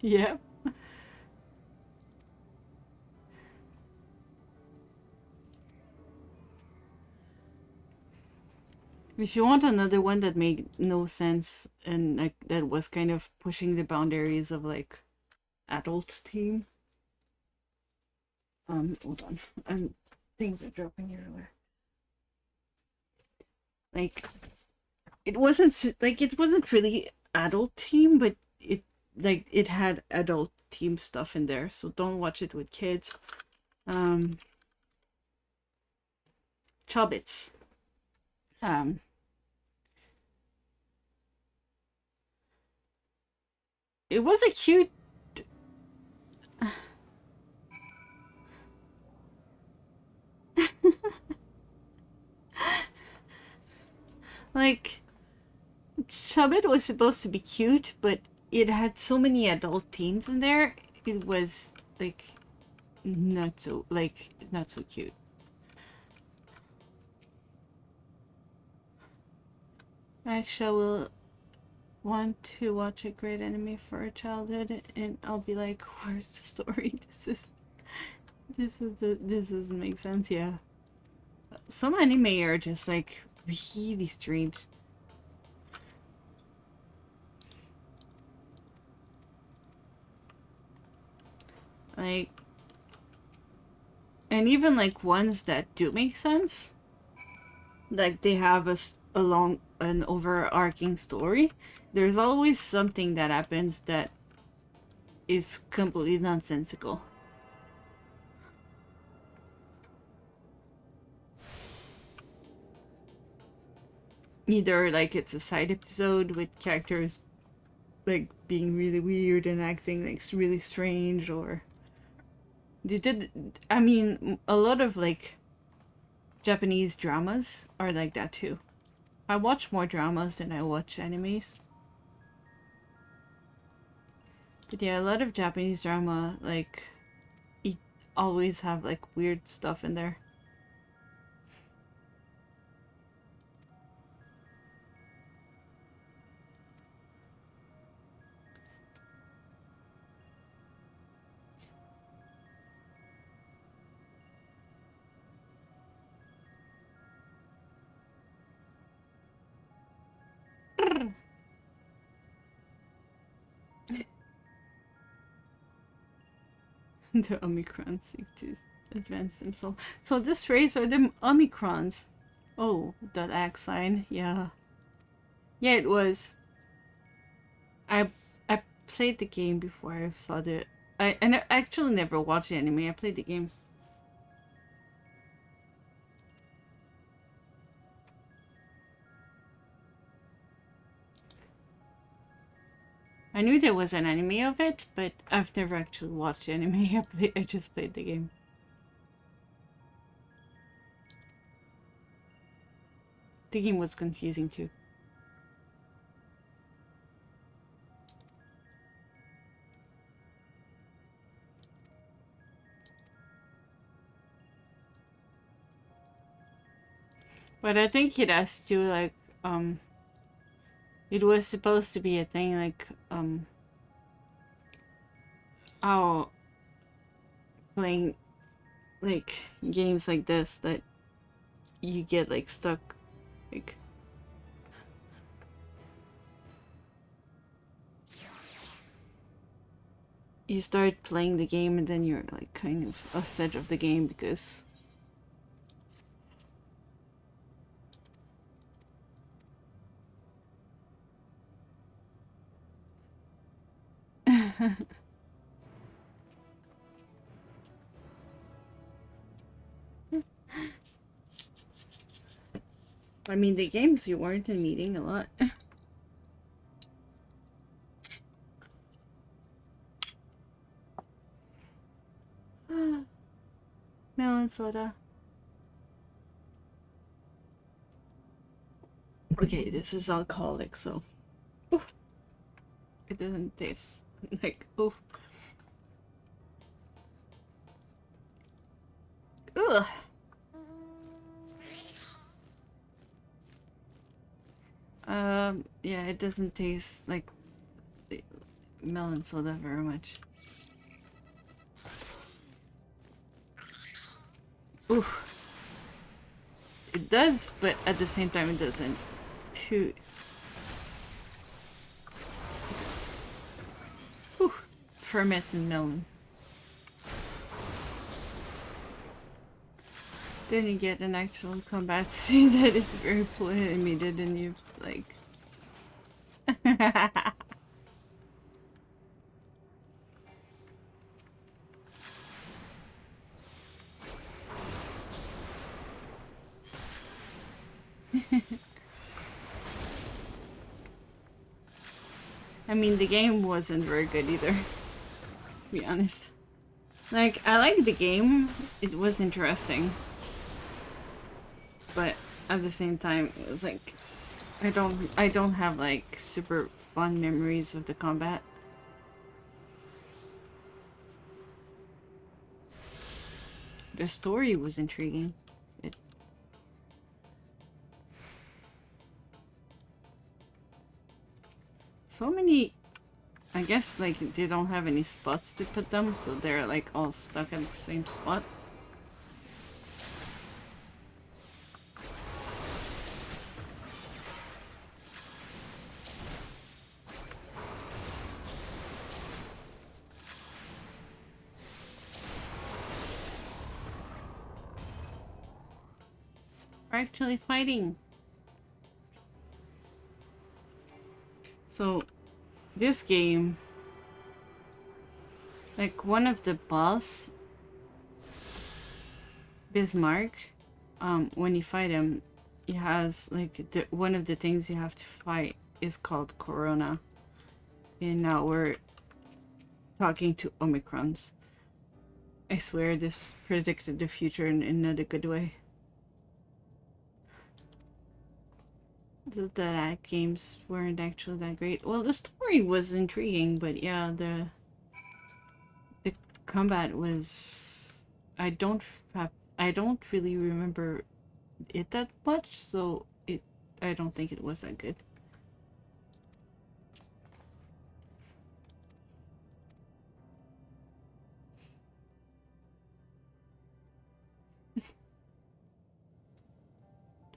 Yep. If you want another one that made no sense and like that was kind of pushing the boundaries of like adult theme. Hold on. Things are dropping everywhere. Like it wasn't really adult theme, but it had adult theme stuff in there, so don't watch it with kids. Chobbits. It was a cute like Chobbit was supposed to be cute, but it had so many adult themes in there. It was like not so cute. Actually, I will want to watch a great anime for a childhood, and I'll be like, "Where's the story? This doesn't make sense." Yeah, some anime are just like really strange. Like, and even like ones that do make sense, like they have a long an overarching story. There's always something that happens that is completely nonsensical. Either like it's a side episode with characters like being really weird and acting like really strange, or they did. I mean, a lot of like Japanese dramas are like that too. I watch more dramas than I watch animes. But yeah, a lot of Japanese drama like always have like weird stuff in there. The Omicrons seek to advance themselves. So this race are the Omicrons. Oh, that X sign. Yeah. Yeah, it was. I played the game before I saw the. I actually never watched the anime. I played the game. I knew there was an anime of it, but I've never actually watched the anime. I just played the game. The game was confusing too. But I think it has to like it was supposed to be a thing like how playing like games like this that you get like stuck, like you start playing the game and then you're like kind of upset of the game because I mean the games you weren't meeting a lot. Melon soda. Okay, this is alcoholic, so oof, it doesn't taste like oof. Ugh. Yeah, it doesn't taste like melon soda very much. Oof. It does, but at the same time it doesn't. Too. Whew. Fermented melon. Then you get an actual combat scene that is very animated and you like I mean the game wasn't very good either, to be honest. Like I liked the game, it was interesting. But at the same time it was like I don't have like super fun memories of the combat. The story was intriguing. So many, I guess like they don't have any spots to put them, so they're like all stuck at the same spot. We're actually fighting. So this game, like one of the boss, Bismarck, when you fight him, he has like one of the things you have to fight is called Corona. And now we're talking to Omicrons. I swear this predicted the future in not a good way. The games weren't actually that great. Well, the story was intriguing, but yeah, the combat was I don't really remember it that much, so I don't think it was that good.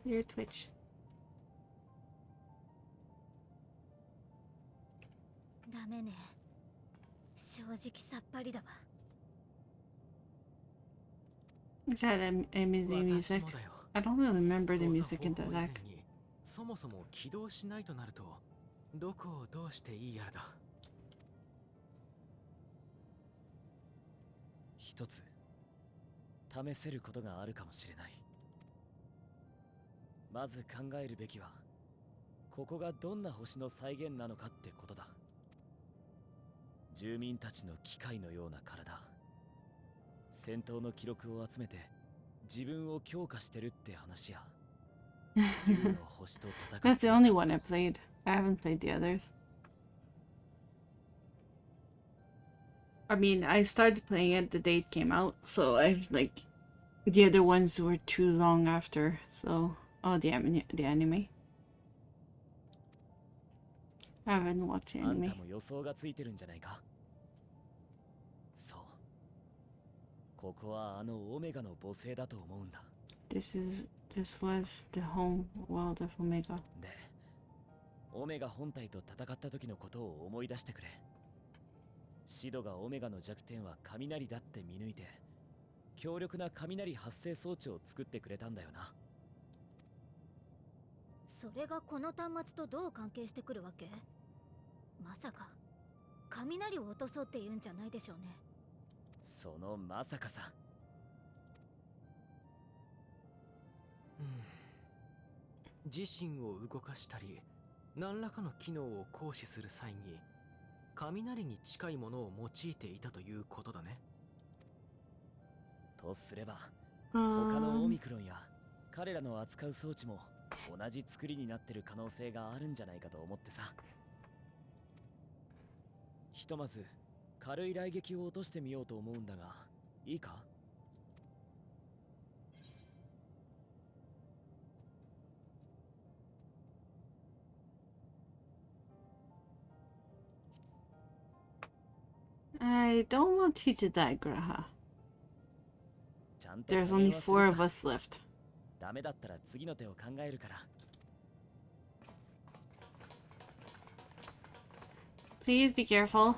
Your Twitch. ダメね。正直さっぱりだわ。Which had amazing music. I don't really remember the music in the deck. そもそも起動しないとなるとどこをどうしていいやらだ。一つ試せることがあるかもしれない。まず考えるべきはここがどんな星の再現なのかってことだ。住民たちの機械のような体、戦闘の記録を集めて自分を強化してるって話や。That's the only one I played. I haven't played the others. I mean, I started playing it the day it came out, so I've like the other ones were too long after. So the anime. I haven't watched the anime. 予想がついてるんじゃないか。そう。ここはあのオメガの母星だと思うんだ。This was the home world of Omega. で、オメガ本体と戦った時のことを思い出してくれ。シドがオメガの弱点は雷だって見抜いて、強力な雷発生装置を作ってくれたんだよな。それがこの端末とどう関係してくるわけ？まさか雷を落とそうって言うんじゃないでしょうね。そのまさかさ。自身を動かしたり何らかの機能を行使する際に雷に近いものを用いていたということだね。とすれば他のオ Um, ミクロンや彼らの扱う装置も同じ作りになってる可能性があるんじゃないかと思ってさ。ひとまず軽い雷撃を落としてみようと思うんだが、いいかI don't want you to die, Graha. ちゃんと There's 加 only 減はす 4 of るさ。 us left. ダメだったら次の手を考えるから。 Please be careful.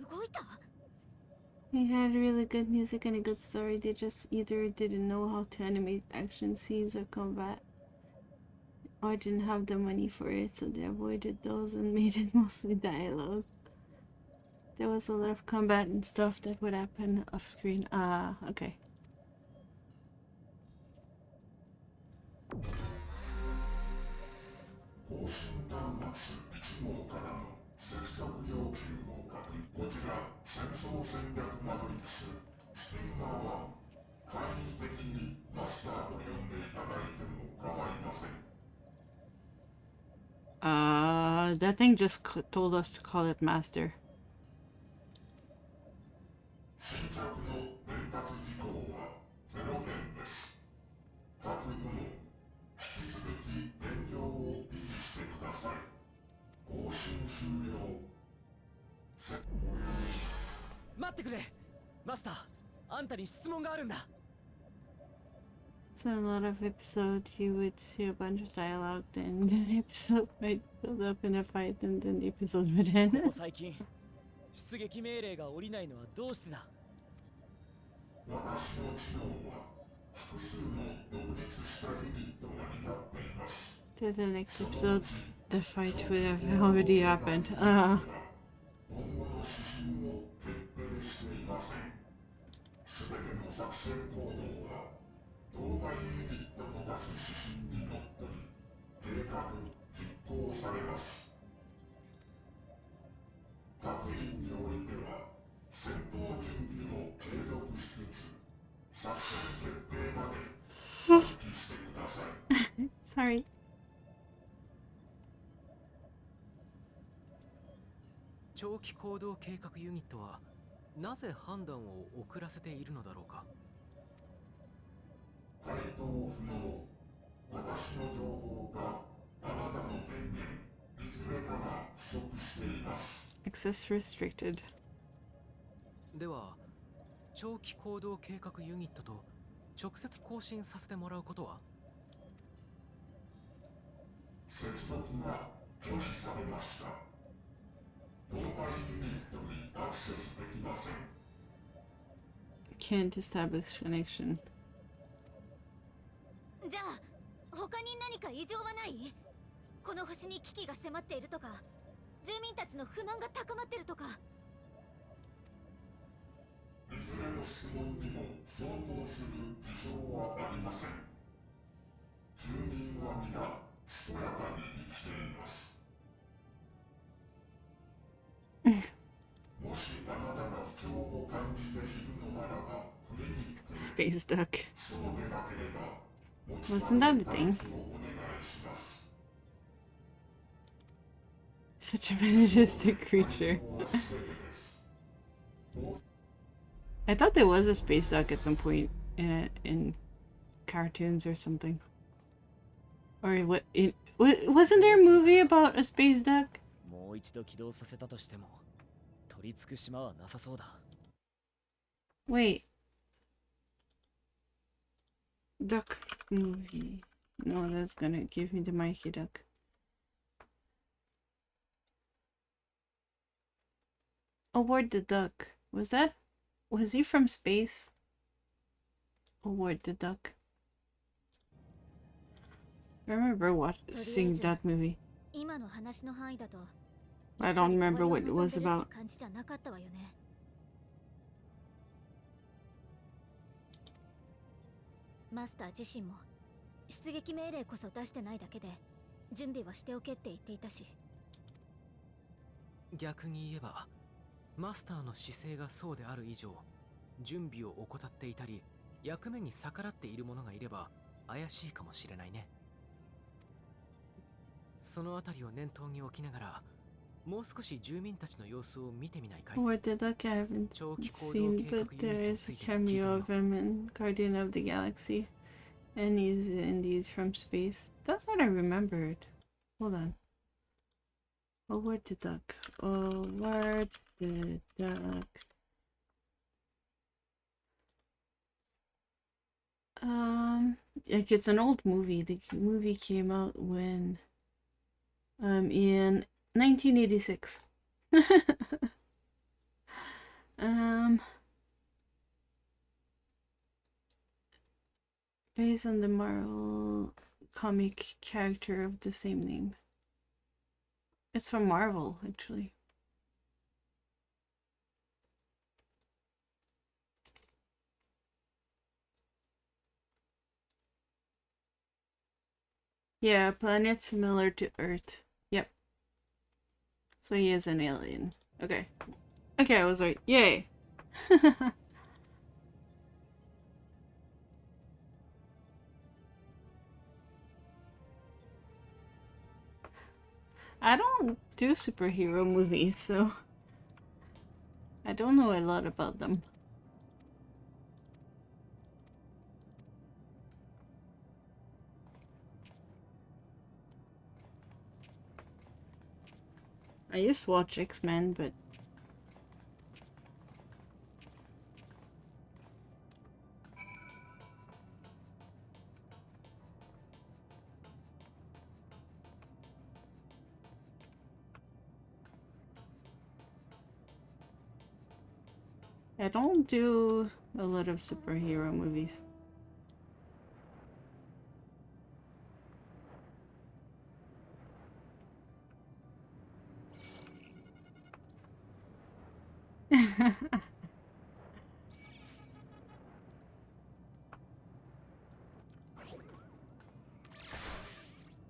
動いた？ They had really good music and a good story. They just either didn't know how to animate action scenes or combat, or didn't have the money for it, so they avoided those and made it mostly dialogue. There was a lot of combat and stuff that would happen off screen. Ah, okay. 方針端末1号からの接続要求を確認。こちら戦争戦略マトリックススティーマー1、簡易的にマスターと呼んでいただいても構いません。That thing just told us to call it Master. 新着の伝達事項は0件です。各部門引き続き現状を維持してください。更新終了。待ってくれマスター、あんたに質問があるんだ。 So in a lot of episodes, you would see a bunch of dialogue, then the episode might build up in a fight, and then the episode would こ end. こ最近出撃命令が下りないのはどうしてだ。私の知能は複数の独立したユニットが担っています。 To the next episode, the fight would have already happened. 今後の指針を決定していません。すべての作戦行動は当該ユニットの出す指針にのっとり計画実行されます。各員においては戦闘準備を継続しつつ作戦決定まで待機してください。Sorry. 長期行動計画ユニットはなぜ判断を遅らせているのだろうか。回答不能。私の情報かあなたの権限いずれかが不足しています。 Access restricted. では長期行動計画ユニットと直接更新させてもらうことは。接続が拒否されました。当該ユニットにアクセスできません。 Can't establish connection. じゃあ他に何か異常はない？この星に危機が迫っているとか、住民たちの不満が高まってるとか。いずれの質問にも相当する事象はありません。住民は皆健やかに生きています。もしあなたが不調を感じているのならばクリニックへ。 Space duck. そうでなければ Wasn't that a thing? お願いします。 Such a majestic creature. I thought there was a space duck at some point in cartoons or something. Or what? Wasn't there a movie about a space duck? もう一度起動させたとしても取り付く島はなさそうだ。 Wait. Duck movie. No, that's gonna give me the Mikey Duck. Award the Duck. Was he from space? Award the Duck. I remember seeing that movie. 今の話の範囲だと I don't remember what it was about. 感じじゃなかったわよね。マスター自身も出撃命令こそ出してないだけで準備はしておけって言っていたし。逆に言えばマスターの姿勢がそうである以上、準備を怠っていたり役目に逆らっている者がいれば怪しいかもしれないね。そのあたりを念頭に置きながら、もう少し住民たちの様子を見てみないかい? Award the Duck I haven't seen, but there is a cameo of him in Guardian of the Galaxy. And he's in these from space. That's what I remembered. Hold on. Award the Duck. Award the Duck. Like it's an old movie. The movie came out when in 1986. Based on the Marvel comic character of the same name. It's from Marvel, actually. Yeah, a planet similar to Earth. Yep. So he is an alien. Okay. Okay, I was right. Yay! I don't do superhero movies, so I don't know a lot about them. I used to watch X-Men, but I don't do a lot of superhero movies.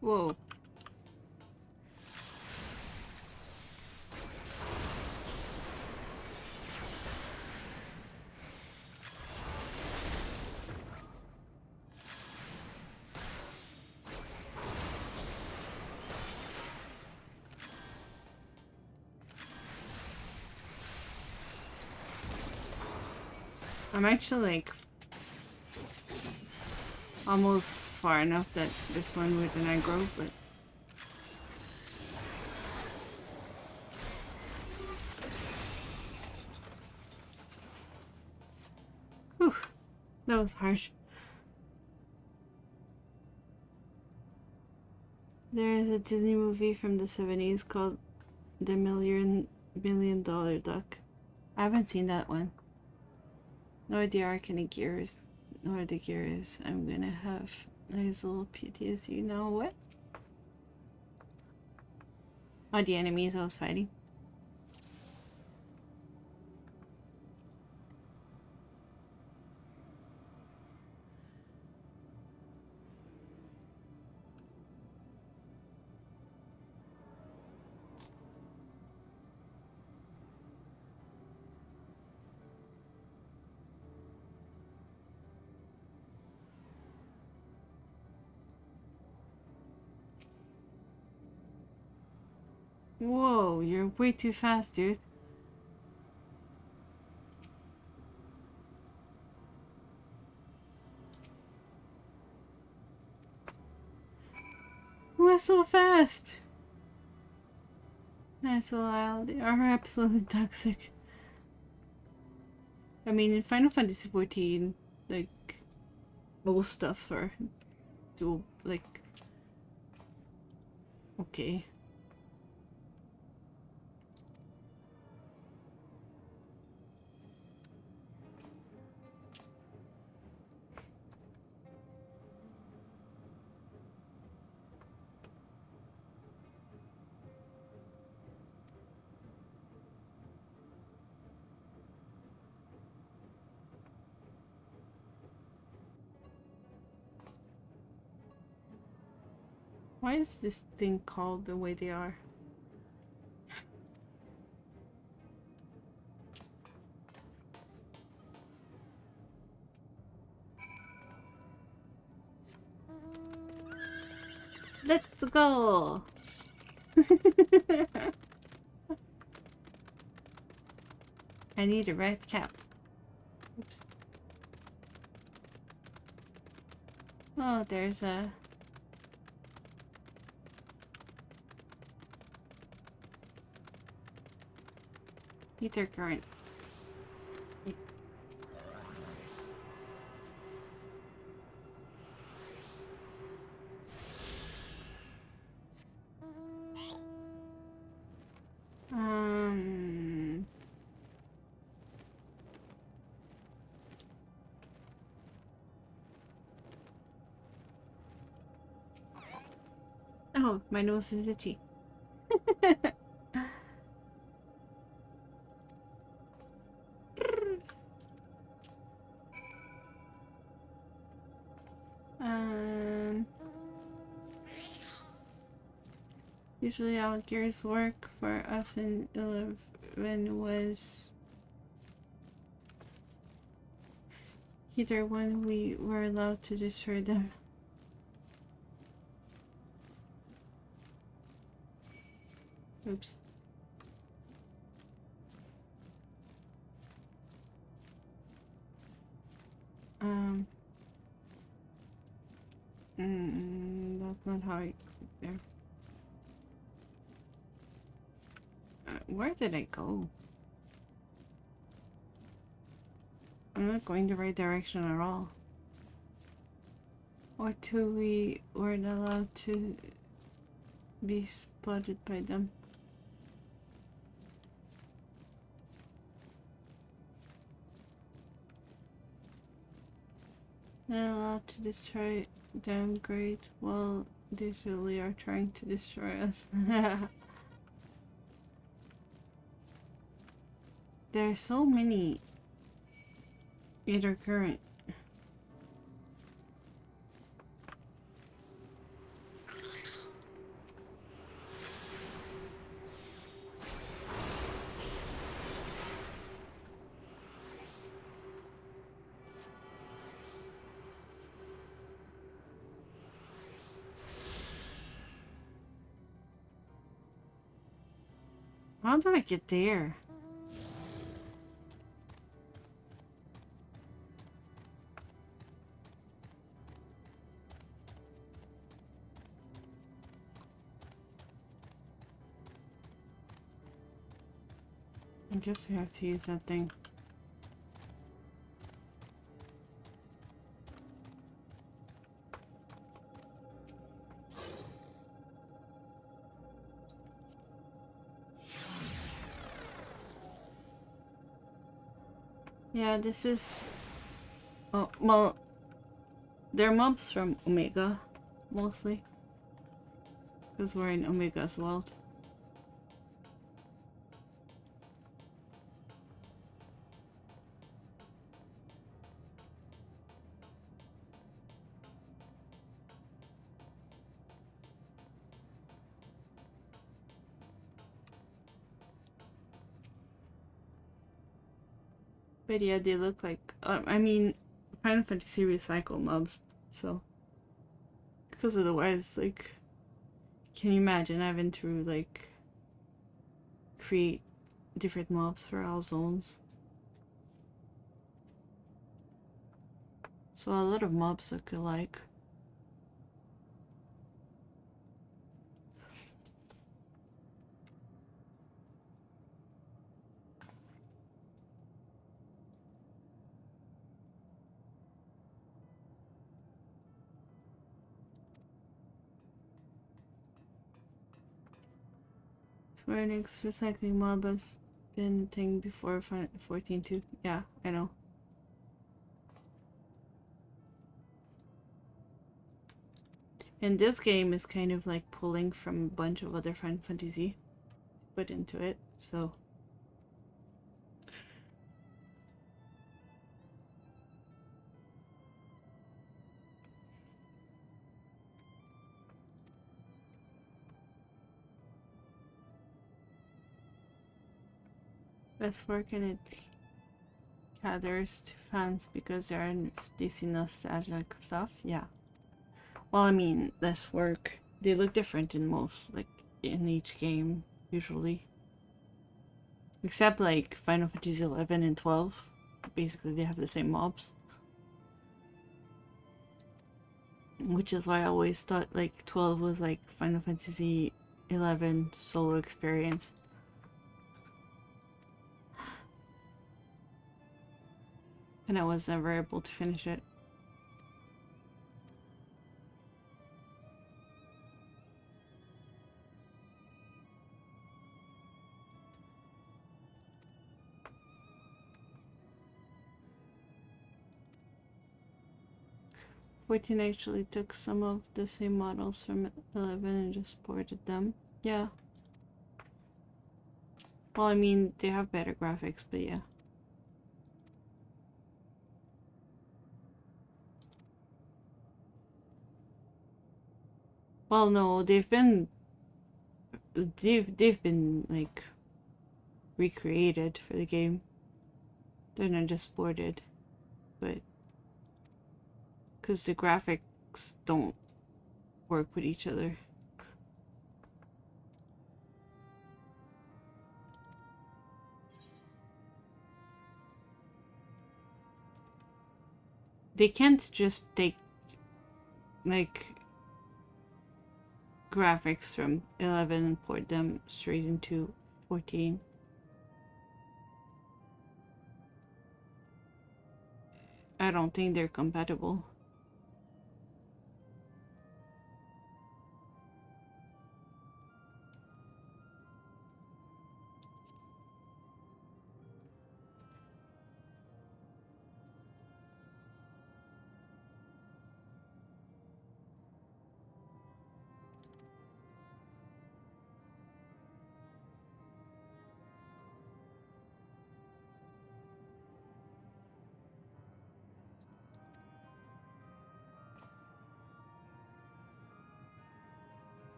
Whoa. I'm actually like almost far enough that this one wouldn't aggro, but whew, that was harsh. There is a Disney movie from the 70s called The Million Dollar Duck. I haven't seen that one. Nor the Arc and the Gears. Nor the Gears. I'm gonna have nice little PTSD now. What? Oh, the enemies I was fighting. Whoa, you're way too fast, dude. that's so fast. That's so loud. They are absolutely toxic. I mean, in Final Fantasy 14, like, most stuff are do like okay. Why is this thing called the way they are? Let's go! I need a red cap. Oops. Oh, there's a... ether current. Um... Oh, my nose is itchy. um... Usually how gears work for us in 11 was either when we were allowed to destroy them. Oops. That's not how I... There. Where did I go? I'm not going the right direction at all. Or two, we weren't allowed to be spotted by them. Not allowed to destroy them, great. Well, they really are trying to destroy us. There are so many ether current. How do I get there? I guess we have to use that thing. Yeah, this is... Oh, well, they're mobs from Omega, mostly. Because we're in Omega's world. But yeah, they look like... I mean, Final Fantasy recycle mobs, so... Because otherwise, like... Can you imagine having to, like... create different mobs for all zones? So a lot of mobs look alike. Square Enix recycling mob has been a thing before 14 too. Yeah, I know. And this game is kind of like pulling from a bunch of other Final Fantasy put into it, so. Let's work and it gathers fans because they see nostalgic stuff. Yeah. Well, I mean, less work. They look different in most, like, in each game, usually. Except, like, Final Fantasy 11 and 12. Basically, they have the same mobs. Which is why I always thought, like, 12 was, like, Final Fantasy 11 solo experience. And I was never able to finish it. Fourteen actually took some of the same models from 11 and just ported them. Yeah. Well, I mean, they have better graphics, but yeah. Well, no, they've been like recreated for the game. They're not just ported, but because the graphics don't work with each other. They can't just take like graphics from 11 and port them straight into 14. I don't think they're compatible.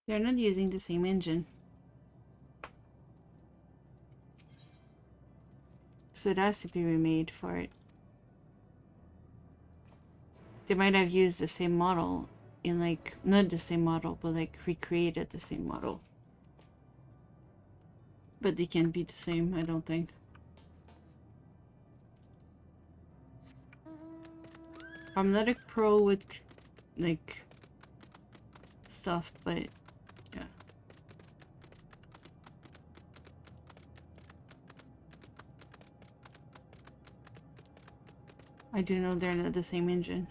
They're not using the same engine. So it has to be remade for it. They might have used the same model in like, not the same model, but like recreated the same model. But they can't be the same, I don't think. I'm not a pro with like stuff, but yeah. I do know they're not the same engine.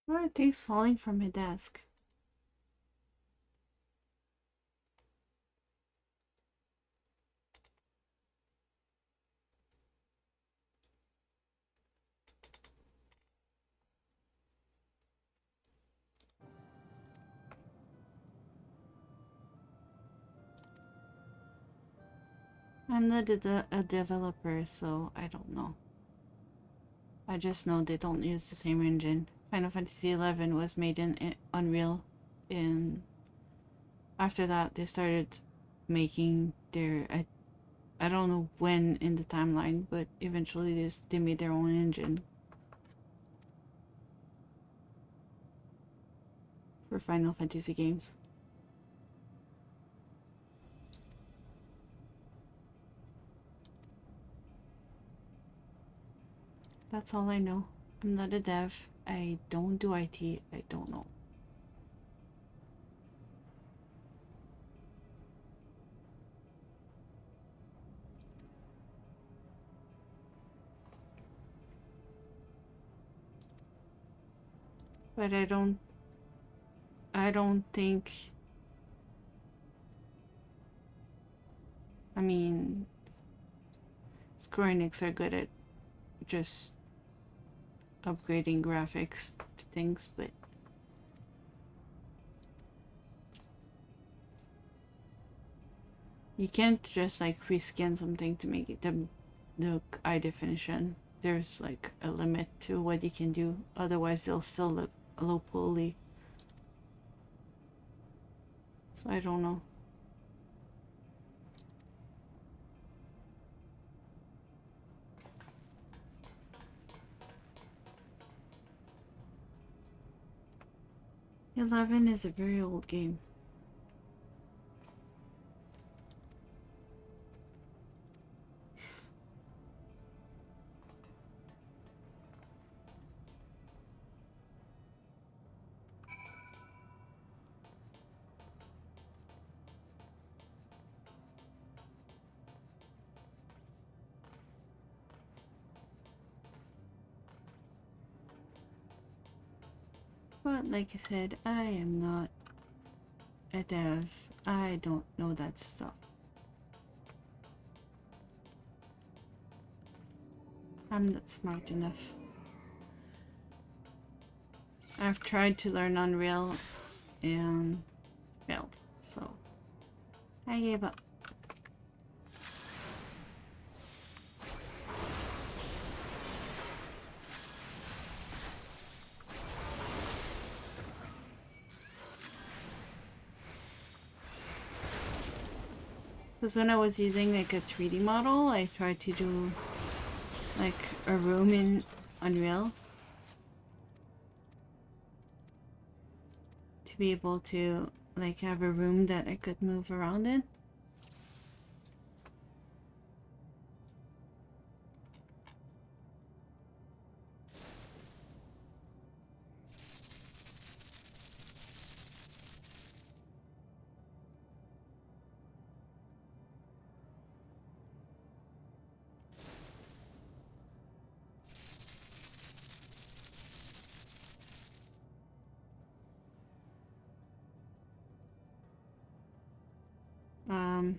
Why are things falling from my desk? I'm not a developer, so I don't know. I just know they don't use the same engine. Final Fantasy XI was made in Unreal, and after that they started making their I don't know when in the timeline, but eventually they made their own engine for Final Fantasy games. That's all I know. I'm not a dev. I don't do IT. I don't know. But I don't think, I mean, Square Enix are good at just upgrading graphics to things, but you can't just like rescan something to make it the high definition. There's like a limit to what you can do, otherwise they'll still look low poly. So I don't know. XI is a very old game. But like I said, I am not a dev. I don't know that stuff. I'm not smart enough. I've tried to learn Unreal and failed, so I gave up. Because when I was using like a 3D model, I tried to do like a room in Unreal to be able to like have a room that I could move around in. Um,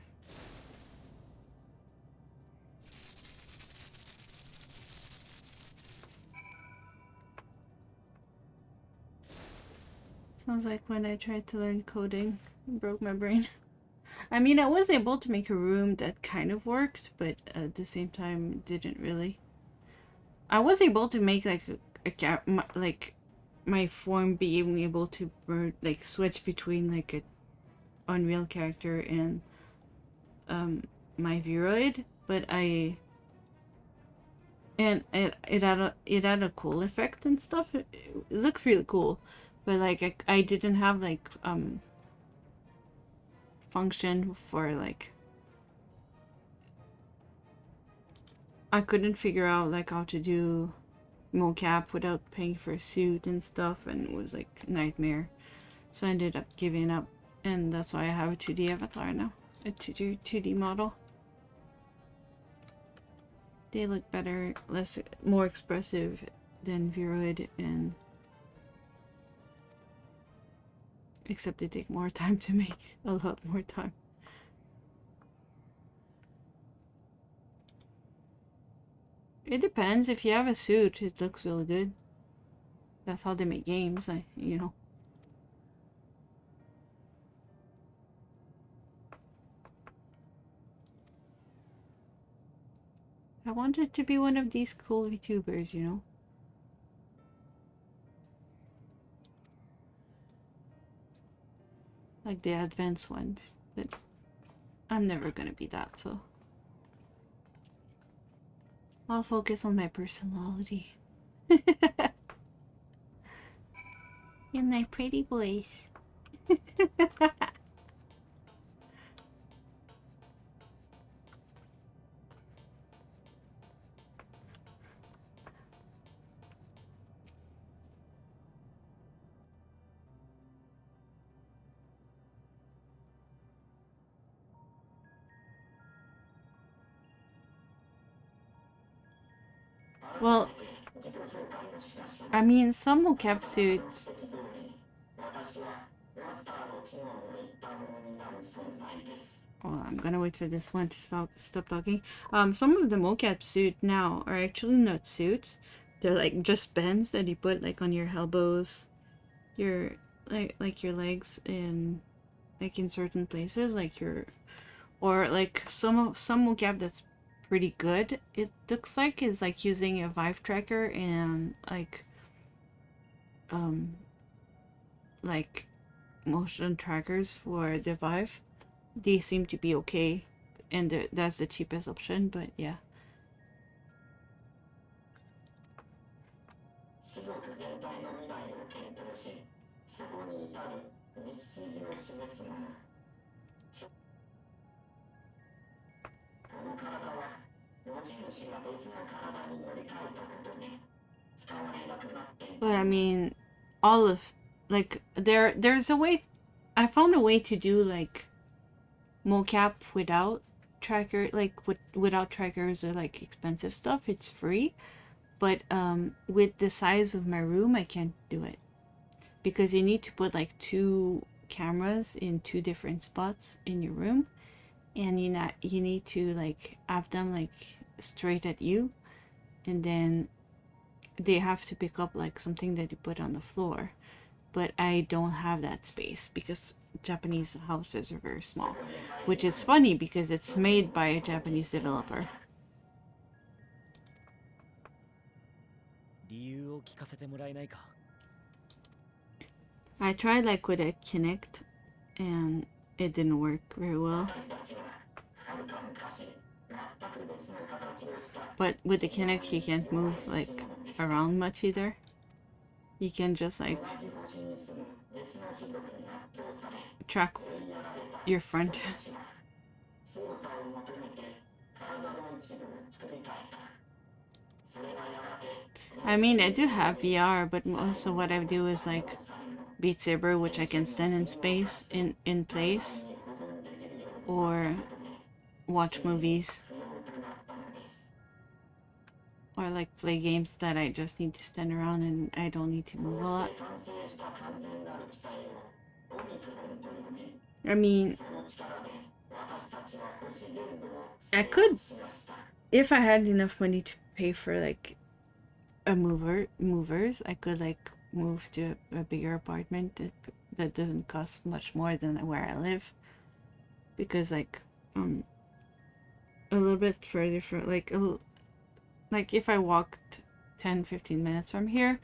Sounds like when I tried to learn coding, it broke my brain. I mean, I was able to make a room that kind of worked, but at the same time, didn't really. I was able to make like like my form being able to like switch between like a Unreal character and my Viroid, but it had a cool effect and stuff. It looked really cool, but like I didn't have like function for like I couldn't figure out like how to do mocap without paying for a suit and stuff, and it was like a nightmare. So I ended up giving up, and that's why I have a 2D avatar now, a 2D model. They look better, more expressive than Viroid, and Except they take more time to make. A lot more time. It depends. If you have a suit, it looks really good. That's how they make games, you know. I wanted to be one of these cool VTubers, you know. Like the advanced ones. But I'm never gonna be that, so I'll focus on my personality. And my pretty voice. Well, I mean, some mocap suits. Well, I'm gonna wait for this one to stop talking. Some of the mocap suit now are actually not suits. They're like just bands that you put like on your elbows, your like your legs, and like in certain places, like your or like some mocap that's pretty good. It looks like is like using a Vive tracker and like motion trackers for the Vive. They seem to be okay, and that's the cheapest option, but yeah. But I mean, all of like there's a way. I found a way to do like mocap without tracker, like without trackers or like expensive stuff. It's free, but with the size of my room, I can't do it because you need to put like 2 cameras in 2 different spots in your room, and you need to like have them like straight at you, and then they have to pick up like something that you put on the floor. But I don't have that space because Japanese houses are very small, which is funny because it's made by a Japanese developer. I tried like with a Kinect and it didn't work very well. But with the Kinect you can't move like around much either. You can just like track your front. I mean, I do have VR, but most of what I do is like Beat Saber, which I can stand in space in place, or watch movies, or like play games that I just need to stand around and I don't need to move a lot. I mean, I could, if I had enough money to pay for like a movers, I could like move to a bigger apartment that doesn't cost much more than where I live, because like a little bit further from like if I walked 10-15 minutes from here,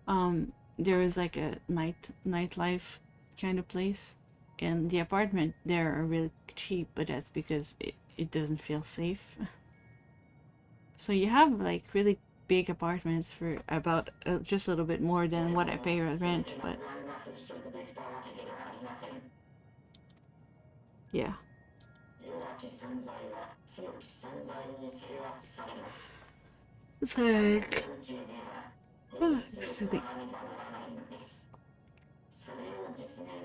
there is like a nightlife kind of place, and the apartment there are really cheap, but that's because it doesn't feel safe. So you have like really big apartments for about just a little bit more than what I pay rent, but yeah. It's like, excuse me.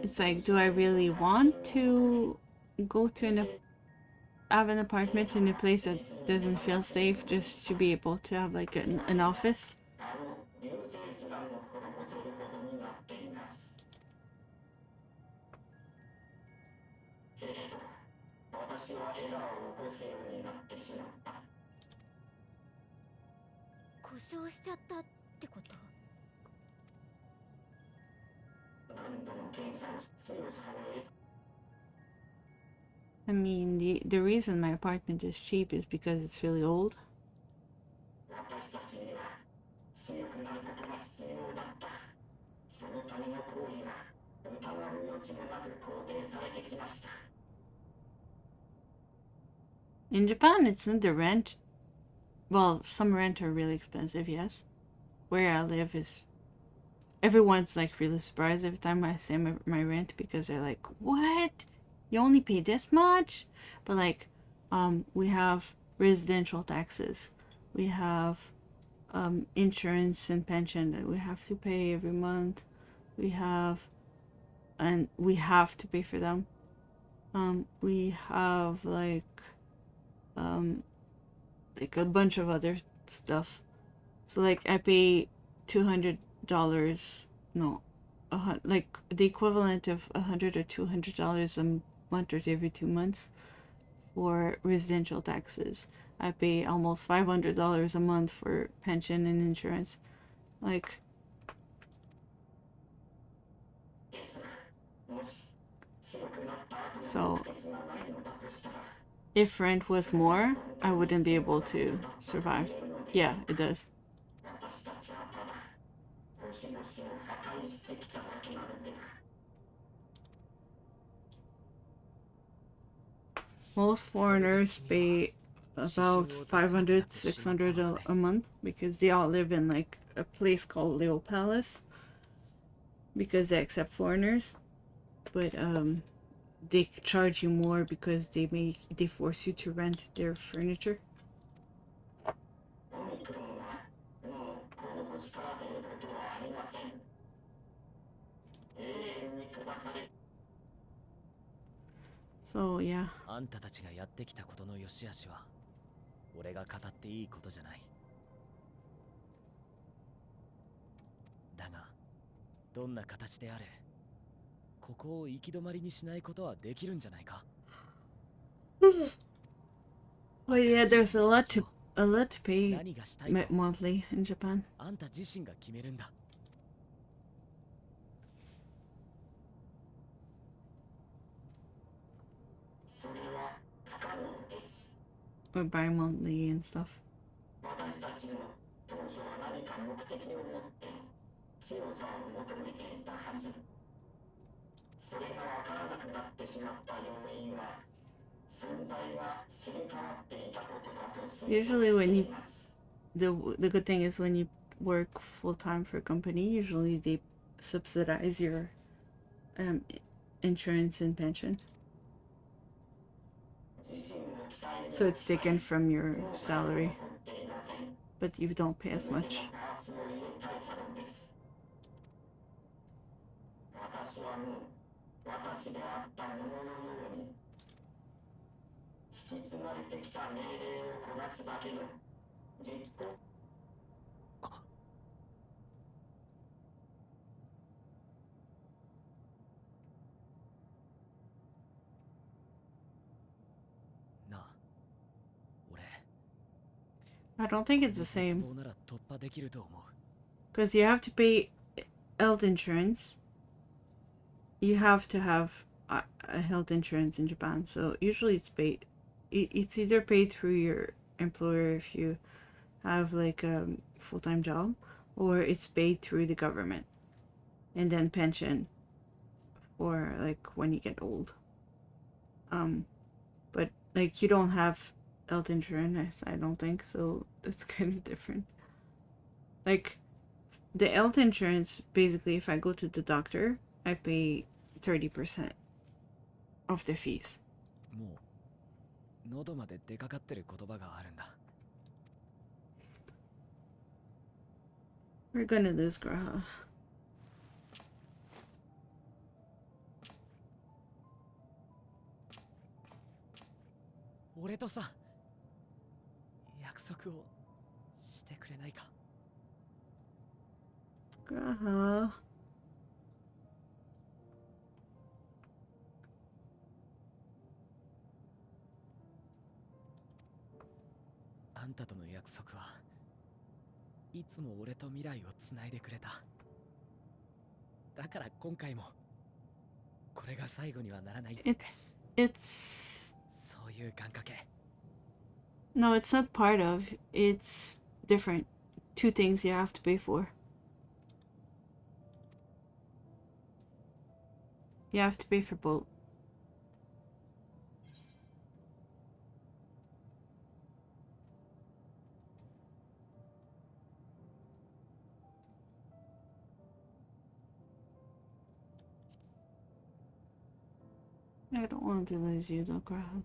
It's like, do I really want to go to have an apartment in a place that doesn't feel safe just to be able to have like an office? 故障しちゃったってこと？ I mean, the reason my apartment is cheap is because it's really old. In Japan, it's not the rent. Well, some rent are really expensive, yes. Where I live is... Everyone's like really surprised every time I say my rent because they're like, what? You only pay this much? But like, we have residential taxes. We have insurance and pension that we have to pay every month. We have to pay for them. We have like a bunch of other stuff. So like I pay $200, no, like the equivalent of $100 or $200 a month or every 2 months for residential taxes. I pay almost $500 a month for pension and insurance. Like, so if rent was more, I wouldn't be able to survive. Yeah, it does. Most foreigners pay about 500, 600 a month because they all live in like a place called Leo Palace because they accept foreigners. But they charge you more because they force you to rent their furniture. So yeah. あんたたちがやってきたことの良し悪しは俺が語っていいことじゃない。だがどんな形であれここを行き止まりにしないことはできるんじゃないか。Well, yeah, there's a lot to pay monthly in Japan. あんた自身が決めるんだ。Or bi-monthly and stuff. Usually when you... The good thing is when you work full-time for a company, usually they subsidize your insurance and pension. So it's taken from your salary, but you don't pay as much. I don't think it's the same. Because you have to pay health insurance. You have to have a health insurance in Japan. So usually it's paid. It's either paid through your employer if you have like a full-time job, or it's paid through the government. And then pension for like when you get old. But like you don't have health insurance, I don't think, so it's kind of different. Like the health insurance, basically if I go to the doctor, I pay 30% of the fees. もう喉まで出かかってる言葉があるんだ。We're gonna lose Graha. 俺とさ約束をしてくれないか。 Graha. あんたとの約束はいつも俺と未来をつないでくれた。だから今回もこれが最後にはならないって。It's. そういう願掛け。 No, it's not part of. It's different. Two things you have to pay for. You have to pay for both. I don't want to lose you, though, Graham.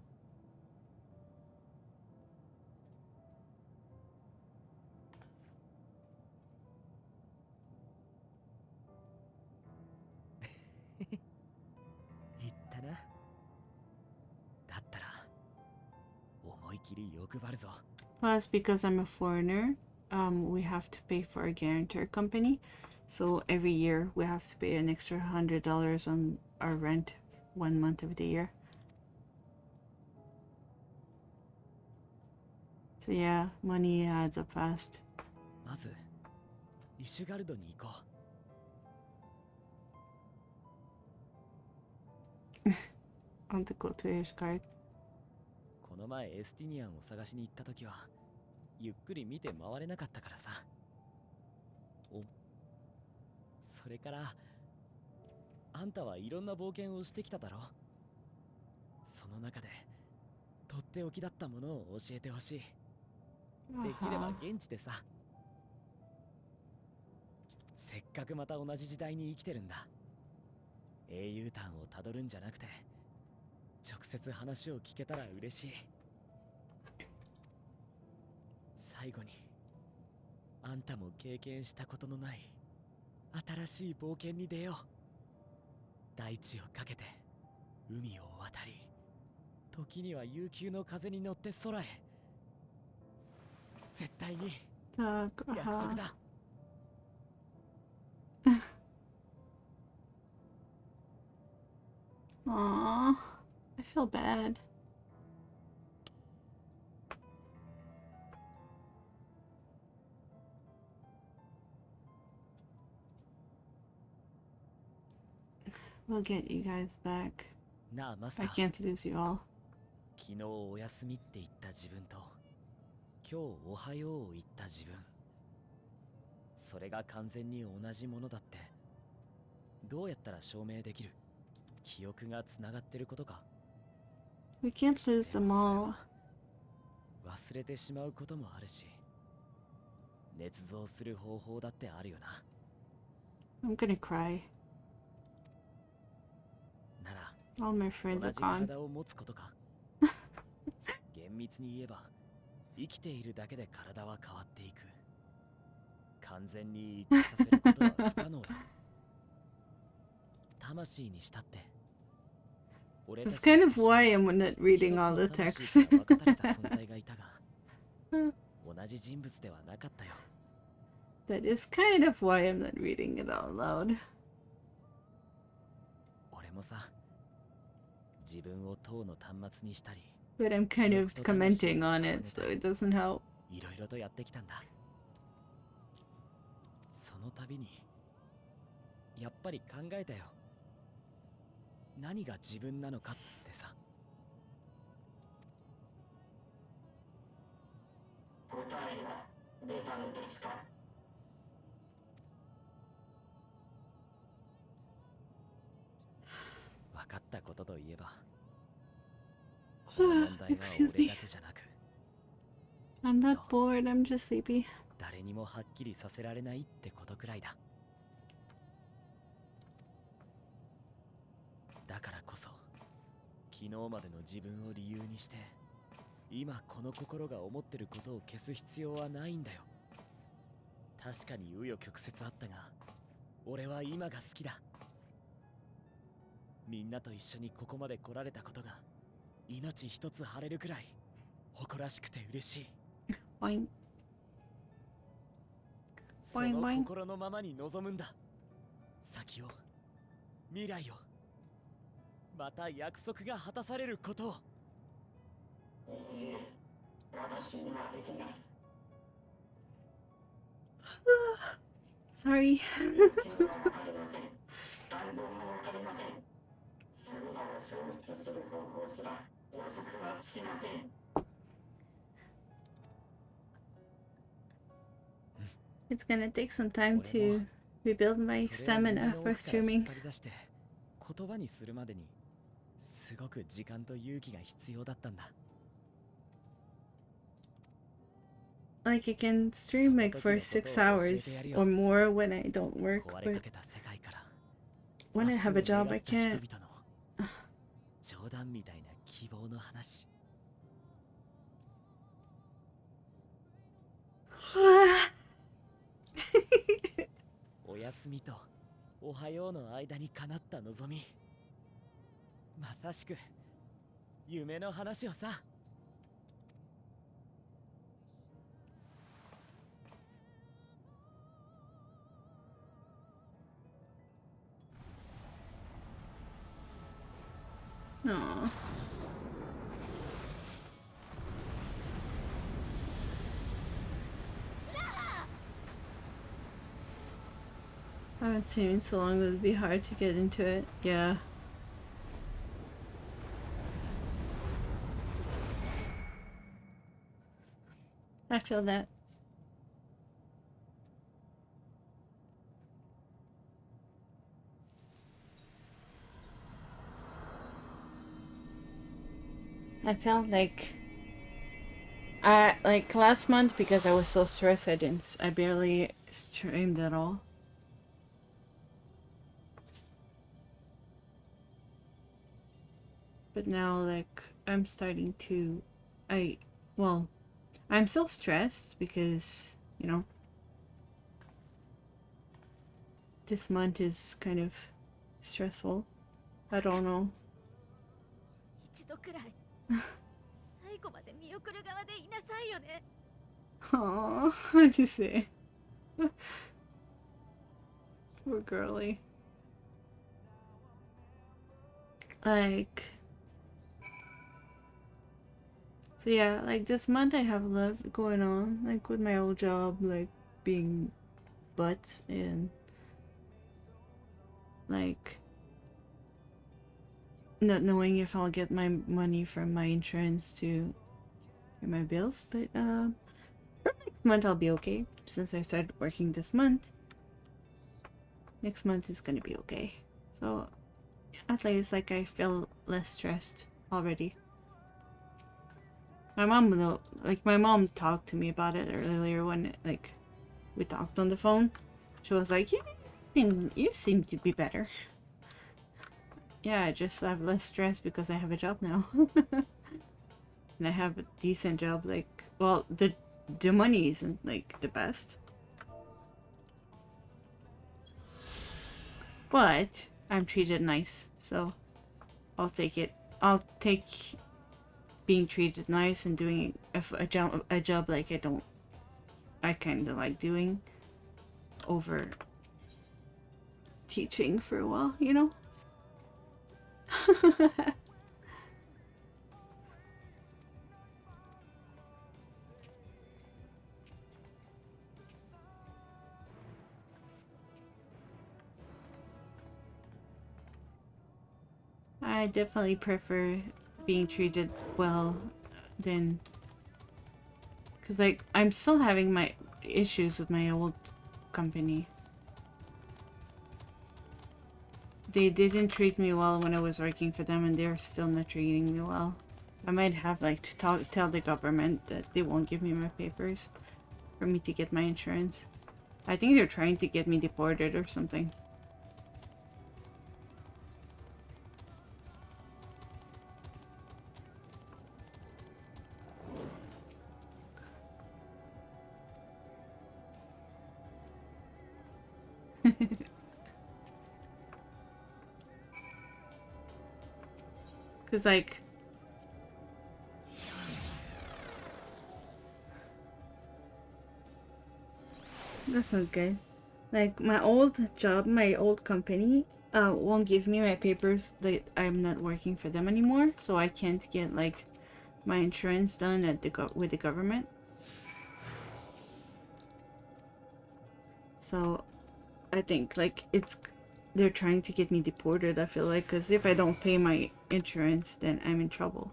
言ったな。だったら思い切り欲張るぞ。 Plus, because I'm a foreigner, we have to pay for a guarantor company. So every year we have to pay an extra $100 on our rent 1 month of the year. So yeah, money adds up fast. まずイシュガルドに行こ I want to go to Ishgard. う。この前エスティニアンを探しに行った時はゆっくり見て回れなかったからさ。それからあんたはいろんな冒険をしてきただろ。その中でとっておきだったものを教えてほしい。できれば現地でさ。せっかくまた同じ時代に生きてるんだ。英雄譚をたどるんじゃなくて直接話を聞けたら嬉しい。最後にあんたも経験したことのない新しい冒険に出よう。大地をかけて海を渡り、時には悠久の風に乗って空へ。絶対に約束だ。Aww, I feel bad. We'll get you guys back. なあマスタ I ー、 can't lose you all. 昨日お休みって言った自分と今日おはようを言った自分、それが完全に同じものだってどうやったら証明できる？記憶がつながってることか。 We can't lose で them も all. それは忘れてしまうこともあるし、捏造する方法だってあるよな。 I'm gonna cry. なら All my 同 friends are じ gone. 体を持つことか。厳密に言えば生きているだけで体は変わっていく。完全に一致させることは不可能だ。魂にしたって That's kind of why I'm not reading all the text. 分かたれた存在がいたが同じ人物ではなかったよ。 That is kind of why I'm not reading it out loud. 俺もさ、自分を塔の端末にしたり But I'm kind of commenting on it, so it doesn't help. いろいろとやってきたんだ。その度にやっぱり考えたよ。何が自分なのかってさ。答えが出たのですか？分かったことといえば、この問題は Excuse 俺 me. だけじゃなく I'm not bored, I'm just sleepy. 誰にもはっきりさせられないってことくらいだ。だからこそ昨日までの自分を理由にして今この心が思ってることを消す必要はないんだよ。確かに紆余曲折あったが俺は今が好きだ。みんなと一緒にここまで来られたことが命一つ張れるくらい誇らしくて嬉しい。 Boing. そ Boing, の boing. 心のままに望むんだ。先を、未来を、また約束が果たされることを。いいえ、Sorry. It's gonna take some time to rebuild my それを胸 stamina の for 奥から引っ streaming. 張り出して言葉にするまでにすごく時間と勇気が必要だったんだ。 Like I can stream like for 6 hours or more when I don't work, 壊れか but けた世界から when I have a job, ま I っすぐ願 can't. った人々の冗談みたいな希望の話。おやすみとおはようの間に叶った望み。まさしく夢の話をさ。Aww. I haven't seen it in so long, it would be hard to get into it. Yeah. I feel that. I felt like last month, because I was so stressed, I barely streamed at all. But now, like, I'm starting to, I'm still stressed because, you know, this month is kind of stressful. I don't know. 一度くらい最後まで見送る側でいなさいよね。 Aww, what'd you say? Poor girly. Like, so yeah, like this month I have a lot going on, like with my old job, like being butts and like not knowing if I'll get my money from my insurance to pay my bills, but for next month I'll be okay. Since I started working this month, next month is gonna be okay. So at least like I feel less stressed already. My mom though, like my mom talked to me about it earlier when like we talked on the phone. She was like, you seem to be better. Yeah, I just have less stress because I have a job now. And I have a decent job, like, well, the money isn't like the best, but I'm treated nice, so I'll take it. I'll take being treated nice and doing a job like I kind of like doing over teaching for a while, you know? I definitely prefer being treated well than, because like I'm still having my issues with my old company. They didn't treat me well when I was working for them, and they're still not treating me well. I might have like to tell the government that they won't give me my papers for me to get my insurance. I think they're trying to get me deported or something. Cause like that's not good. Like my old job, my old company, won't give me my papers that I'm not working for them anymore, so I can't get like my insurance done at with the government. So I think like they're trying to get me deported, I feel like, because if I don't pay my insurance, then I'm in trouble.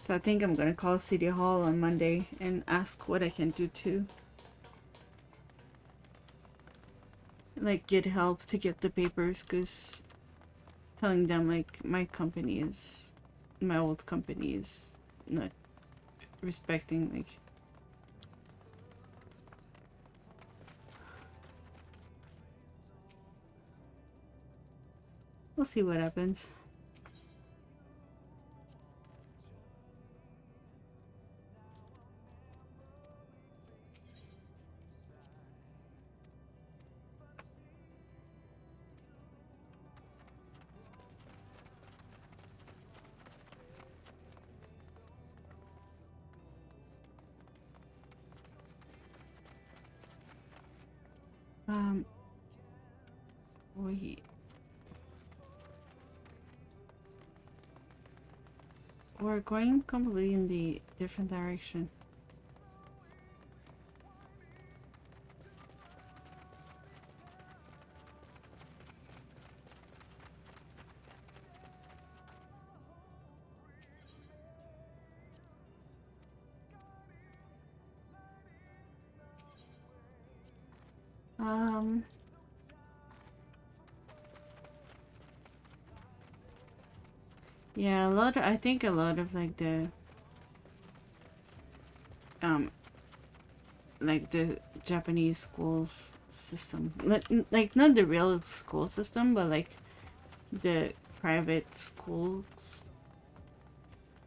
So I think I'm gonna call City Hall on Monday and ask what I can do to like get help to get the papers, because telling them like my old company is not respecting, like, we'll see what happens. We're going completely in the different direction. Yeah, I think a lot of like the Japanese schools system, like not the real school system, but like the private schools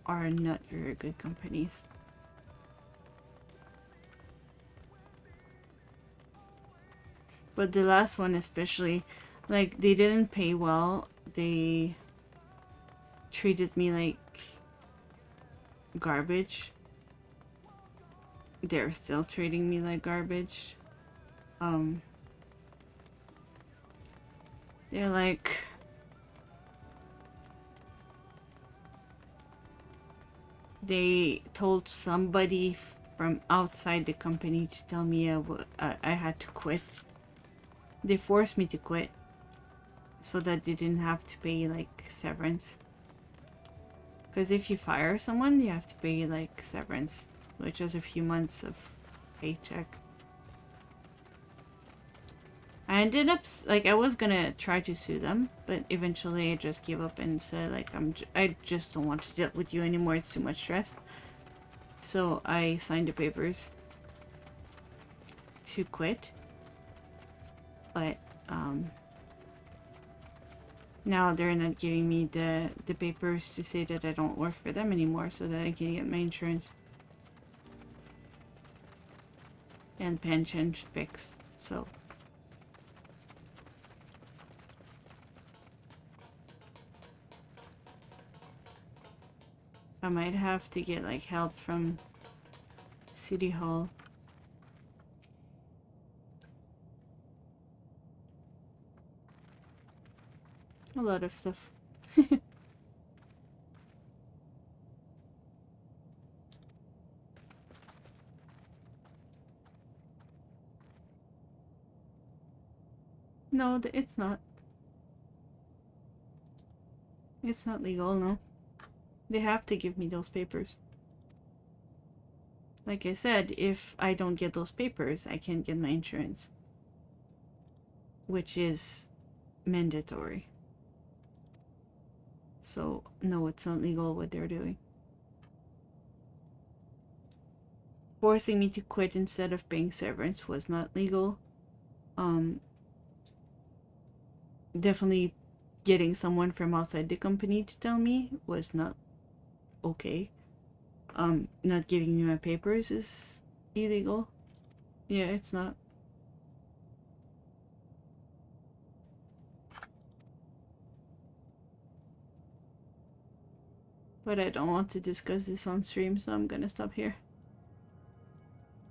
are not very good companies. But the last one especially, like, they didn't pay well. They treated me like garbage. They're still treating me like garbage. They're like, they told somebody from outside the company to tell me I had to quit. They forced me to quit so that they didn't have to pay like severance. Because if you fire someone, you have to pay like severance, which is a few months of paycheck. I ended up like, I was gonna try to sue them, but eventually I just gave up and said like, I just don't want to deal with you anymore. It's too much stress. So I signed the papers to quit. But now they're not giving me the papers to say that I don't work for them anymore, so that I can get my insurance and pension fixed. So I might have to get like help from City Hall. A lot of stuff. No, it's not. It's not legal, no. They have to give me those papers. Like I said, if I don't get those papers, I can't get my insurance, which is mandatory. So, no, it's not legal what they're doing. Forcing me to quit instead of paying severance was not legal. Definitely getting someone from outside the company to tell me was not okay. Not giving me my papers is illegal. Yeah, it's not. But I don't want to discuss this on stream, so I'm gonna stop here.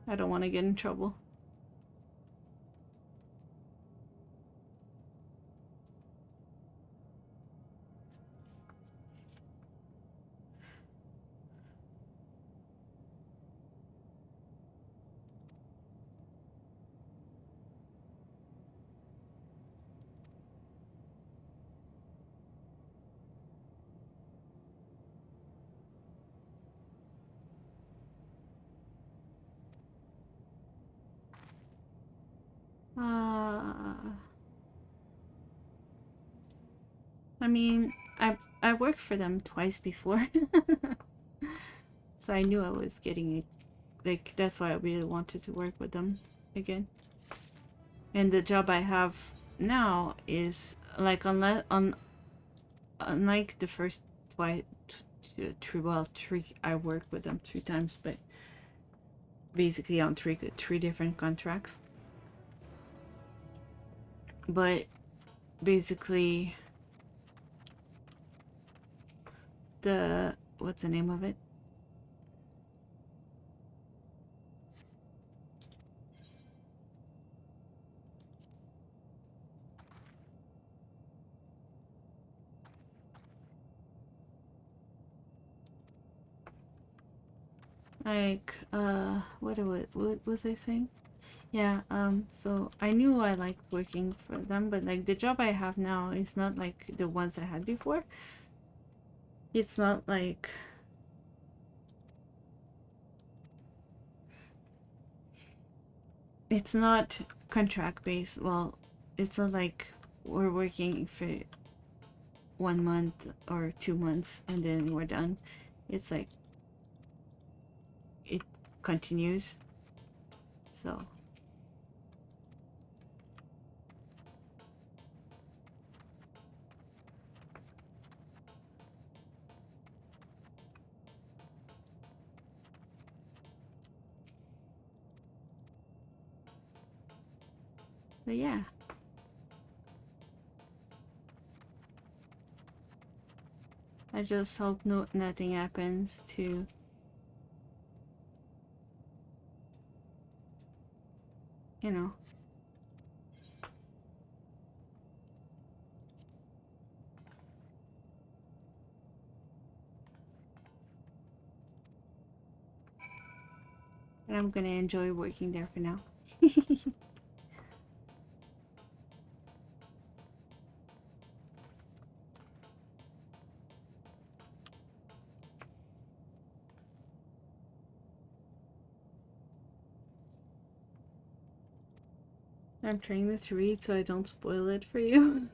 I don't want to get in trouble. I mean, I worked for them twice before. So I knew I was getting it. Like, that's why I really wanted to work with them again. And the job I have now is like unlike the first twice, three. I worked with them 3 times, but basically on three different contracts. But basically, what's the name of it? Like, what was I saying? Yeah, so I knew I liked working for them, but like the job I have now is not like the ones I had before. It's not like it's not contract based. Well, it's not like we're working for 1 month or 2 months and then we're done. It's like it continues. So yeah. I just hope nothing happens to you know. And I'm gonna enjoy working there for now. I'm trying this to read so I don't spoil it for you.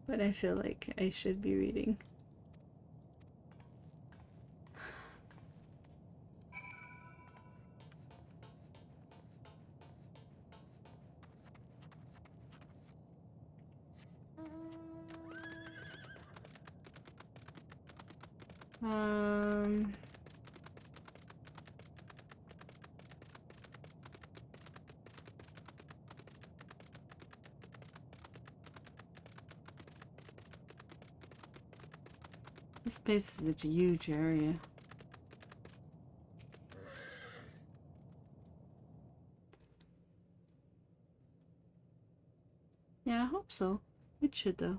But I feel like I should be reading. Um, this place is a huge area. Yeah, I hope so. It should though.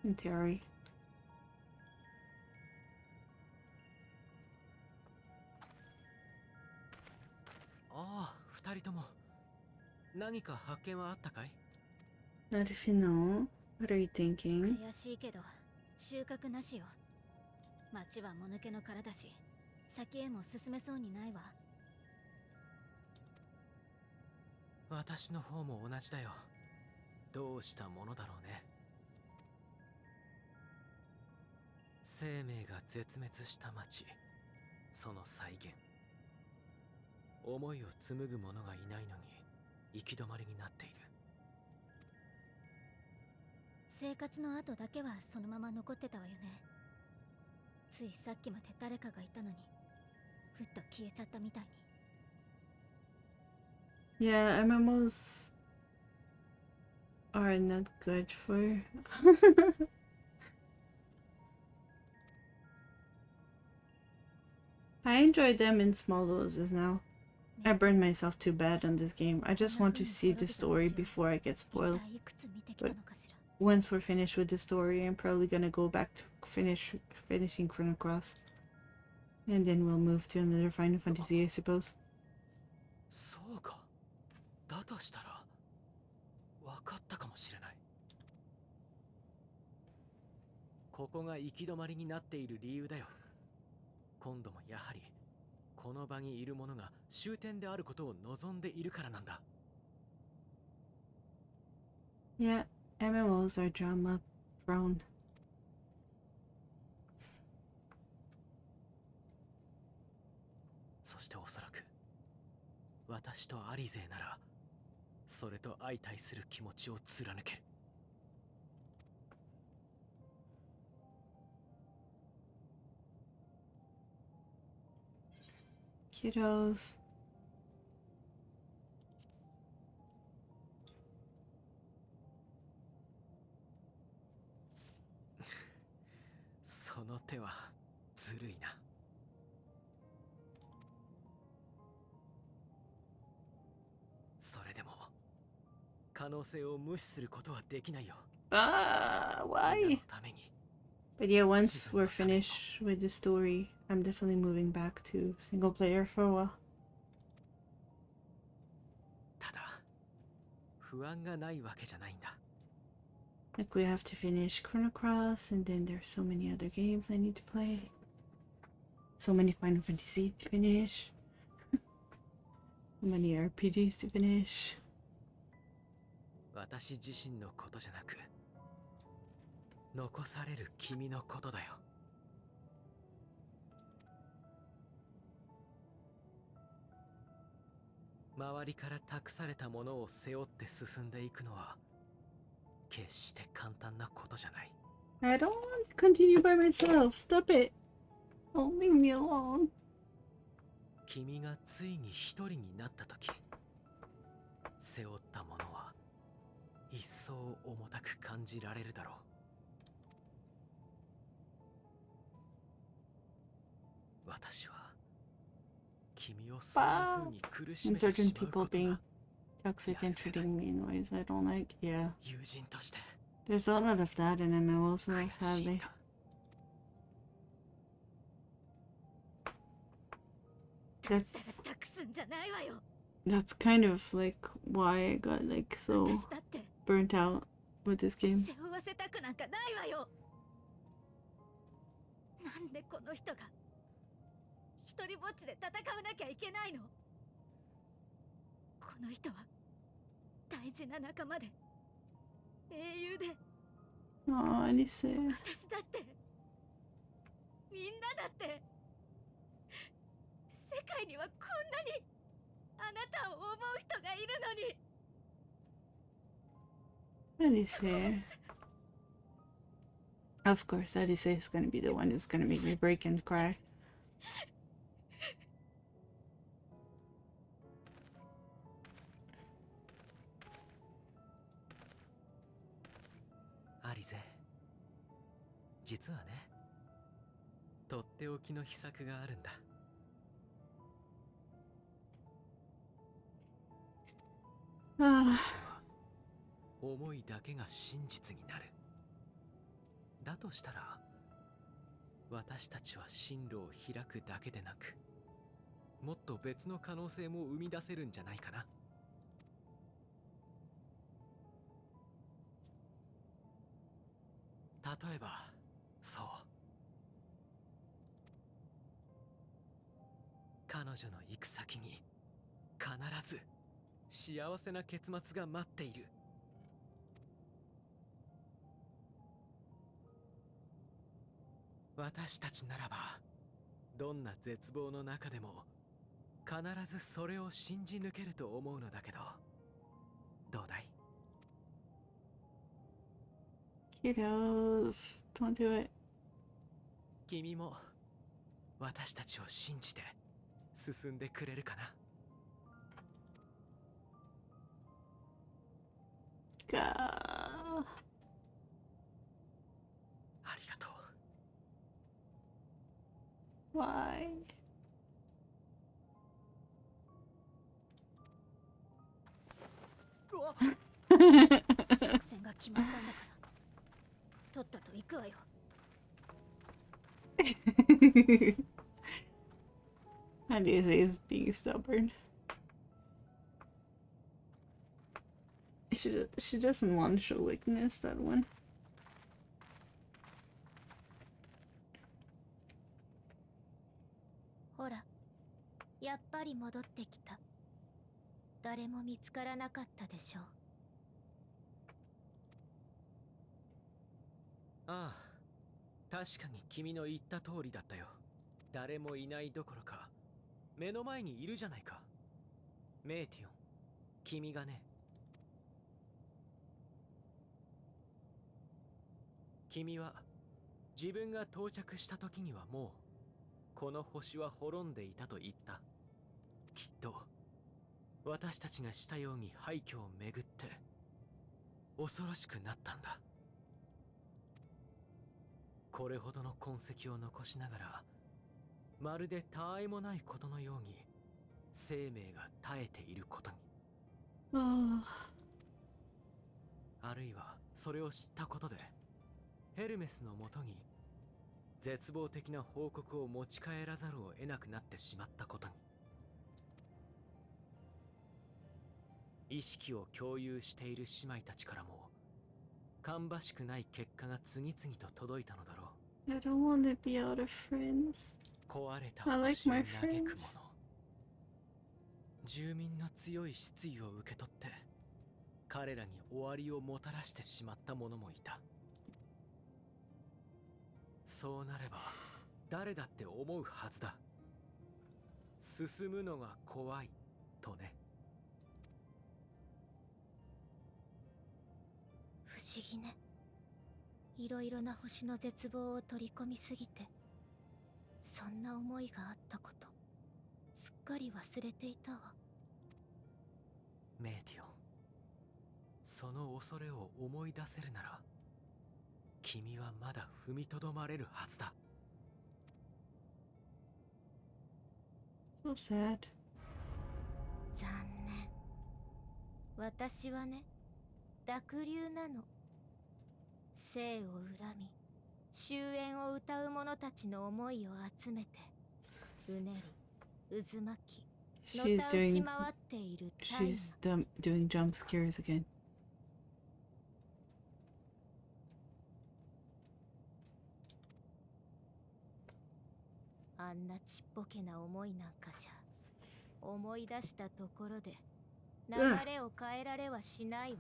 In theory. ああ、二人とも。何か発見はあったかい？ Not if you know. What are you thinking? 悔しいけど収穫なしよ。町はもぬけの殻だし、先へも進めそうにないわ。私の方も同じだよ。どうしたものだろうね。生命が絶滅した町、その再現。思いを紡ぐ者がいないのに行き止まりになっている。生活の跡だけはそのまま残ってたわよね。ついさっきまで誰かがいたのに、ふっと消えちゃったみたいに。Yeah, MMOs are not good for... I enjoy them in small doses now. I burned myself too bad on this game. I just want to see the story before I get spoiled. But once we're finished with the story, I'm probably gonna go back to finishing Chrono Cross. And then we'll move to another Final Fantasy, I suppose. そうか。だとしたら分かったかもしれない。ここが行き止まりになっている理由だよ。今度もやはりこの場にいる者が終点であることを望んでいるからなんだ。Yeah, MMOs are drama prone. そしておそらく私とアリゼならそれと相対する気持ちを貫ける。Kiddos. その手はずるいな。それでも可能性を無視することはできないよ。Ah, みんなの why? ために。 But yeah, once we're finished with the story, I'm definitely moving back to single player for a while. ただ不安がないわけじゃないんだ。Like, we have to finish Chrono Cross, and then there's so many other games I need to play. So many Final Fantasy to finish. So many RPGs to finish. 私自身のことじゃなく残される君のことだよ。周りから託されたものを背負って進んでいくのは決して簡単なことじゃない。 I don't want to continue by myself. Stop it. Don't leave me alone. 君がついに一人になった時、背負ったものは一層重たく感じられるだろう。私は君をそんな風に苦し And めて certain しまうこ people と being が toxic and treating me in ways I don't like. Yeah. 友人として There's a lot of that in MMOs, 悔 though, しいん sadly. だ。That's 託すんじゃないわよ。 that's kind of like why I got like so 私だって burnt out with this game. 背負わせたくなんかないわよ。なんでこの人が一人ぼっちで戦わなきゃいけないの。この人は大事な仲間で英雄で、 Oh, Anise. 私だってみんなだって、世界にはこんなにあなたを思う人がいるのに。 Anise. Of course, Anise is gonna be the one who's gonna make me break and cry. アリゼ、実はね、とっておきの秘策があるんだ。Ah, 思いだけが真実になる。だとしたら私たちは進路を開くだけでなく、もっと別の可能性も生み出せるんじゃないかな。例えば、そう、彼女の行く先に必ず幸せな結末が待っている。私たちならばどんな絶望の中でも必ずそれを信じ抜けると思うのだけど、どうだい？ kiddos, don't do it. 君も私たちを信じて進んでくれるかな？ Gah. ありがとう。 Why? 作戦が決まったんだからとっとと行くわよ。 Anise is being stubborn. She doesn't want to show weakness, that one. ほら、やっぱり戻ってきた。誰も見つからなかったでしょう。ああ、確かに君の言った通りだったよ。誰もいないどころか、目の前にいるじゃないか。メーティオン、君がね。君は自分が到着した時にはもうこの星は滅んでいたと言った。きっと私たちがしたように廃墟を巡って恐ろしくなったんだ。これほどの痕跡を残しながら、まるで他愛もないことのように生命が絶えていることに。あるいはそれを知ったことでヘルメスのもとに絶望的な報告を持ち帰らざるを得なくなってしまったことに。意識を共有している姉妹たちからも芳しくない結果が次々と届いたのだろう。 I don't want to be out of friends. 壊れた I like 星を my 嘆く friends. 者、住民の強い失意を受け取って彼らに終わりをもたらしてしまった者もいた。そうなれば誰だって思うはずだ。進むのが怖いとね。不思議ね。いろいろな星の絶望を取り込みすぎて、そんな思いがあったこと、すっかり忘れていたわ。メーティオン、その恐れを思い出せるなら君はまだ踏みとどまれるはずだ。So sad. 残念。私はね、濁流なの。生を恨み、終焉を歌う者たちの思いを集めて、うねり、渦巻き、のた She's うち doing 回っている太陽。 she's doing jump scares again. あんなちっぽけな思いなんかじゃ、思い出したところで流れを変えられはしないわ。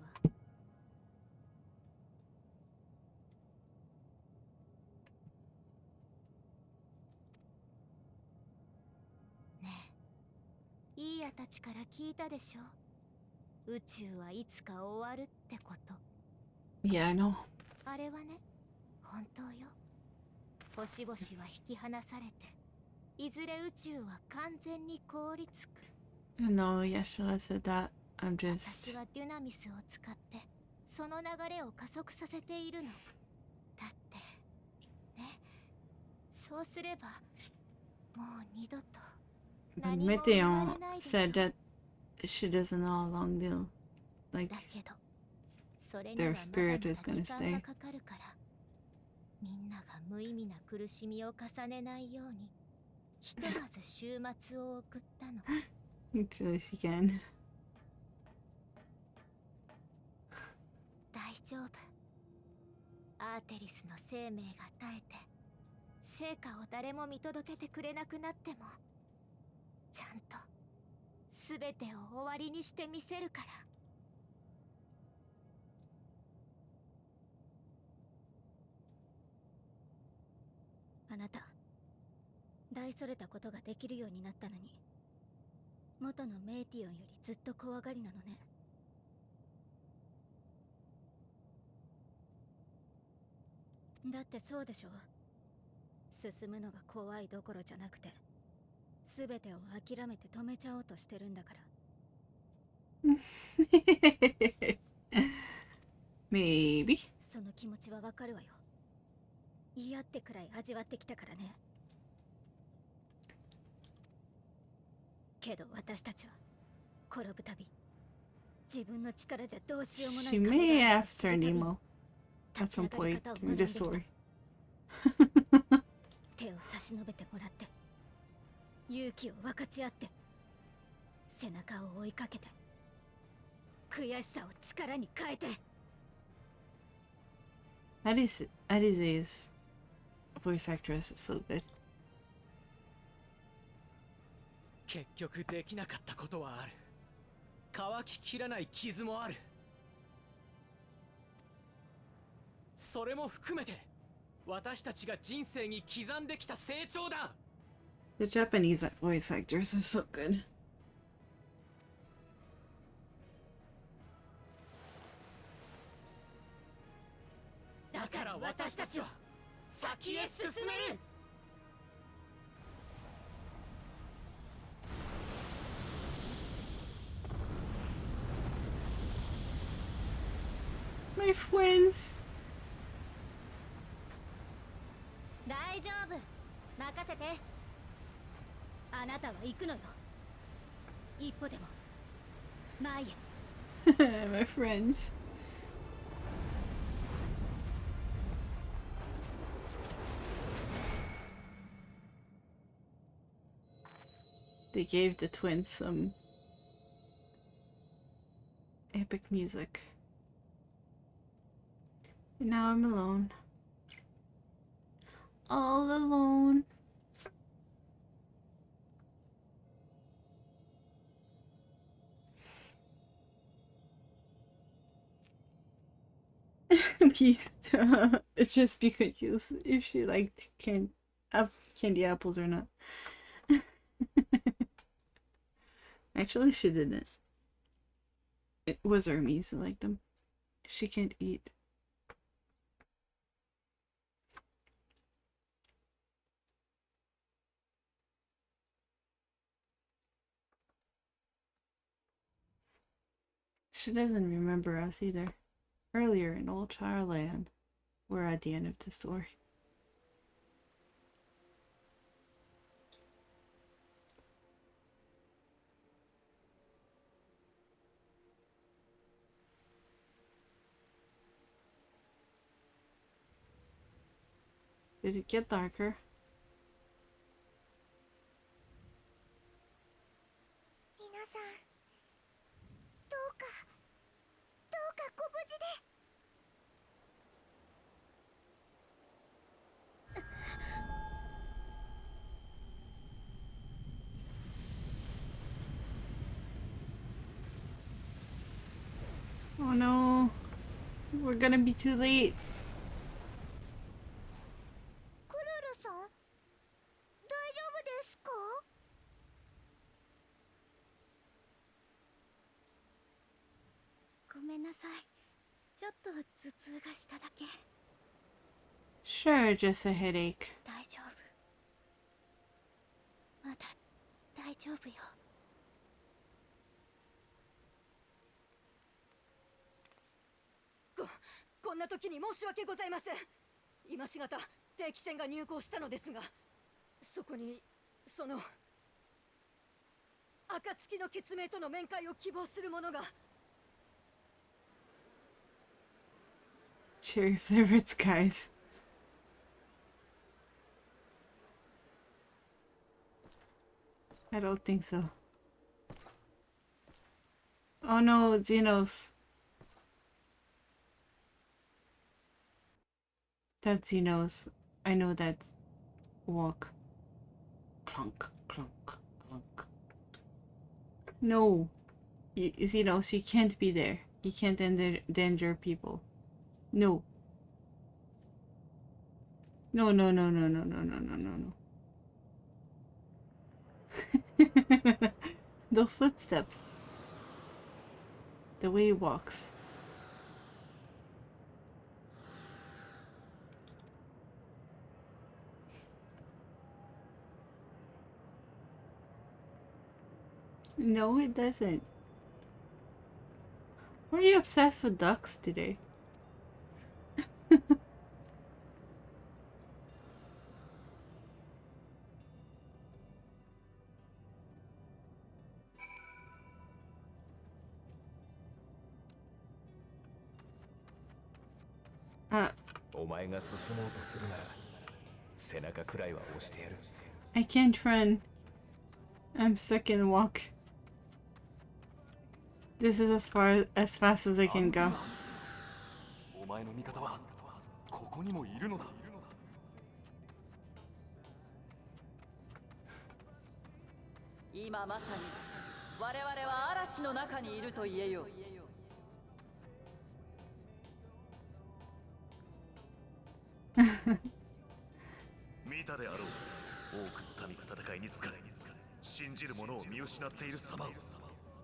ねえ、イーヤたちから聞いたでしょ。宇宙はいつか終わるってこと。 Yeah, I know. あれはね、本当よ。星々は引き離されて、いずれ宇宙は完全に凍りつく。 No, Yashara said that. I'm just 私はデュナミスを使ってその流れを加速させているの。だってね、そうすればもう二度と but 何も生ま Meteon れないでしょ。 said that she doesn't know how long they'll like だけどそれには their まだ spirit まだ is 時 gonna 間 stay. がかかるから、みんなが無意味な苦しみを重ねないようにひとまず週末を送ったの。 Actually, she can. 大丈夫。アーテリスの生命が絶えて成果を誰も見届けてくれなくなっても、ちゃんと全てを終わりにしてみせるから。あなた、大それたことができるようになったのに、元のメイティオンよりずっと怖がりなのね。だってそうでしょ。進むのが怖いどころじゃなくて、全てを諦めて止めちゃおうとしてるんだから。Maybe. その気持ちはわかるわよ。嫌ってくらい味わってきたからね。けど私たちは転ぶたび、自分の力じゃどうしようもない She 壁 may があ have ると知る turned たびに emo at 立ち some 上がり point 方を学 in んで the きた。 story. 手を差し伸べてもらって、勇気を分かち合って、背中を追いかけて、悔しさを力に変えて。 Alize's voice actress is so good. 結局できなかったことはある。乾ききらない傷もある。それも含めて私たちが人生に刻んできた成長だ。 The Japanese voice actors are so good. だから私たちは先へ進める。 My friends. 大丈夫、任せて。あなたは行くのよ。一歩でも前へ。My friends. They gave the twins some epic music. And now I'm alone. All alone. Please just be confused if she liked candy apples or not. Actually, she didn't. It was Hermes who liked them. She can't eat. She doesn't remember us either. Earlier in Old Charland, we're at the end of the story. Did it get darker? 皆さん、どうかご無事で。 Oh no, we're gonna be too late. クルルさん、大丈夫ですか？ごめんなさい。ちょっと頭痛がしただけ。 Sure, just a headache. 大丈夫。まだ大丈夫よ。こんな時に申し訳ございません。今しがた定期船が入港したのですが、そこにその暁の決命との面会を希望する者が。 Cherry flavored skies. I don't think so. Oh no, Xenos. That's Xenos. I know that walk. Clunk, clunk, clunk. No. Xenos, you can't be there. You can't endanger people. No. No, no, no, no, no, no, no, no, no, no. Those footsteps. The way he walks. No, it doesn't. Why are you obsessed with ducks today? uh, お前が進もうとするなら背中くらいは押してやる。 I can't run. I'm stuck in the walk. This is as fast as I can go. お前の味方はここにもいるのだ。今まさに我々は嵐の中にいると言えよう。見たであろう。多くの民が戦いに疲れ、信じる者を見失っている様を。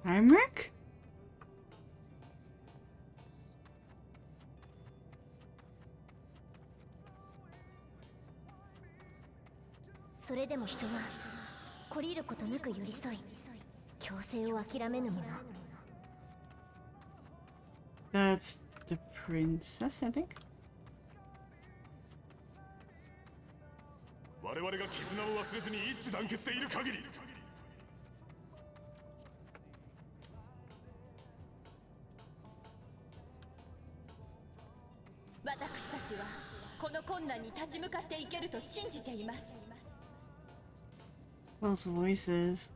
Heimrich? それでも人は懲りることなく寄り添い、強制を諦めぬ者。 That's the princess, I think. 我々が絆を忘れずに一致団結でいる限り。私たちはこの困難に立ち向かっていけると信じています。 Those voices,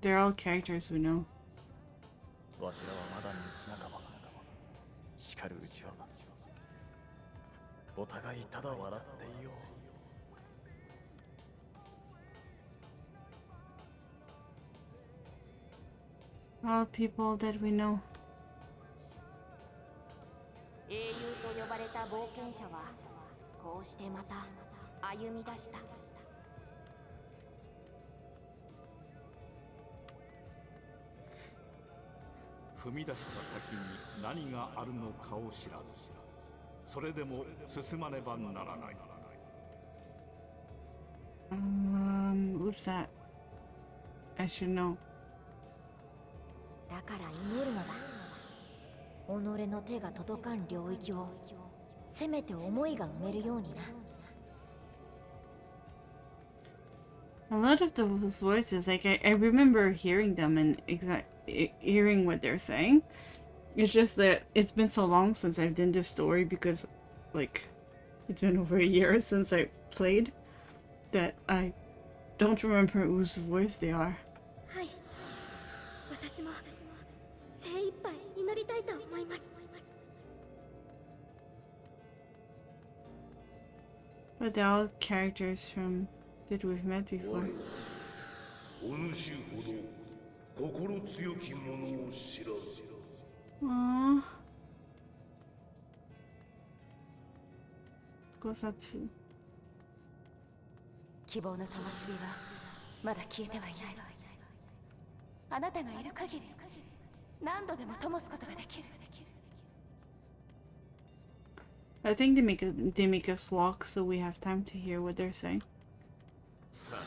they're all characters we know. わしらはまだ道半ば。しかるうちはお互いただ笑っていよう。 All people that we know. 英雄と呼ばれた冒険者はこうしてまた歩み出した。踏み出した先に何があるのかを知らず、それでも進まねばならない。Who's that? I should know. だから祈るのだ。己の手が届かん領域をせめて思いが埋めるようにな。 A lot of those voices, like I remember hearing them and hearing what they're saying. It's just that it's been so long since I've done this story because, like, it's been over a year since I played that I don't remember whose voice they are. はい、私も精一杯祈りたいと思います。 But they're all characters from that we've met before. お主ほど心強き者を知らず。 Aww. Gosatsu. 希望の灯火はまだ消えてはいないわ。あなたがいる限り何度でも灯すことができる。 I think they make us walk so we have time to hear what they're saying. さあ、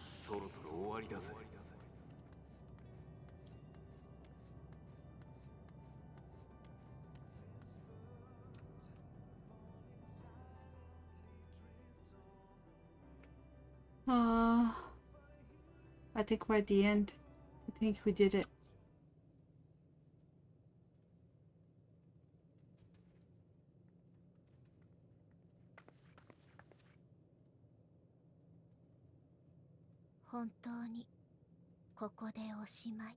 そろそろ終わりだぜ。 I think we're at the end. I think we did it. Hontou ここでおしまい。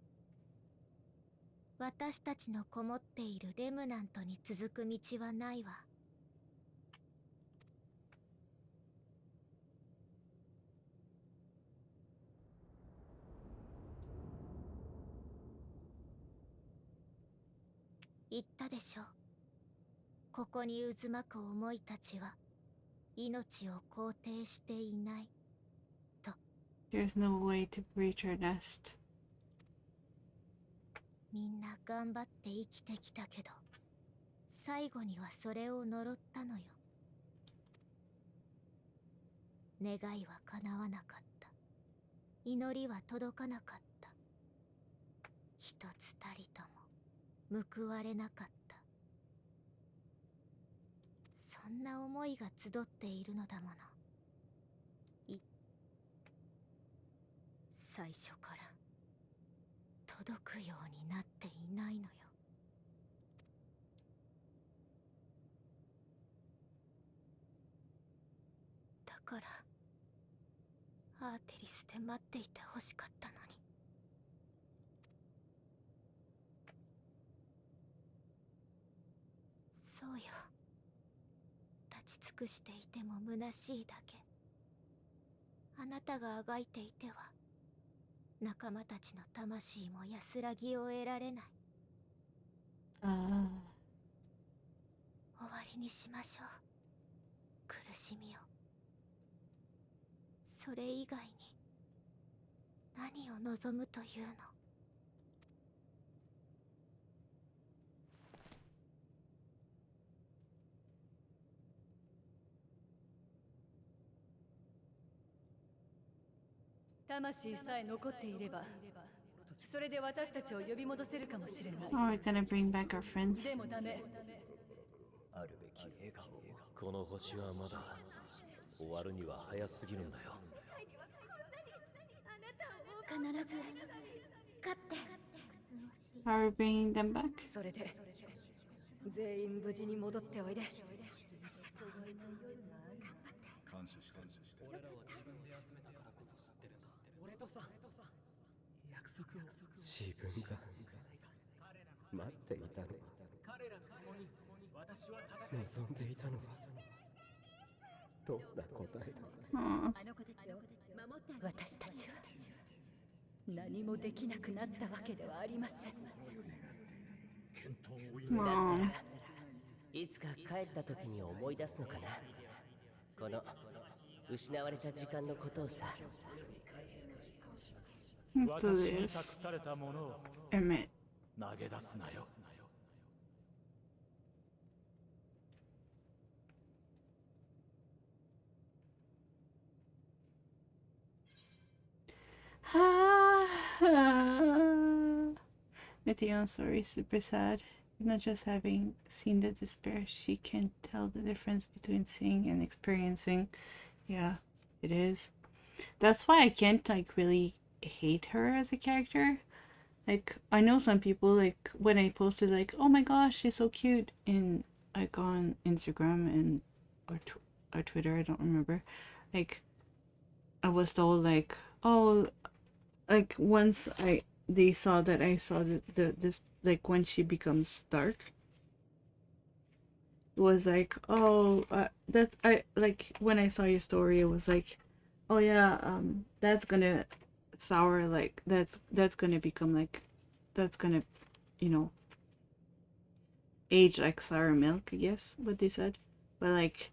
私たちのこもっているレムナントに続く道はないわ。言ったでしょう。ここに渦巻く思いたちは命を肯定していない。 There's no way to breach our nest. みんな頑張って生きてきたけど、最後にはそれを呪ったのよ。願いは叶わなかった。祈りは届かなかった。一つたりとも報われなかった。そんな思いが集っているのだもの。最初から届くようになっていないのよ。だからアーテリスで待っていてほしかったのに。そうよ、立ち尽くしていても虚しいだけ。あなたがあがいていては仲間たちの魂も安らぎを得られない。終わりにしましょう。苦しみを。それ以外に何を望むというの。魂さえ残っていれば、それで私たちを呼び戻せるかもしれない。 Oh, we're gonna bring back our friends. でもダメ。あるべき笑顔を。この星はまだ終わるには早すぎるんだよ。必ず勝って。 Are we bringing them back? それで全員無事に戻っておいで。感謝してる。俺らは自分で集めたからこそ知ってるんだ。俺とさ、約束を。自分が待っていたのは、彼らと共に私は望んでいたのは、どんな答えだ。Aw. あの子たちを守って私たちは何もできなくなったわけではありません。 Mom. いつか帰った時に思い出すのかな。この失われた時間のことをさ。 Into 私に this. 託されたものを Emmett. 投げ出すなよ。Meteon's story is super sad. Not just having seen the despair, she can't tell the difference between seeing and experiencing. Yeah, it is. That's why I can't like really hate her as a character. Like I know some people like when I posted like, oh my gosh, she's so cute in like on Instagram and or Twitter, I don't remember. Like I was told like, oh, like once they saw that I saw this like when she becomes dark, it was like, oh, that I like when I saw your story, it was like, oh yeah, that's gonna sour, like that's gonna become like, that's gonna, you know, age like sour milk, I guess what they said. But like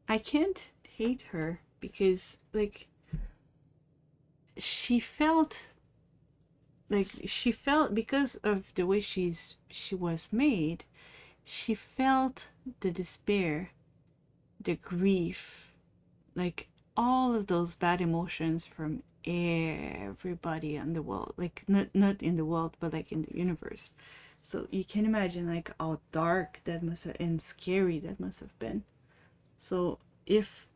I can't hate her because like she felt because of the way she was made, she felt the despair, the grief, like all of those bad emotions from everybody in the world, like not in the world but like in the universe. So you can imagine like how dark that must have and scary that must have been. So if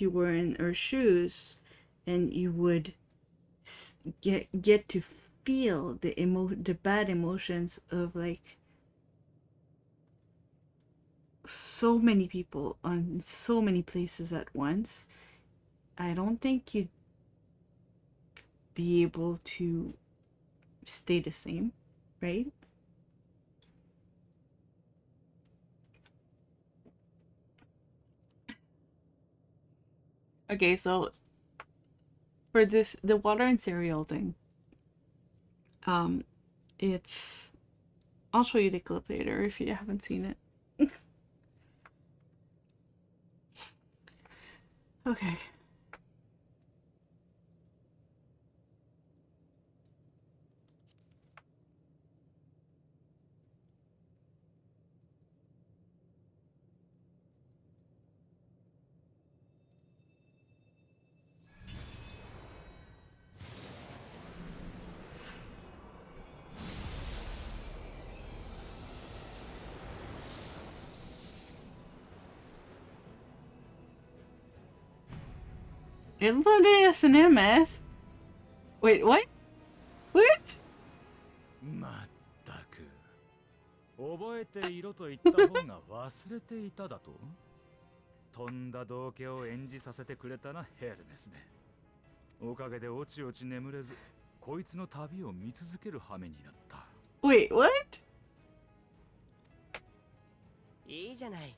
you were in her shoes and you would get to feel the bad emotions of like so many people on so many places at once, I don't think you'd be able to stay the same, right? Okay, so for this, the water and cereal thing, it's, I'll show you the clip later if you haven't seen it. Okay. It literally is an MF. Wait, what? What? まったく覚えていろと言った方が忘れていただと。とんだ道化を演じさせてくれたな、ヘルメスめ。おかげでおちおち眠れず、こいつの旅を見続ける羽目になった。Wait, what? いいじゃない。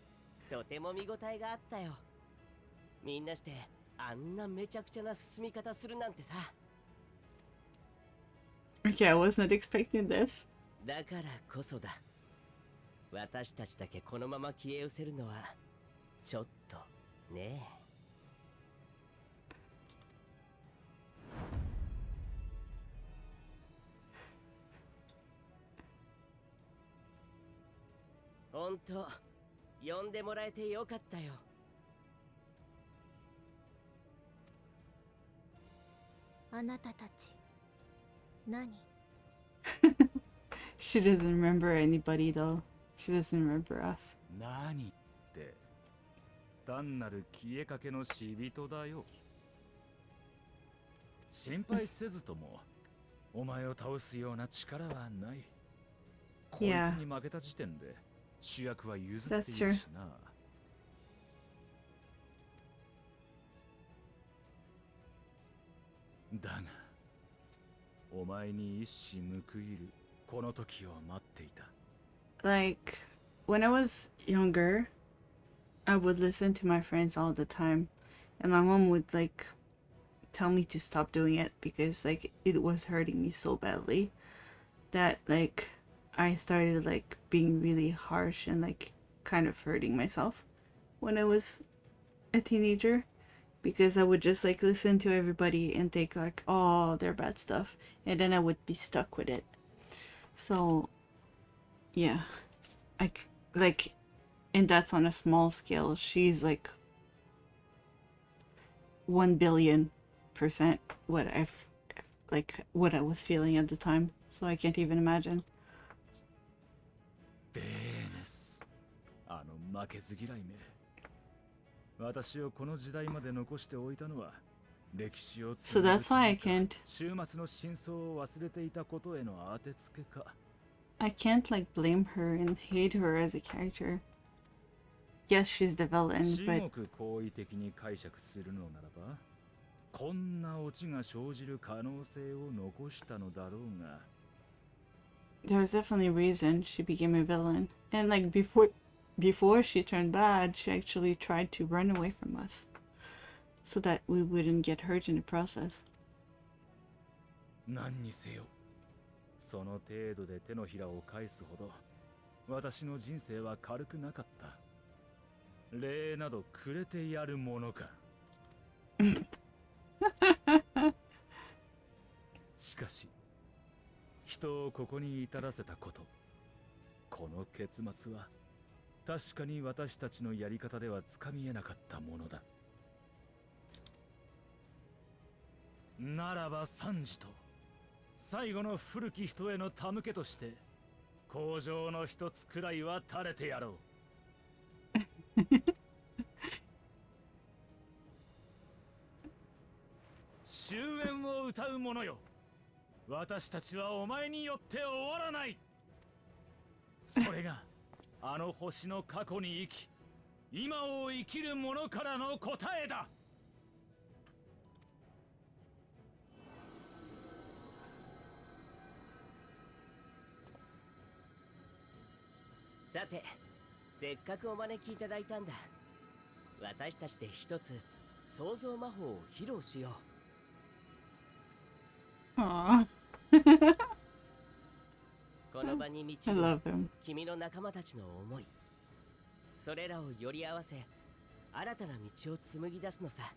とても見応えがあったよ。みんなしてあんなめちゃくちゃな進み方するなんてさ。Okay, I was not expecting this. だからこそだ。私たちだけこのまま消え失せるのはちょっとねえ。ほんと呼んでもらえてよかったよ。あなたたち何？ She doesn't remember anybody though. She doesn't remember us. 何って、単なる消えかけの死人だよ。心配せずともお前を倒すような力はない。こいつ Yeah. に負けた時点で主役は譲ってい That's る true. しな。だがお前に一矢報いるこの時を待っていた。 Like, when I was younger, I would listen to my friends all the time. And my mom would, like, tell me to stop doing it because, like, it was hurting me so badly that, like, I started, like, being really harsh and, like, kind of hurting myself when I was a teenager. Because I would just, like, listen to everybody and think, like, oh, they're bad stuff. And then I would be stuck with it. So, yeah. Like, and that's on a small scale. She's, like, 1,000,000,000% what what I was feeling at the time. So I can't even imagine. ベーネス、あの負けず嫌いめ。私をこの時代まで残しておいたのは歴史を So that's why I can't 終末の真相を忘れていたことへの当てつけか。 I can't, like, blame her and hate her as a character. Yes, she's the villain, 至 but 極好意的に解釈するのならば、こんなオチが生じる可能性を残したのだろうが。 there was definitely a reason she became a villain. And, like, before she turned bad, she actually tried to run away from us so that we wouldn't get hurt in the process. 何にせよ、その程度で手のひらを返すほど私の人生は軽くなかった。礼などくれてやるものか。しかし人をここに至らせたこと、この結末は確かに私たちのやり方ではつかみえなかったものだ。ならば賛辞と最後の古き人への手向けとして工場の一つくらいは垂れてやろう。終焉を歌う者よ、私たちはお前によって終わらない。それがあの星の過去に生き今を生きる者からの答えだ。さて、せっかくお招きいただいたんだ。私たちで一つ創造魔法を披露しよう。Aww. この場に I 導く love him. 君の仲間たちの思い、それらをより合わせ新たな道を紡ぎ出すのさ。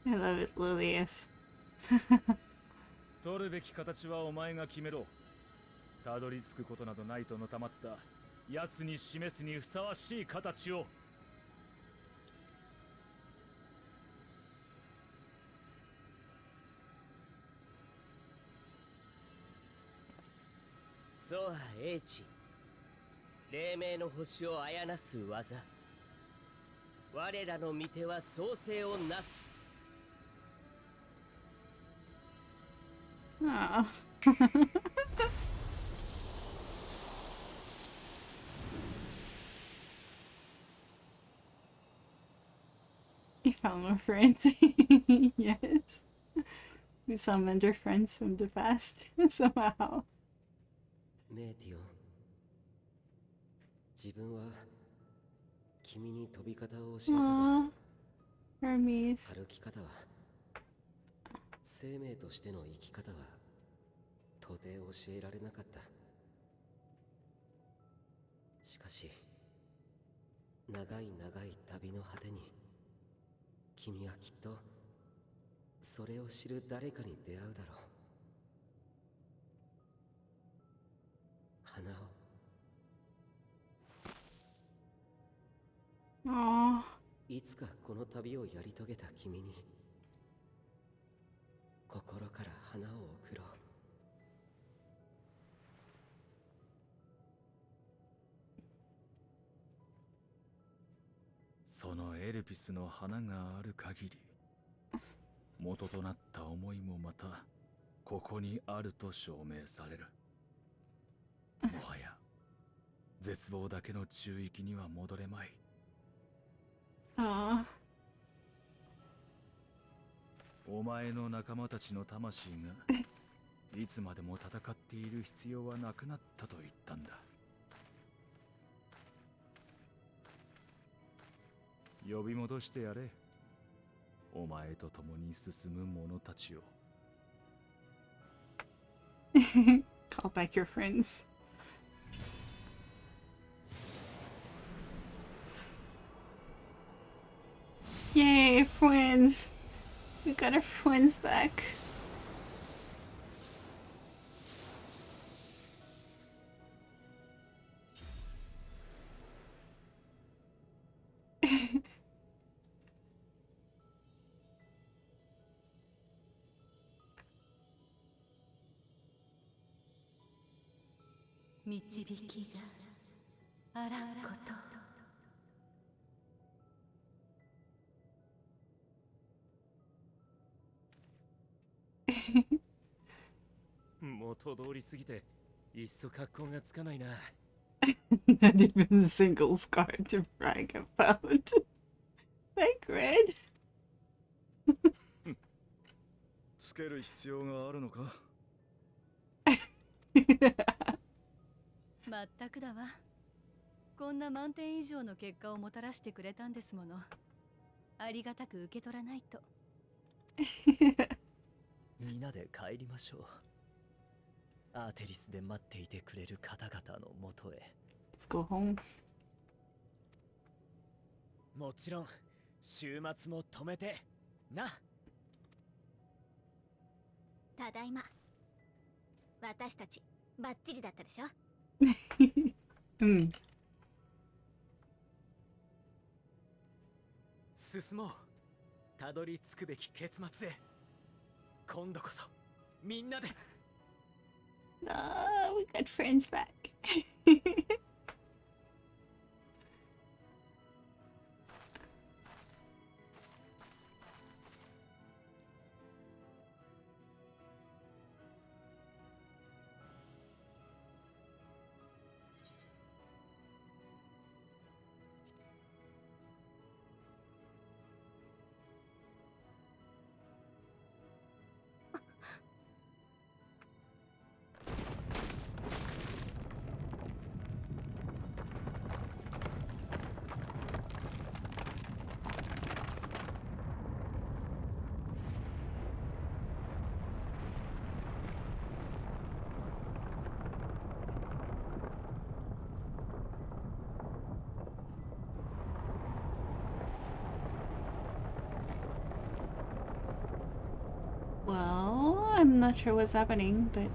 I love it, Lilius. 取るべき形はお前が決めろ。たどり着くことなどないとのたまった奴に示すにふさわしい形を。ソア英知、黎明の星をあやなす技。我らの御手は創世をなす。 Aww. You found more friends. Yes. We summoned our friends from the past somehow. メーティオン、自分は君に飛び方を教えたが、 Hermes. 歩き方は、生命としての生き方は到底教えられなかった。しかし長い長い旅の果てに君はきっとそれを知る誰かに出会うだろう。花を。Aww. いつかこの旅をやり遂げた君に心から花を贈ろう。そのエルピスの花がある限り、元となった思いもまたここにあると証明される。もはや絶望だけの中域には戻れまい。Aww. お前の仲間たちの魂がいつまでも戦っている必要はなくなったと言ったんだ。呼び戻してやれ。お前と共に進む者たちを。Call back your friends. Yay, friends! We got our friends back. Not even a single scar to brag about. Like Red. つける必要があるのか？まったくだわ。こんな満点以上の結果をもたらしてくれたんですもの。ありがたく受け取らないと。皆で帰りましょう。アーテリスで待っていてくれる方々のもとへ。Let's go home. もちろん週末も止めてな。ただいま。私たちバッチリだったでしょ。Mm. 進もう。たどり着くべき結末へ。今度こそみんなで。We got friends back. Well, I'm not sure what's happening, but...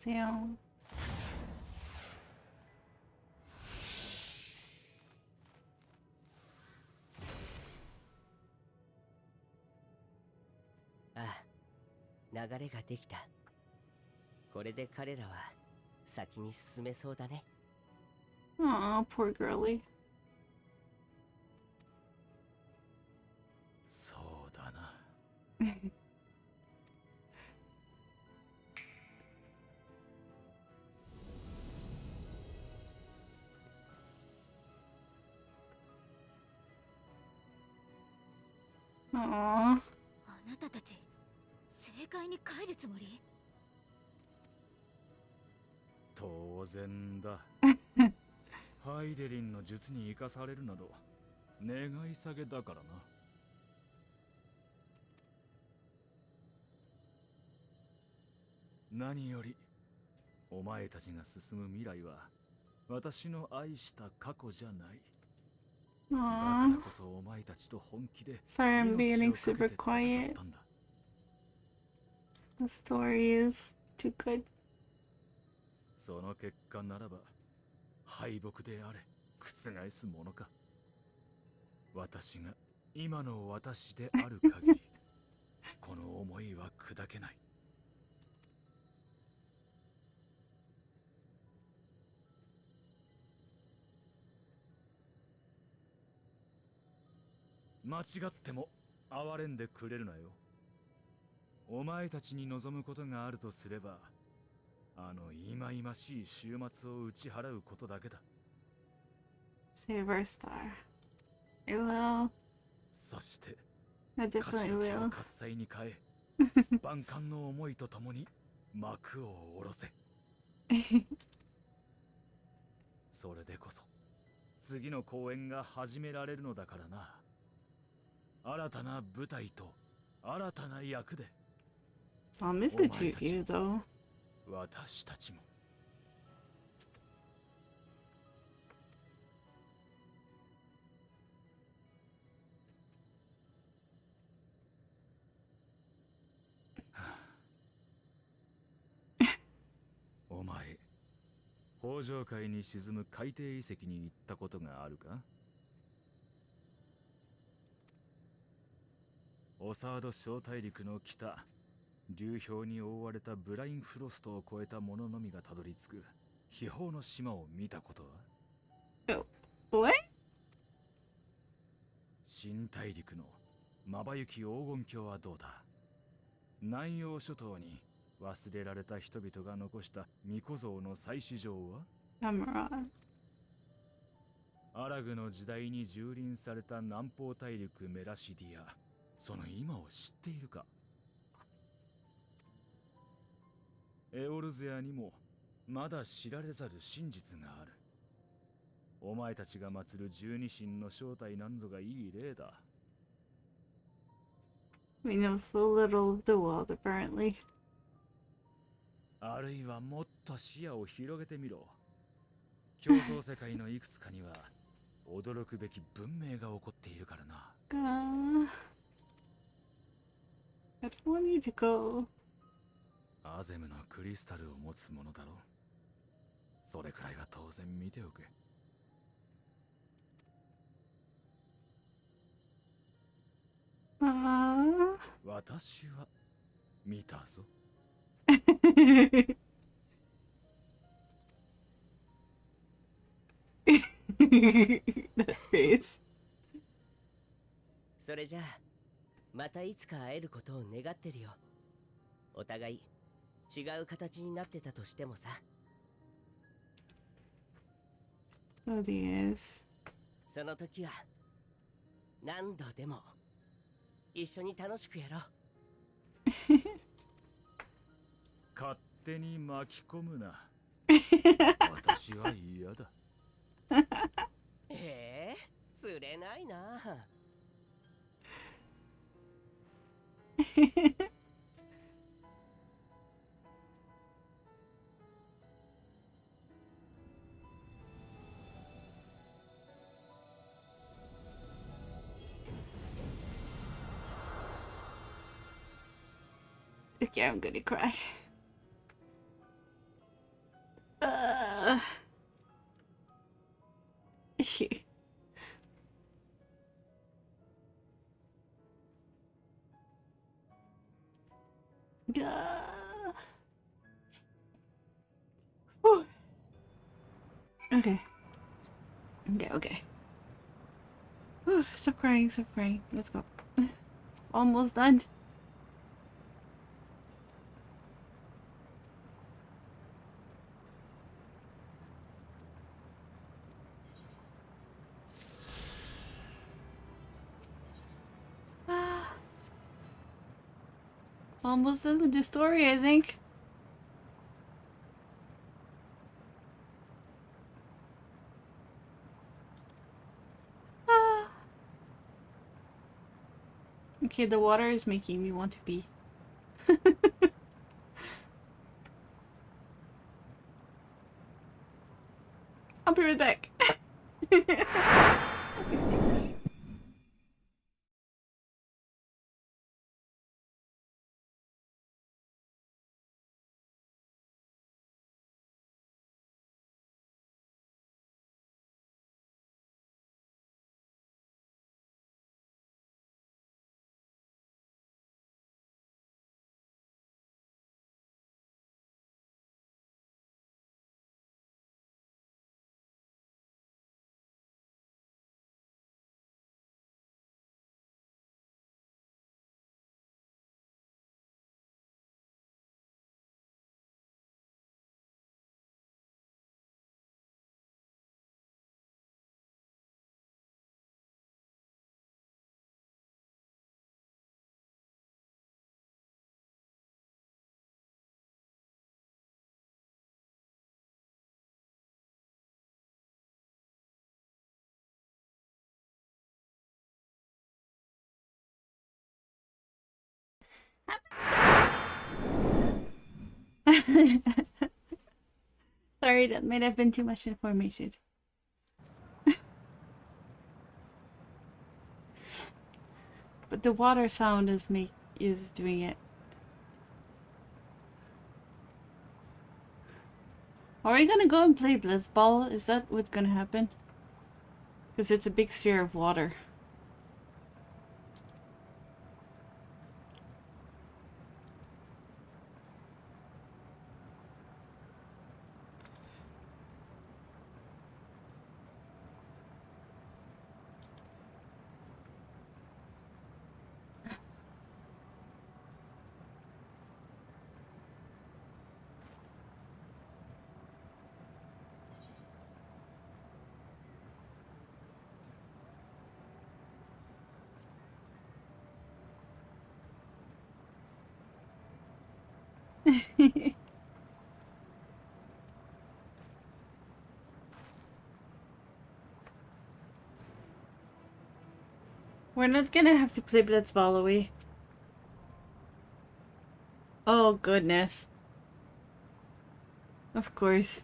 Damn. ああ、流れができた。これで彼らは先に進めそうだね。Aw, poor girlie. Aww. あなたたち正解に帰るつもり？当然だ。ハイデリンの術に生かされるなど願い下げだからな。何よりお前たちが進む未来は私の愛した過去じゃない。だからこそお前たちと本気で Sorry, I'm 命 being をか super けて戦 quiet. ったんだ。 The story is too good. その結果ならば敗北であれ覆すものか。私が今の私である限りこの思いは砕けない。間違っても憐れんでくれるなよ。お前たちに望むことがあるとすれば、あの忌々しい終末を打ち払うことだけだ。Save our star. I will. そして I 勝ち definitely と気を will. 喝采に変え、万感の思いとともに幕を下ろせ。それでこそ次の公演が始められるのだからな。新たな舞台と新たな役で。I'll miss it to you though. 私たちも。お前、北上海に沈む海底遺跡に行ったことがあるか？オサード小大陸の北、流氷に覆われたブラインフロストを越えた者のみがたどり着く秘宝の島を見たことは？ What? 新大陸のまばゆき黄金鏡はどうだ？南洋諸島に忘れられた人々が残した巫女像の祭祀場は？ Emerald. アラグの時代に蹂躙された南方大陸メラシディア、その今を知っているか？エオルゼアにもまだ知られざる真実がある。お前たちが祀る十二神の正体なんぞがいい例だ。We know so little of the world, apparently. あるいはもっと視野を広げてみろ。競争世界のいくつかには驚くべき文明が起こっているからな。I don't want you to go. アゼムのクリスタルを持つものだろう。それくらいは当然見ておけ。私は見たぞ。That face. それじゃあまたいつか会えることを願ってるよ。お互い違う形になってたとしてもさ。Oh, yes. その時は何度でも一緒に楽しくやろう。勝手に巻き込むな。私は嫌だ。釣れないな。Okay, I'm gonna cry. Whew. Okay. Okay. Whew, stop crying, stop crying. Let's go. Almost done. Almost done with the story, I think. Ah. Okay, the water is making me want to pee. I'll be right back. Sorry, that might have been too much information. But the water sound is doing it. Are we gonna go and play Blitzball? Is that what's gonna happen? Because it's a big sphere of water. We're not gonna have to play Blitzball away. Oh goodness. Of course.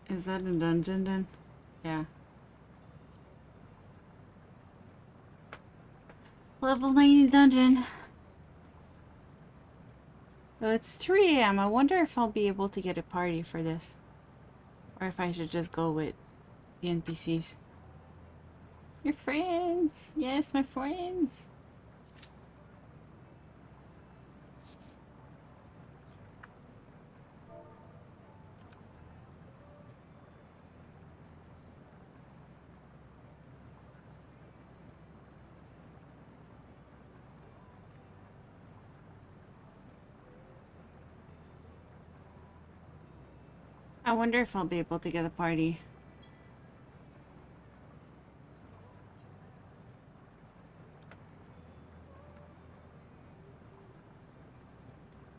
Is that a dungeon then? Yeah. Level 90 dungeon. So it's 3 AM. I wonder if I'll be able to get a party for this. Or if I should just go with the NPCs. Your friends! Yes, my friends! I wonder if I'll be able to get a party.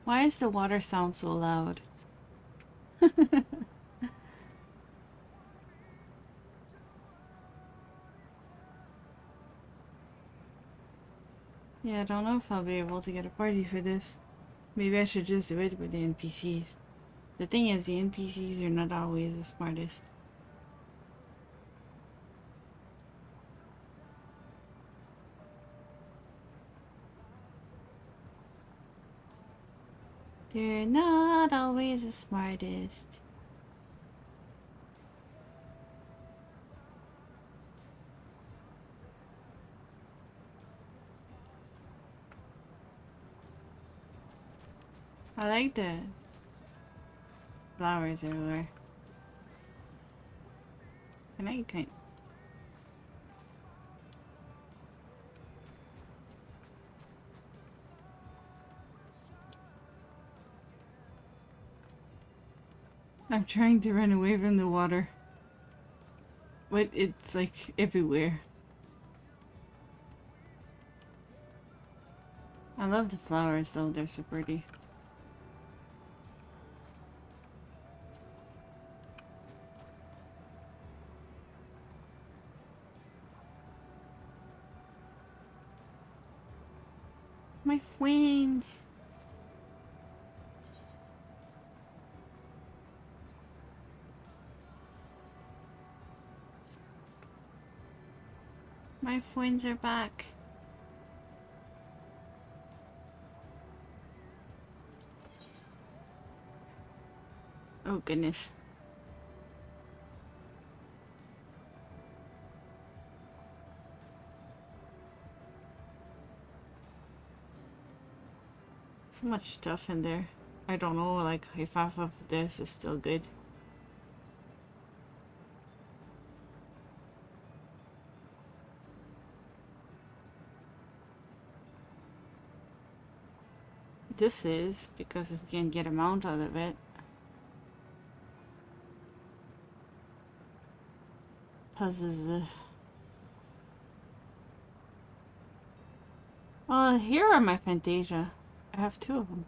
Why is the water sound so loud? Yeah, I don't know if I'll be able to get a party for this. Maybe I should just do it with the NPCs. The thing is, the NPCs are not always the smartest. They're not always the smartest. I like the flowers everywhere. Can I kind I'm trying to run away from the water, but it's like everywhere. I love the flowers though, they're so pretty. My friends. My friends are back. Oh goodness. So much stuff in there. I don't know, like, if half of this is still good. This is, because if we can get a mount out of it. Puzzles. Well, here are my Fantasia. I have 2 of them.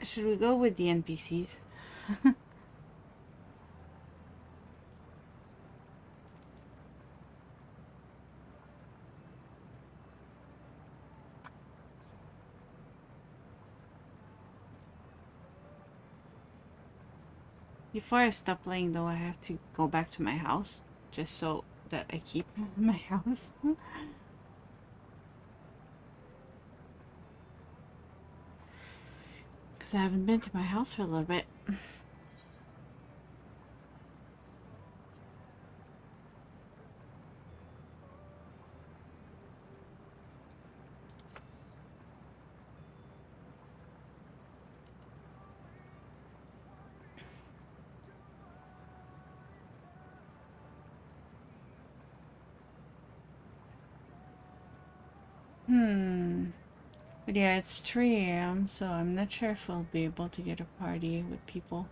Should we go with the NPCs? Before I stop playing though, I have to go back to my house. Just so that I keep my house. Because I haven't been to my house for a little bit. But yeah, it's 3 AM, so I'm not sure if we'll be able to get a party with people.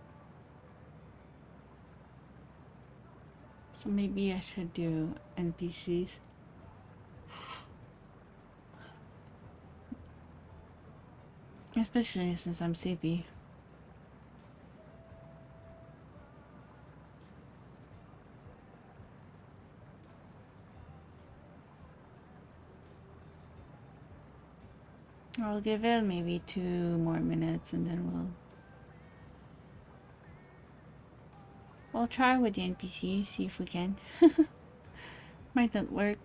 So maybe I should do NPCs. Especially since I'm CP. I'll give it maybe 2 more minutes and then we'll try with the NPCs, see if we can. Might not work.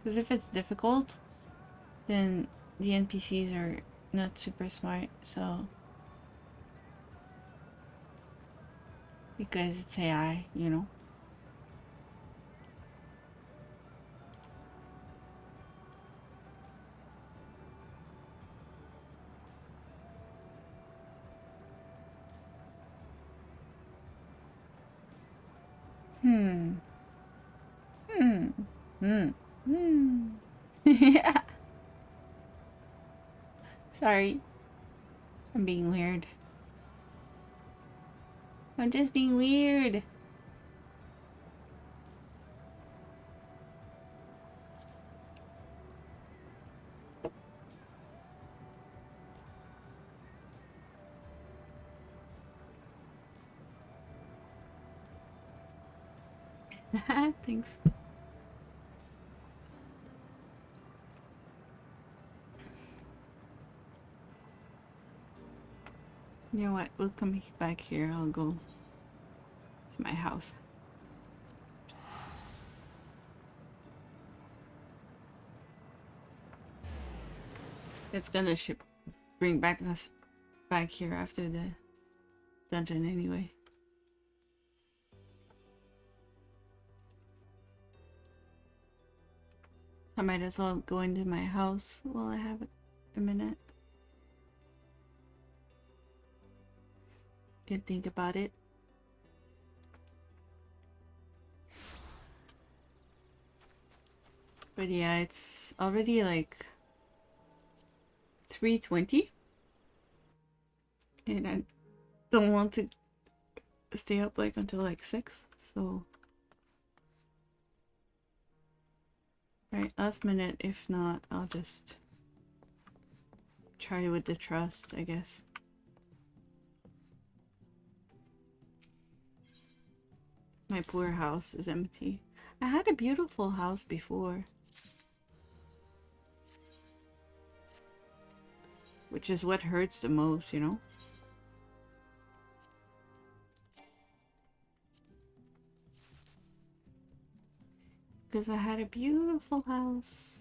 Because if it's difficult, then the NPCs are not super smart, so... Because it's AI, you know? Yeah. Sorry. I'm being weird. I'm just being weird. Thanks. You know what? We'll come back here. I'll go to my house. It's gonna bring us back here after the dungeon anyway. I might as well go into my house while I have a minute. Can think about it. But yeah, it's already like 3:20, and I don't want to stay up like until like 6. So, right, last minute. If not, I'll just try with the trust, I guess. My poor house is empty. I had a beautiful house before, which is what hurts the most, you know? Because I had a beautiful house,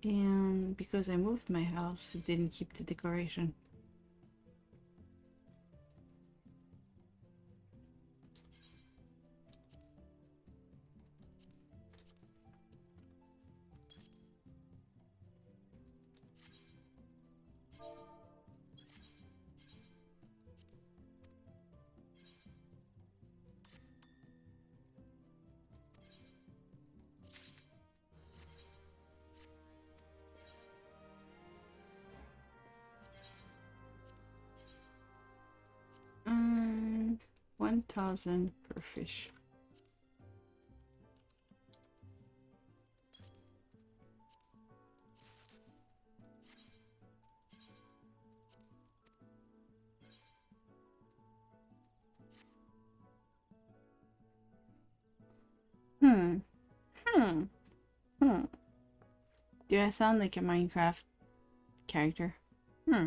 and because I moved my house, it didn't keep the decoration. Um, 1,000 per fish. Hmm. Hmm. Hmm. Do I sound like a Minecraft character? Hmm.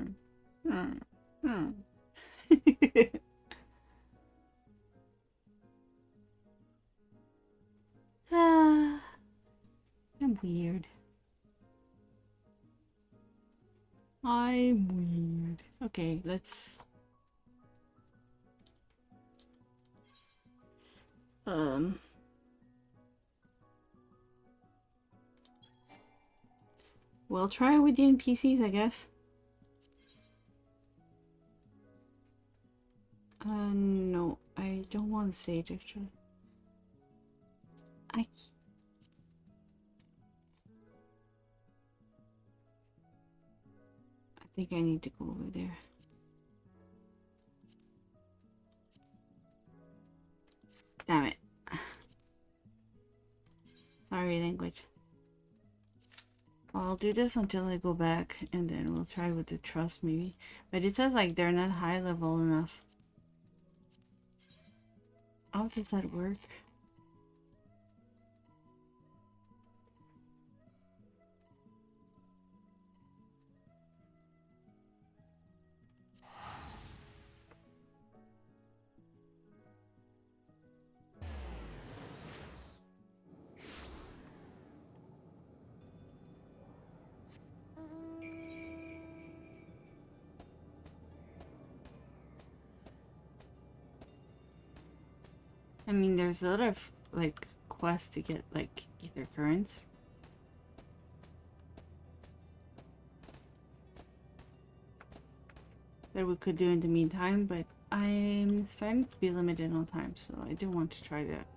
Hmm. Hmm. Ah, I'm weird. I'm weird. Okay, let's we'll try with the NPCs, I guess. No, I don't want to sage actually. I think I need to go over there. Damn it. Sorry, language. I'll do this until I go back, and then we'll try with the trust maybe. But it says like they're not high level enough. How does that work? I mean, there's a lot of like quests to get like ether currents. That we could do in the meantime, but I'm starting to be limited on time, so I do want to try that.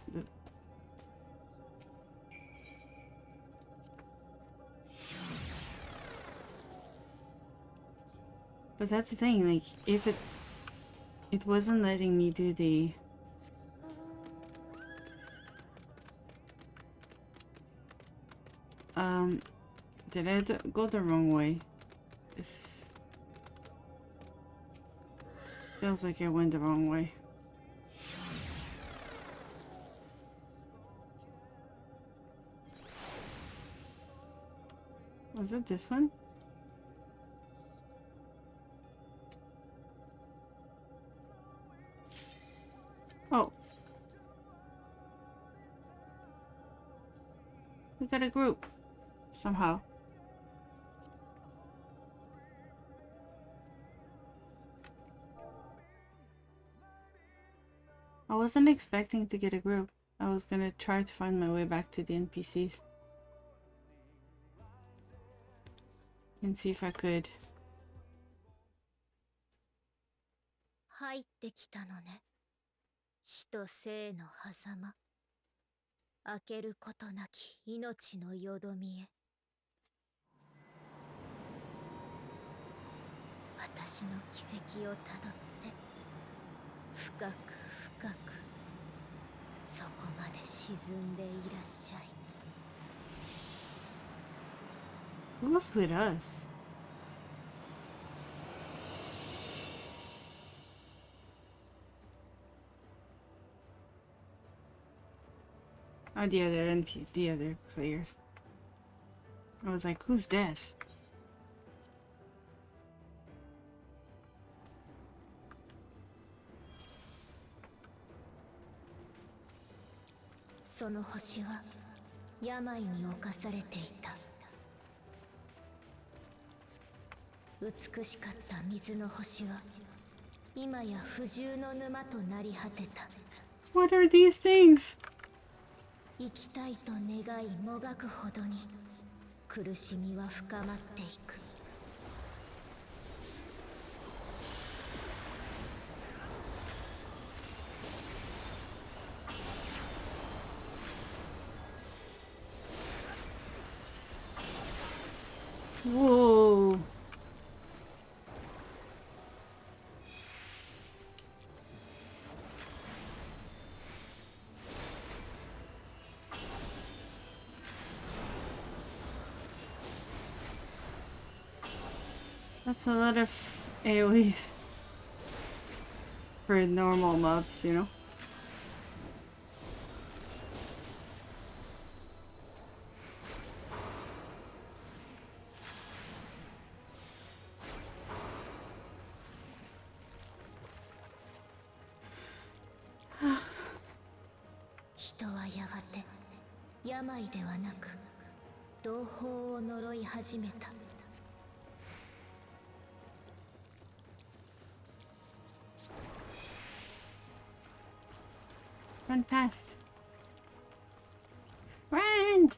But that's the thing, like if it wasn't letting me do the did I go the wrong way? It's, feels like I went the wrong way. Was it this one? Oh. We got a group. Somehow. I wasn't expecting to get a group. I was gonna try to find my way back to the NPCs. And see if I could. 入ってきたのね。死と生の狭間。開けることなき命のよどみへ。私の軌跡をたどって深く深くそこまで沈んでいらっしゃい。 Who's with us? Oh, the other players. I was like, who's this? その星は病に侵されていた。美しかった水の星は今や不獣の沼となり果てた。 What are these things? 生きたいと願いもがくほどに苦しみは深まっていく。Whoa. That's a lot of AoEs for normal mobs, you know? Ah. 人はやがて病ではなく同胞を呪い始めた。 Run fast. Run!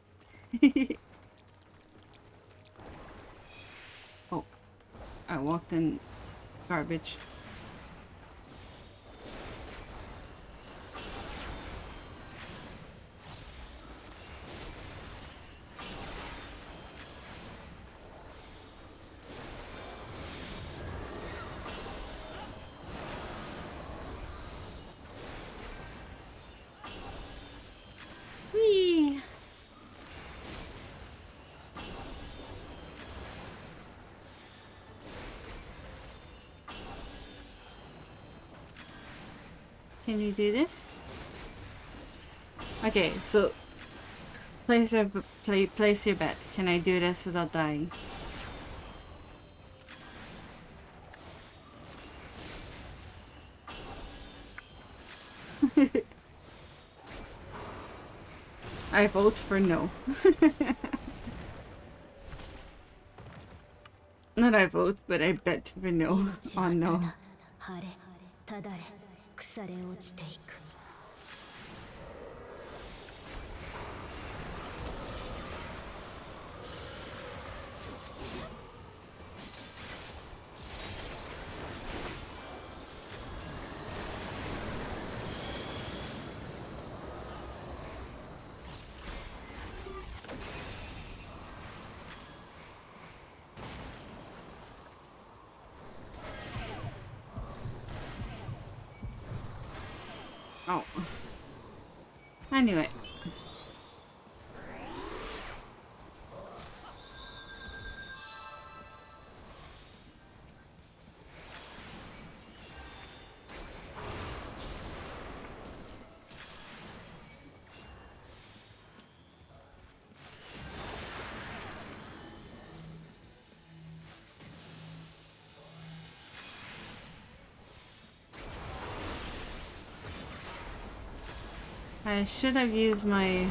Oh, I walked in garbage. Whee! Can you do this? Okay, so place your bet. Can I do this without dying? I vote for no. Not I vote, but I bet for no on no. 晴れ、ただれ、腐れ落ちていく。 Oh. Anyway. I should have used my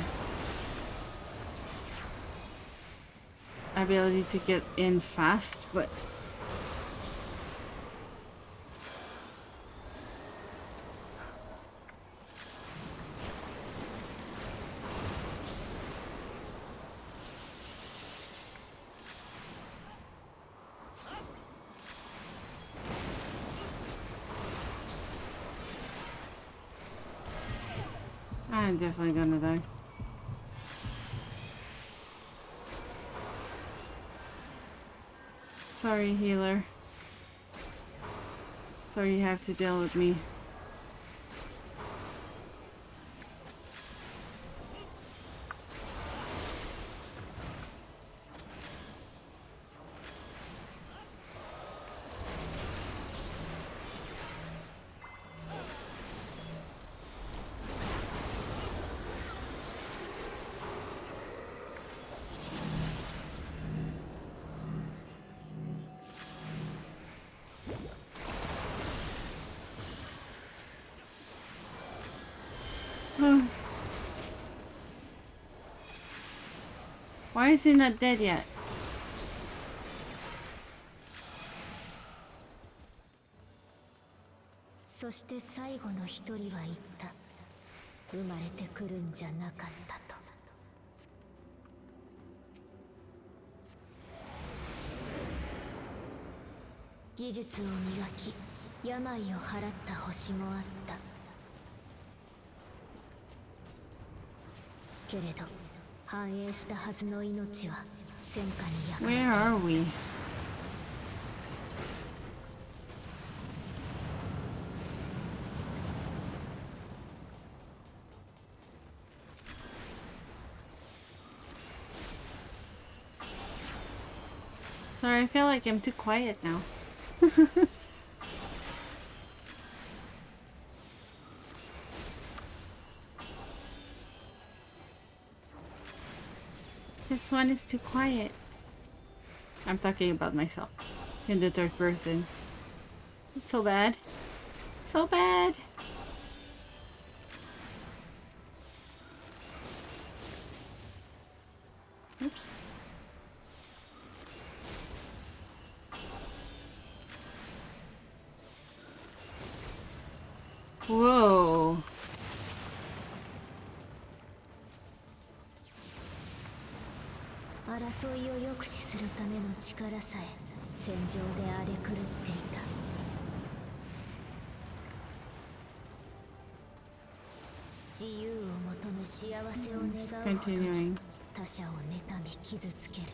ability to get in fast, but I'm definitely gonna die. Sorry, healer. Sorry you have to deal with me. Why is he not dead yet?そして最後の一人は言った。生まれてくるんじゃなかったと。技術を磨き、病を払った星もあった。けれど、繁栄したはずの命は戦火に焼かれた。Where are we? Sorry, I feel like I'm too quiet now. This one is too quiet. I'm talking about myself in the third person. It's so bad. So bad. Oops. Whoa.争いを抑止するための力さえ戦場で荒れ狂っていた。自由を求め幸せを願うほどに他者を妬み傷つける。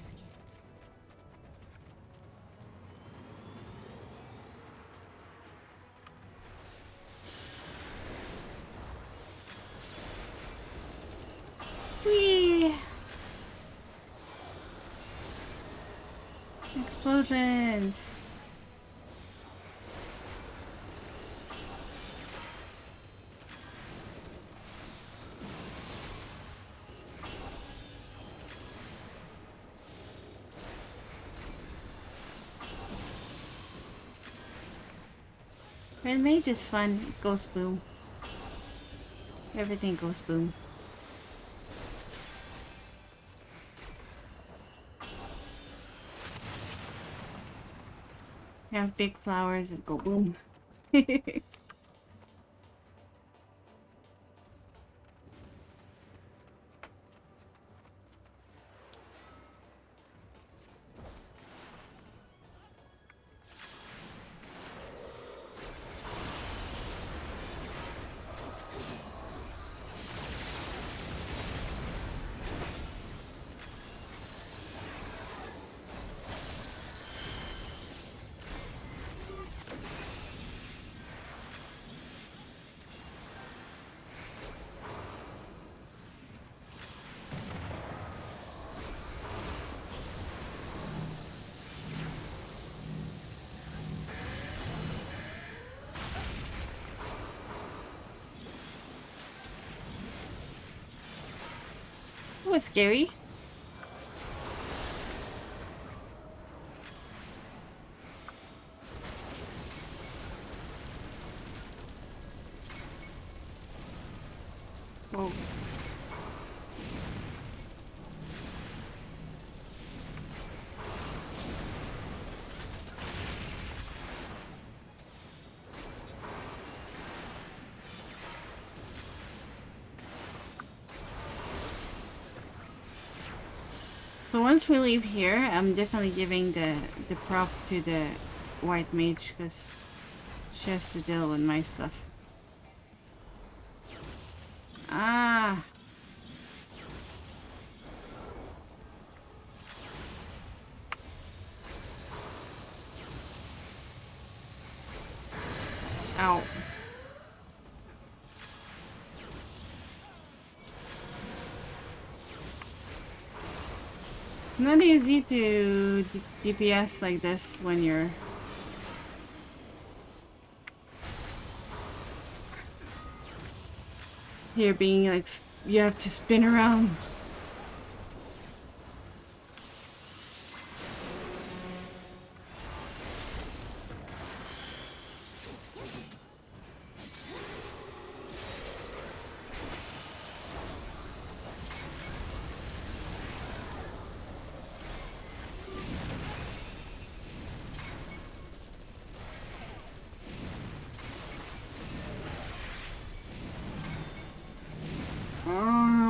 Whee! Explosions! Red Mage is fun. It goes boom. Everything goes boom. You have big flowers that go boom. That was scary. Whoa. So once we leave here, I'm definitely giving the prop to the white mage because she has to deal with my stuff. Ah! It's not easy to DPS like this when you're being like you have to spin around.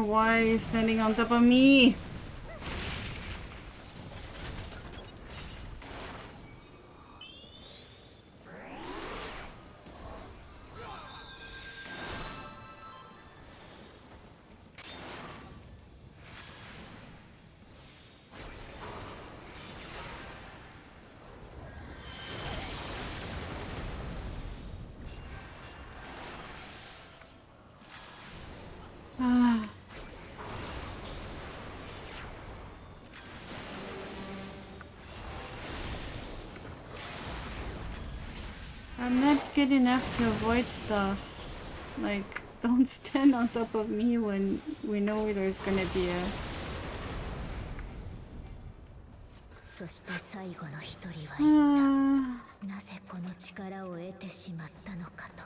Why are you standing on top of me? I'm not good enough to avoid stuff. Like, don't stand on top of me when we know there's gonna be a... そして最後の一人は言った。なぜこの力を得てしまったのかと。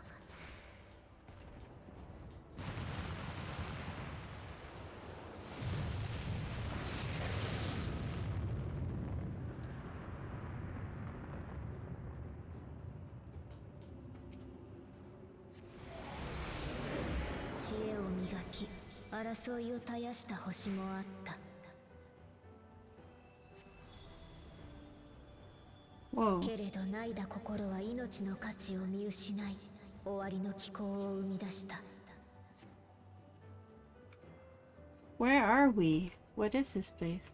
知恵を磨き、争いを絶やした星もあった。けれど泣いだ心は命の価値を見失い、終わりの気候を生み出した。Where are we? What is this place?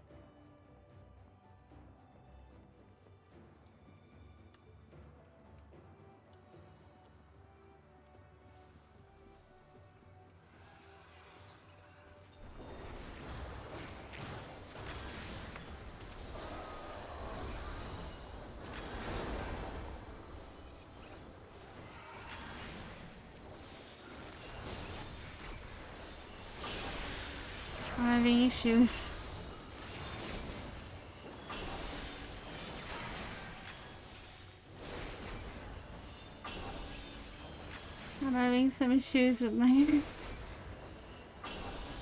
I'm having issues. I'm having some issues with my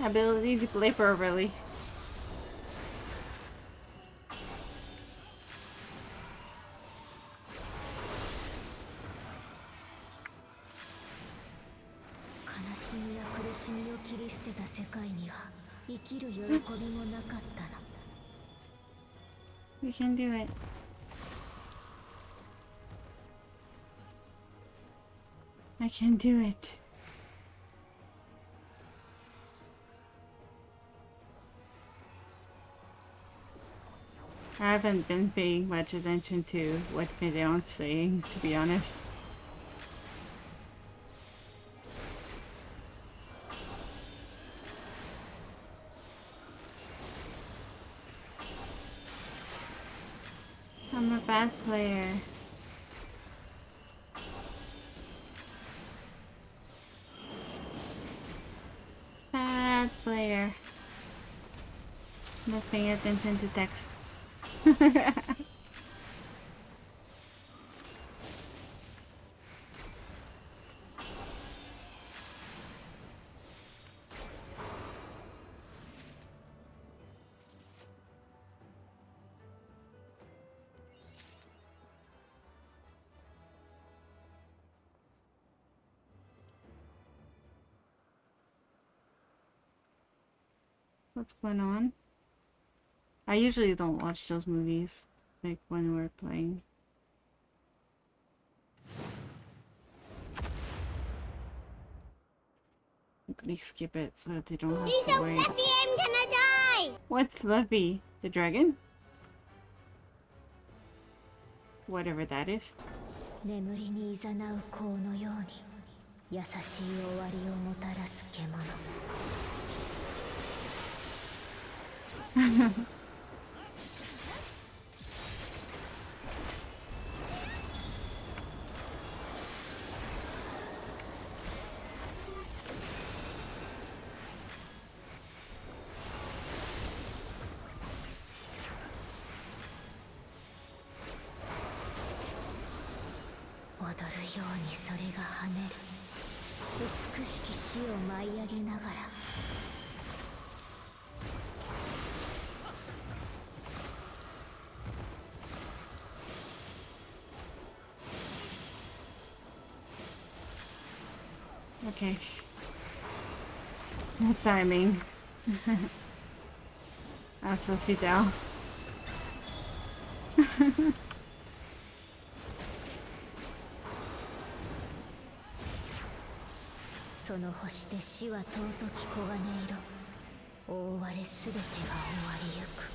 ability to play properly. We can do it. I can do it. I haven't been paying much attention to what Medeon's saying, to be honest. I'm a bad player. Bad player. Not paying attention to text. What's going on? I usually don't watch those movies, like when we're playing. I'm gonna skip it so that they don't have He's to so worry. fluffy, I'm gonna die! What's Fluffy? The dragon? Whatever that is. 眠りにいざなう甲のように優しい終わりをもたらす獣。上にそれが跳ねる美しき死を舞い上げながら。Okay. No timing. I feel fit down. その星で死は尊き黄金色、覆われすべてが終わりゆく。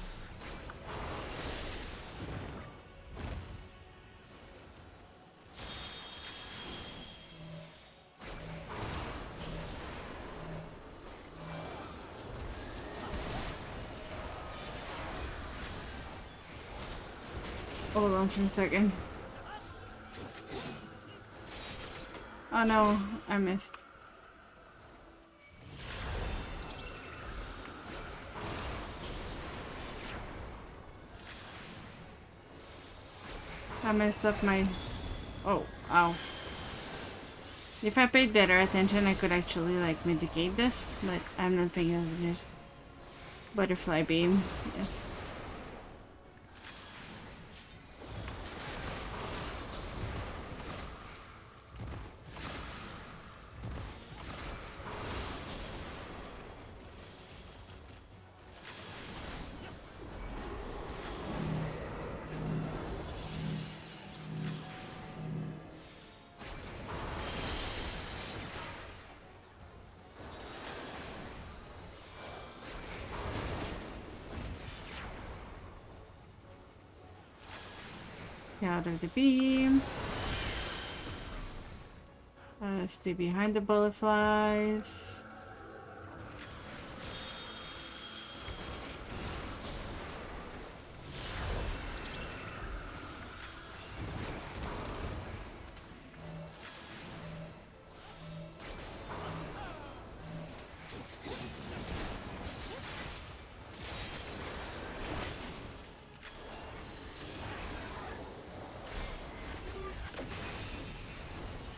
Hold on for a second. Oh no, I missed. I messed up my... Oh, ow. If I paid better attention, I could actually like mitigate this, but I'm not thinking of it. Butterfly beam, yes. Out of the beam. Stay behind the butterflies.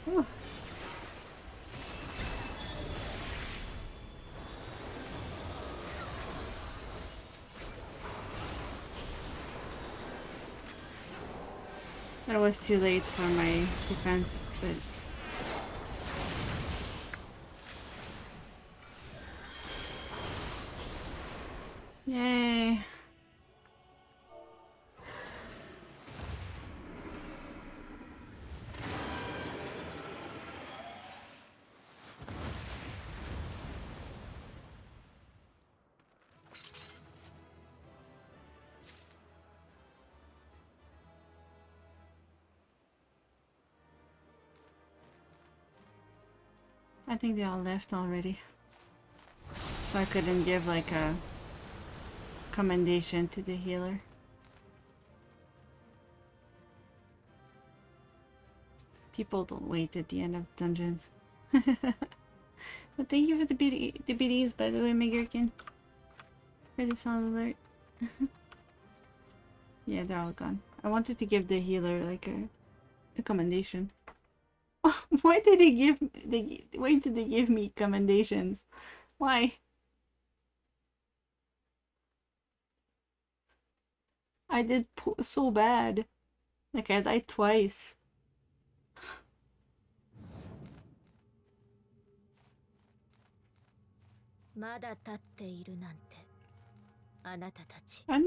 Whew. That was too late for my defense, but yay. I think they all left already. So I couldn't give like a commendation to the healer. People don't wait at the end of dungeons. But thank you for the BDs, by the way, Megirkin. For the sound alert. Yeah, they're all gone. I wanted to give the healer like a commendation. Why did why did they give me commendations? Why? I did so bad. Like I died twice. I'm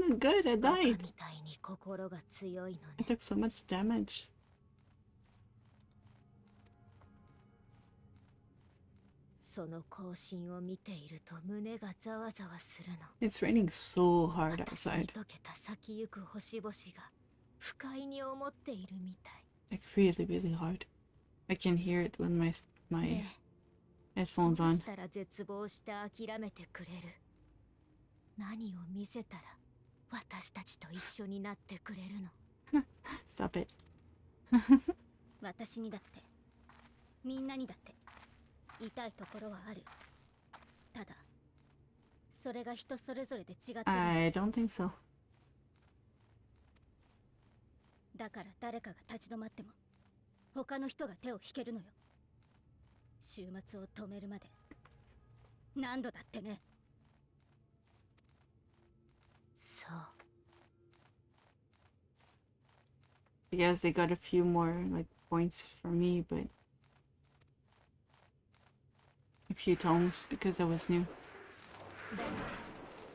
not good, I died. I took so much damage. It's raining so hard outside. Like really, really hard. I can hear it when my headphones on. Stop it. 私にだってみんなにだって痛いところはある。ただそれが人それぞれで違ってる。I don't think so. だから誰かが立ち止まっても他の人が手を引けるのよ。終末を止めるまで何度だってね。そう。 I guess they got a few more like points for me, but a few tones because I was new.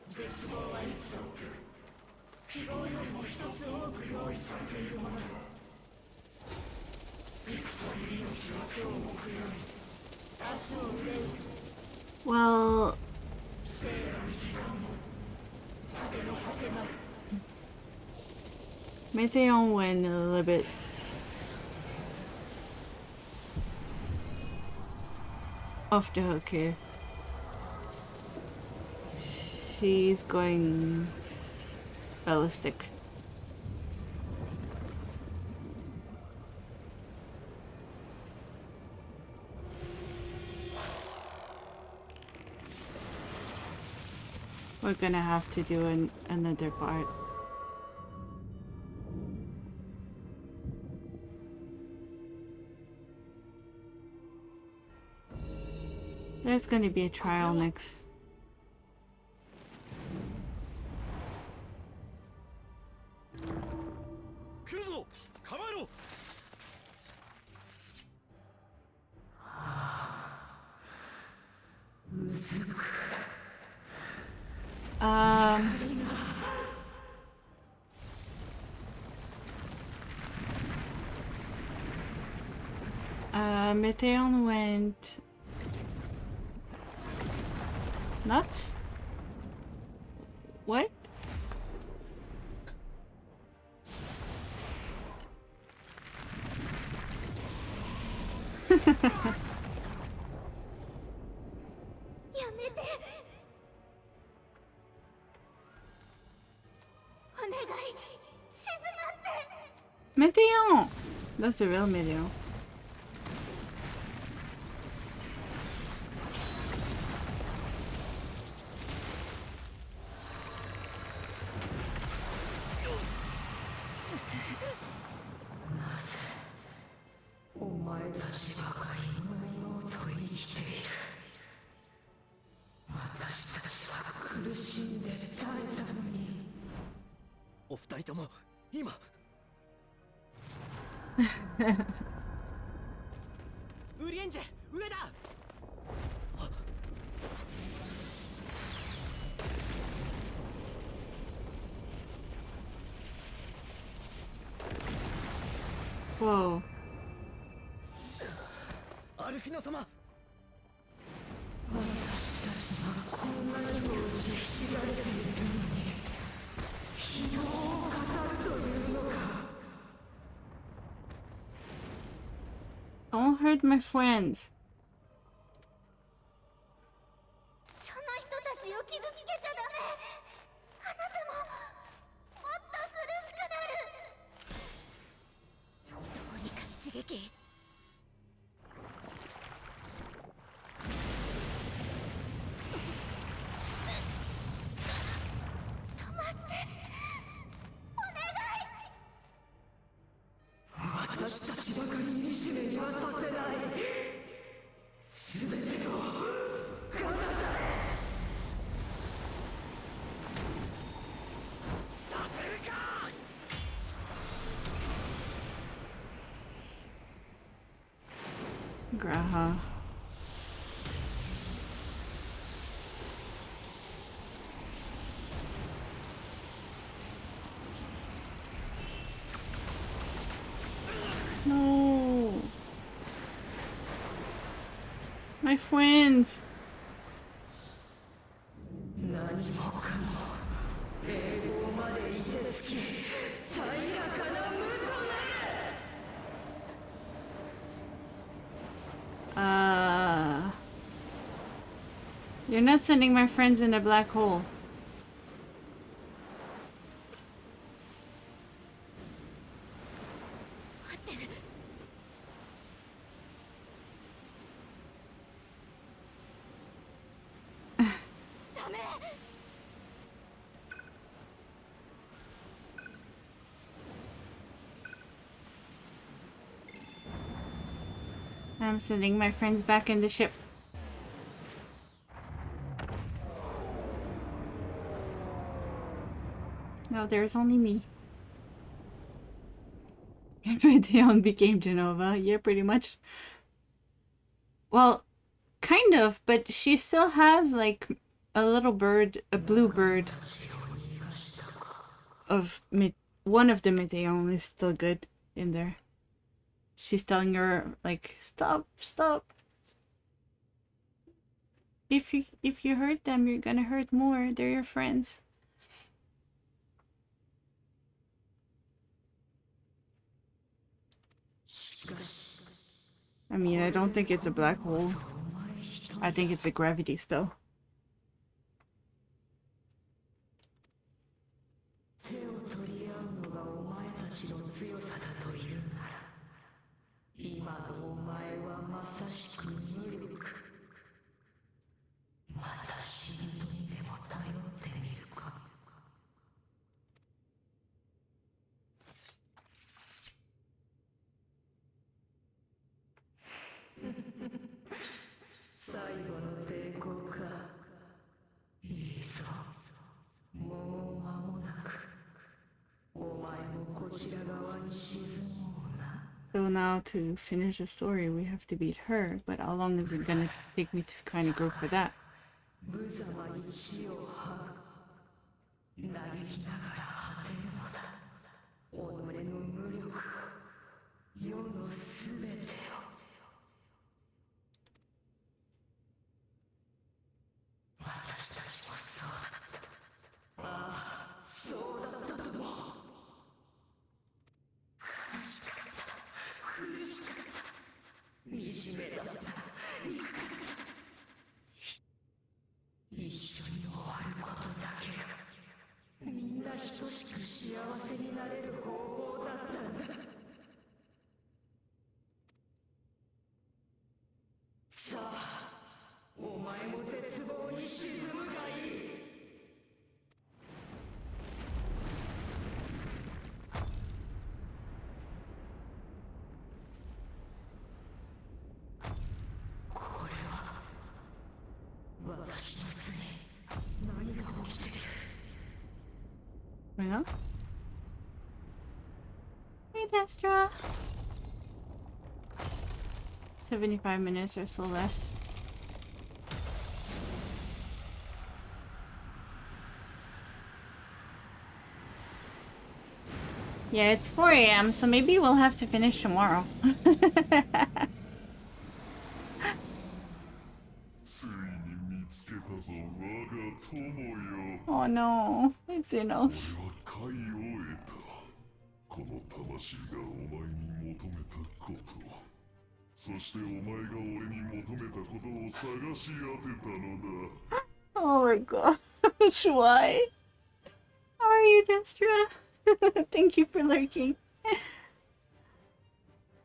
絶望はいつだって希望よりも一つ多く用意されているものだ。幾たり命が手を置くように明日を憂う。 Well, 生の時間も果ての果てまで。 Meteon went a little bit off the hook here. She's going ballistic. We're gonna have to do another part. There's gonna be a trial next. Meteon went nuts? What? Meteon! That's a real Meteon. Whoa. アルフィノ様。私たちはこんなにも打ちひしがれているのに希望を語るというのか。 Don't hurt my friends. その人たちを傷つけちゃダメ。あなたももっと苦しくなる。どうにか一撃。止まってお願い。私たちばかり惨めにはさせない。全てを彼方へ。させるか。 Graha. No. My friends. 何もかも栄光までいてつき平らかな無となる。 You're not sending my friends in a black hole. I'm sending my friends back in the ship. No, there's only me. Theon became Genova. Yeah, pretty much. Well, kind of, but she still has like a little bird, a blue bird of one of the Meteon is still good in there. She's telling her like, stop, stop. If you hurt them, you're gonna hurt more. They're your friends. I mean, I don't think it's a black hole. I think it's a gravity spell. So now to finish the story, we have to beat her, but how long is it gonna take me to kind of go for that? Well, hey Destra. 75 minutes or so left. Yeah, it's 4 a.m., so maybe we'll have to finish tomorrow. Oh no, it's Enos. この魂がお前に求めたこと、そしてお前が俺に求めたことを探し当てたのだ。Oh my gosh, why? How are you, Destra? Thank you for lurking.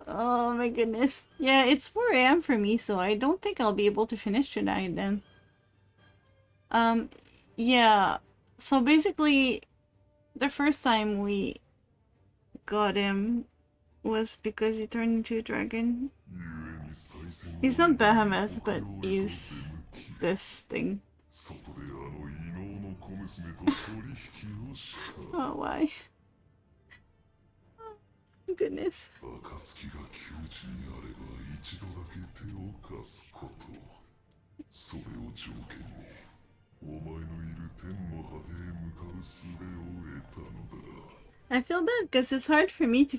Oh my goodness. Yeah, it's 4 a.m. for me, so I don't think I'll be able to finish tonight then. Yeah. So basically, the first time we got him was because he turned into a dragon. He's not Behemoth, but he's this thing. Oh, why? Oh, goodness. I feel bad because it's hard for me to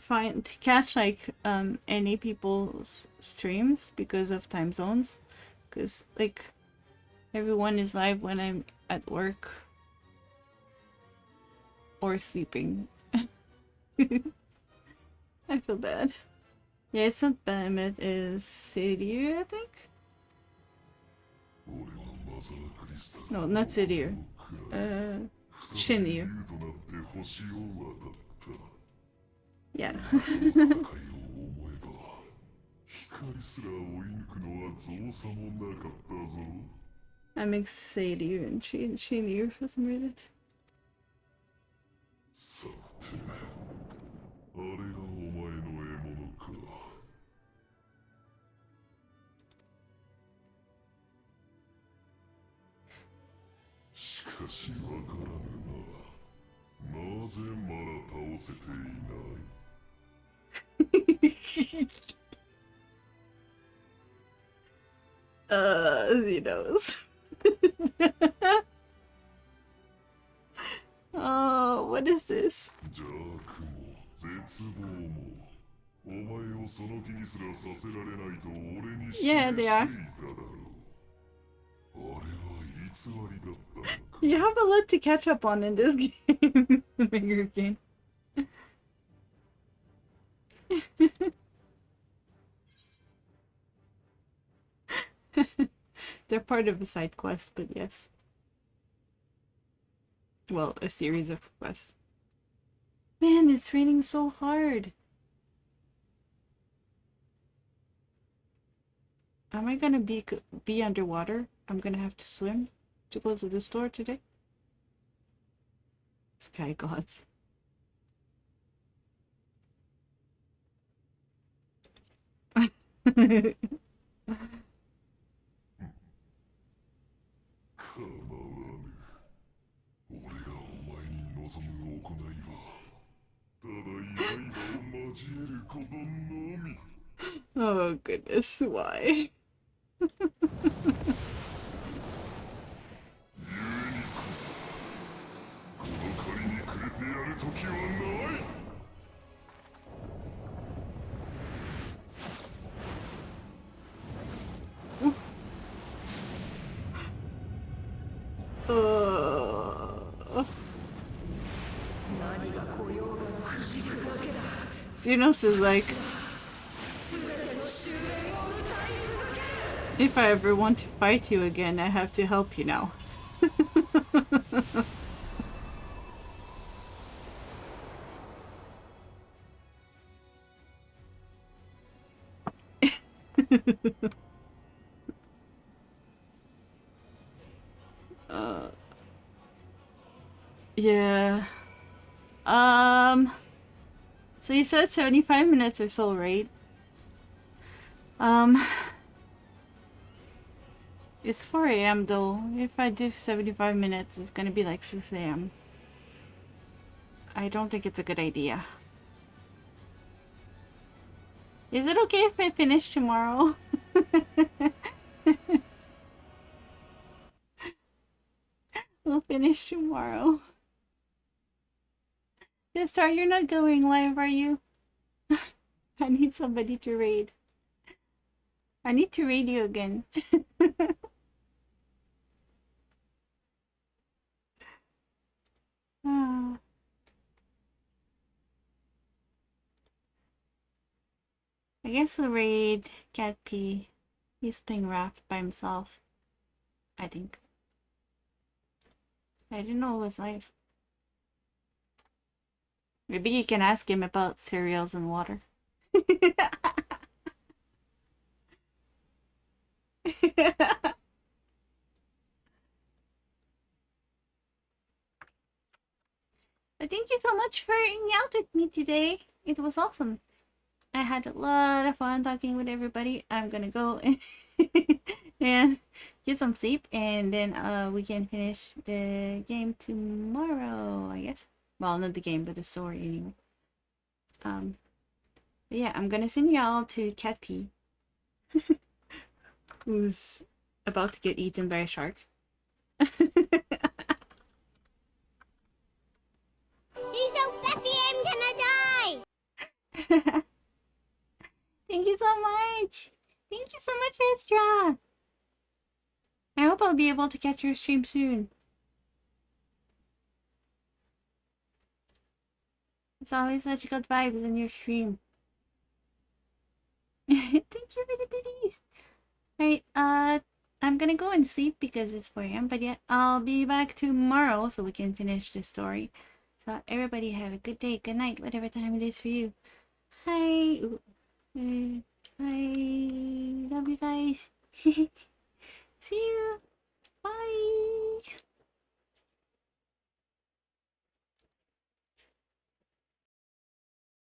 catch like any people's streams because of time zones, because like everyone is live when I'm at work or sleeping. I feel bad. Yeah, it's not Behemoth, it's Sidir, I think. No, not Sidir. Shinir. Yeah. I mix Sidir and Shinir for some reason. しわからぬな。なぜまだ倒せていない？Xenos. Oh, what is this? 邪悪も絶望もお前をその気にすらさせられないと俺に示していた Yeah, だ they are. ろう。あれは偽りだったのか。 You have a lot to catch up on in this game. Finger game. They're part of a side quest, but yes. Well, a series of quests. Man, it's raining so hard. Am I gonna be underwater? I'm gonna have to swim to go to the store today? Sky gods. Oh goodness, why? Xenos is like, if I ever want to fight you again, I have to help you now. Yeah. So you said 75 minutes or so, right? It's 4 a.m. though. If I do 75 minutes, it's gonna be like 6 a.m. I don't think it's a good idea. Is it okay if I finish tomorrow? We'll finish tomorrow. Yes, sorry, you're not going live, are you? I need somebody to raid. I need to raid you again. Ah. I guess we'll raid Cat P. He's playing Raft by himself. I think. I didn't know it was live. Maybe you can ask him about cereals and water. But thank you so much for hanging out with me today. It was awesome. I had a lot of fun talking with everybody. I'm gonna go and get some sleep, and then we can finish the game tomorrow, I guess. Well, not the game, but the story anyway. But yeah, I'm gonna send y'all to Cat P, who's about to get eaten by a shark. He's so fluffy, I'm gonna die! Thank you so much! Thank you so much, Ezra! I hope I'll be able to catch your stream soon. It's always such good vibes in your stream. Thank you for the biddies! Alright, I'm gonna go and sleep because it's 4 a.m. But yeah, I'll be back tomorrow so we can finish the story. So everybody have a good day, good night, whatever time it is for you. Hi! I love you guys. See you! Bye!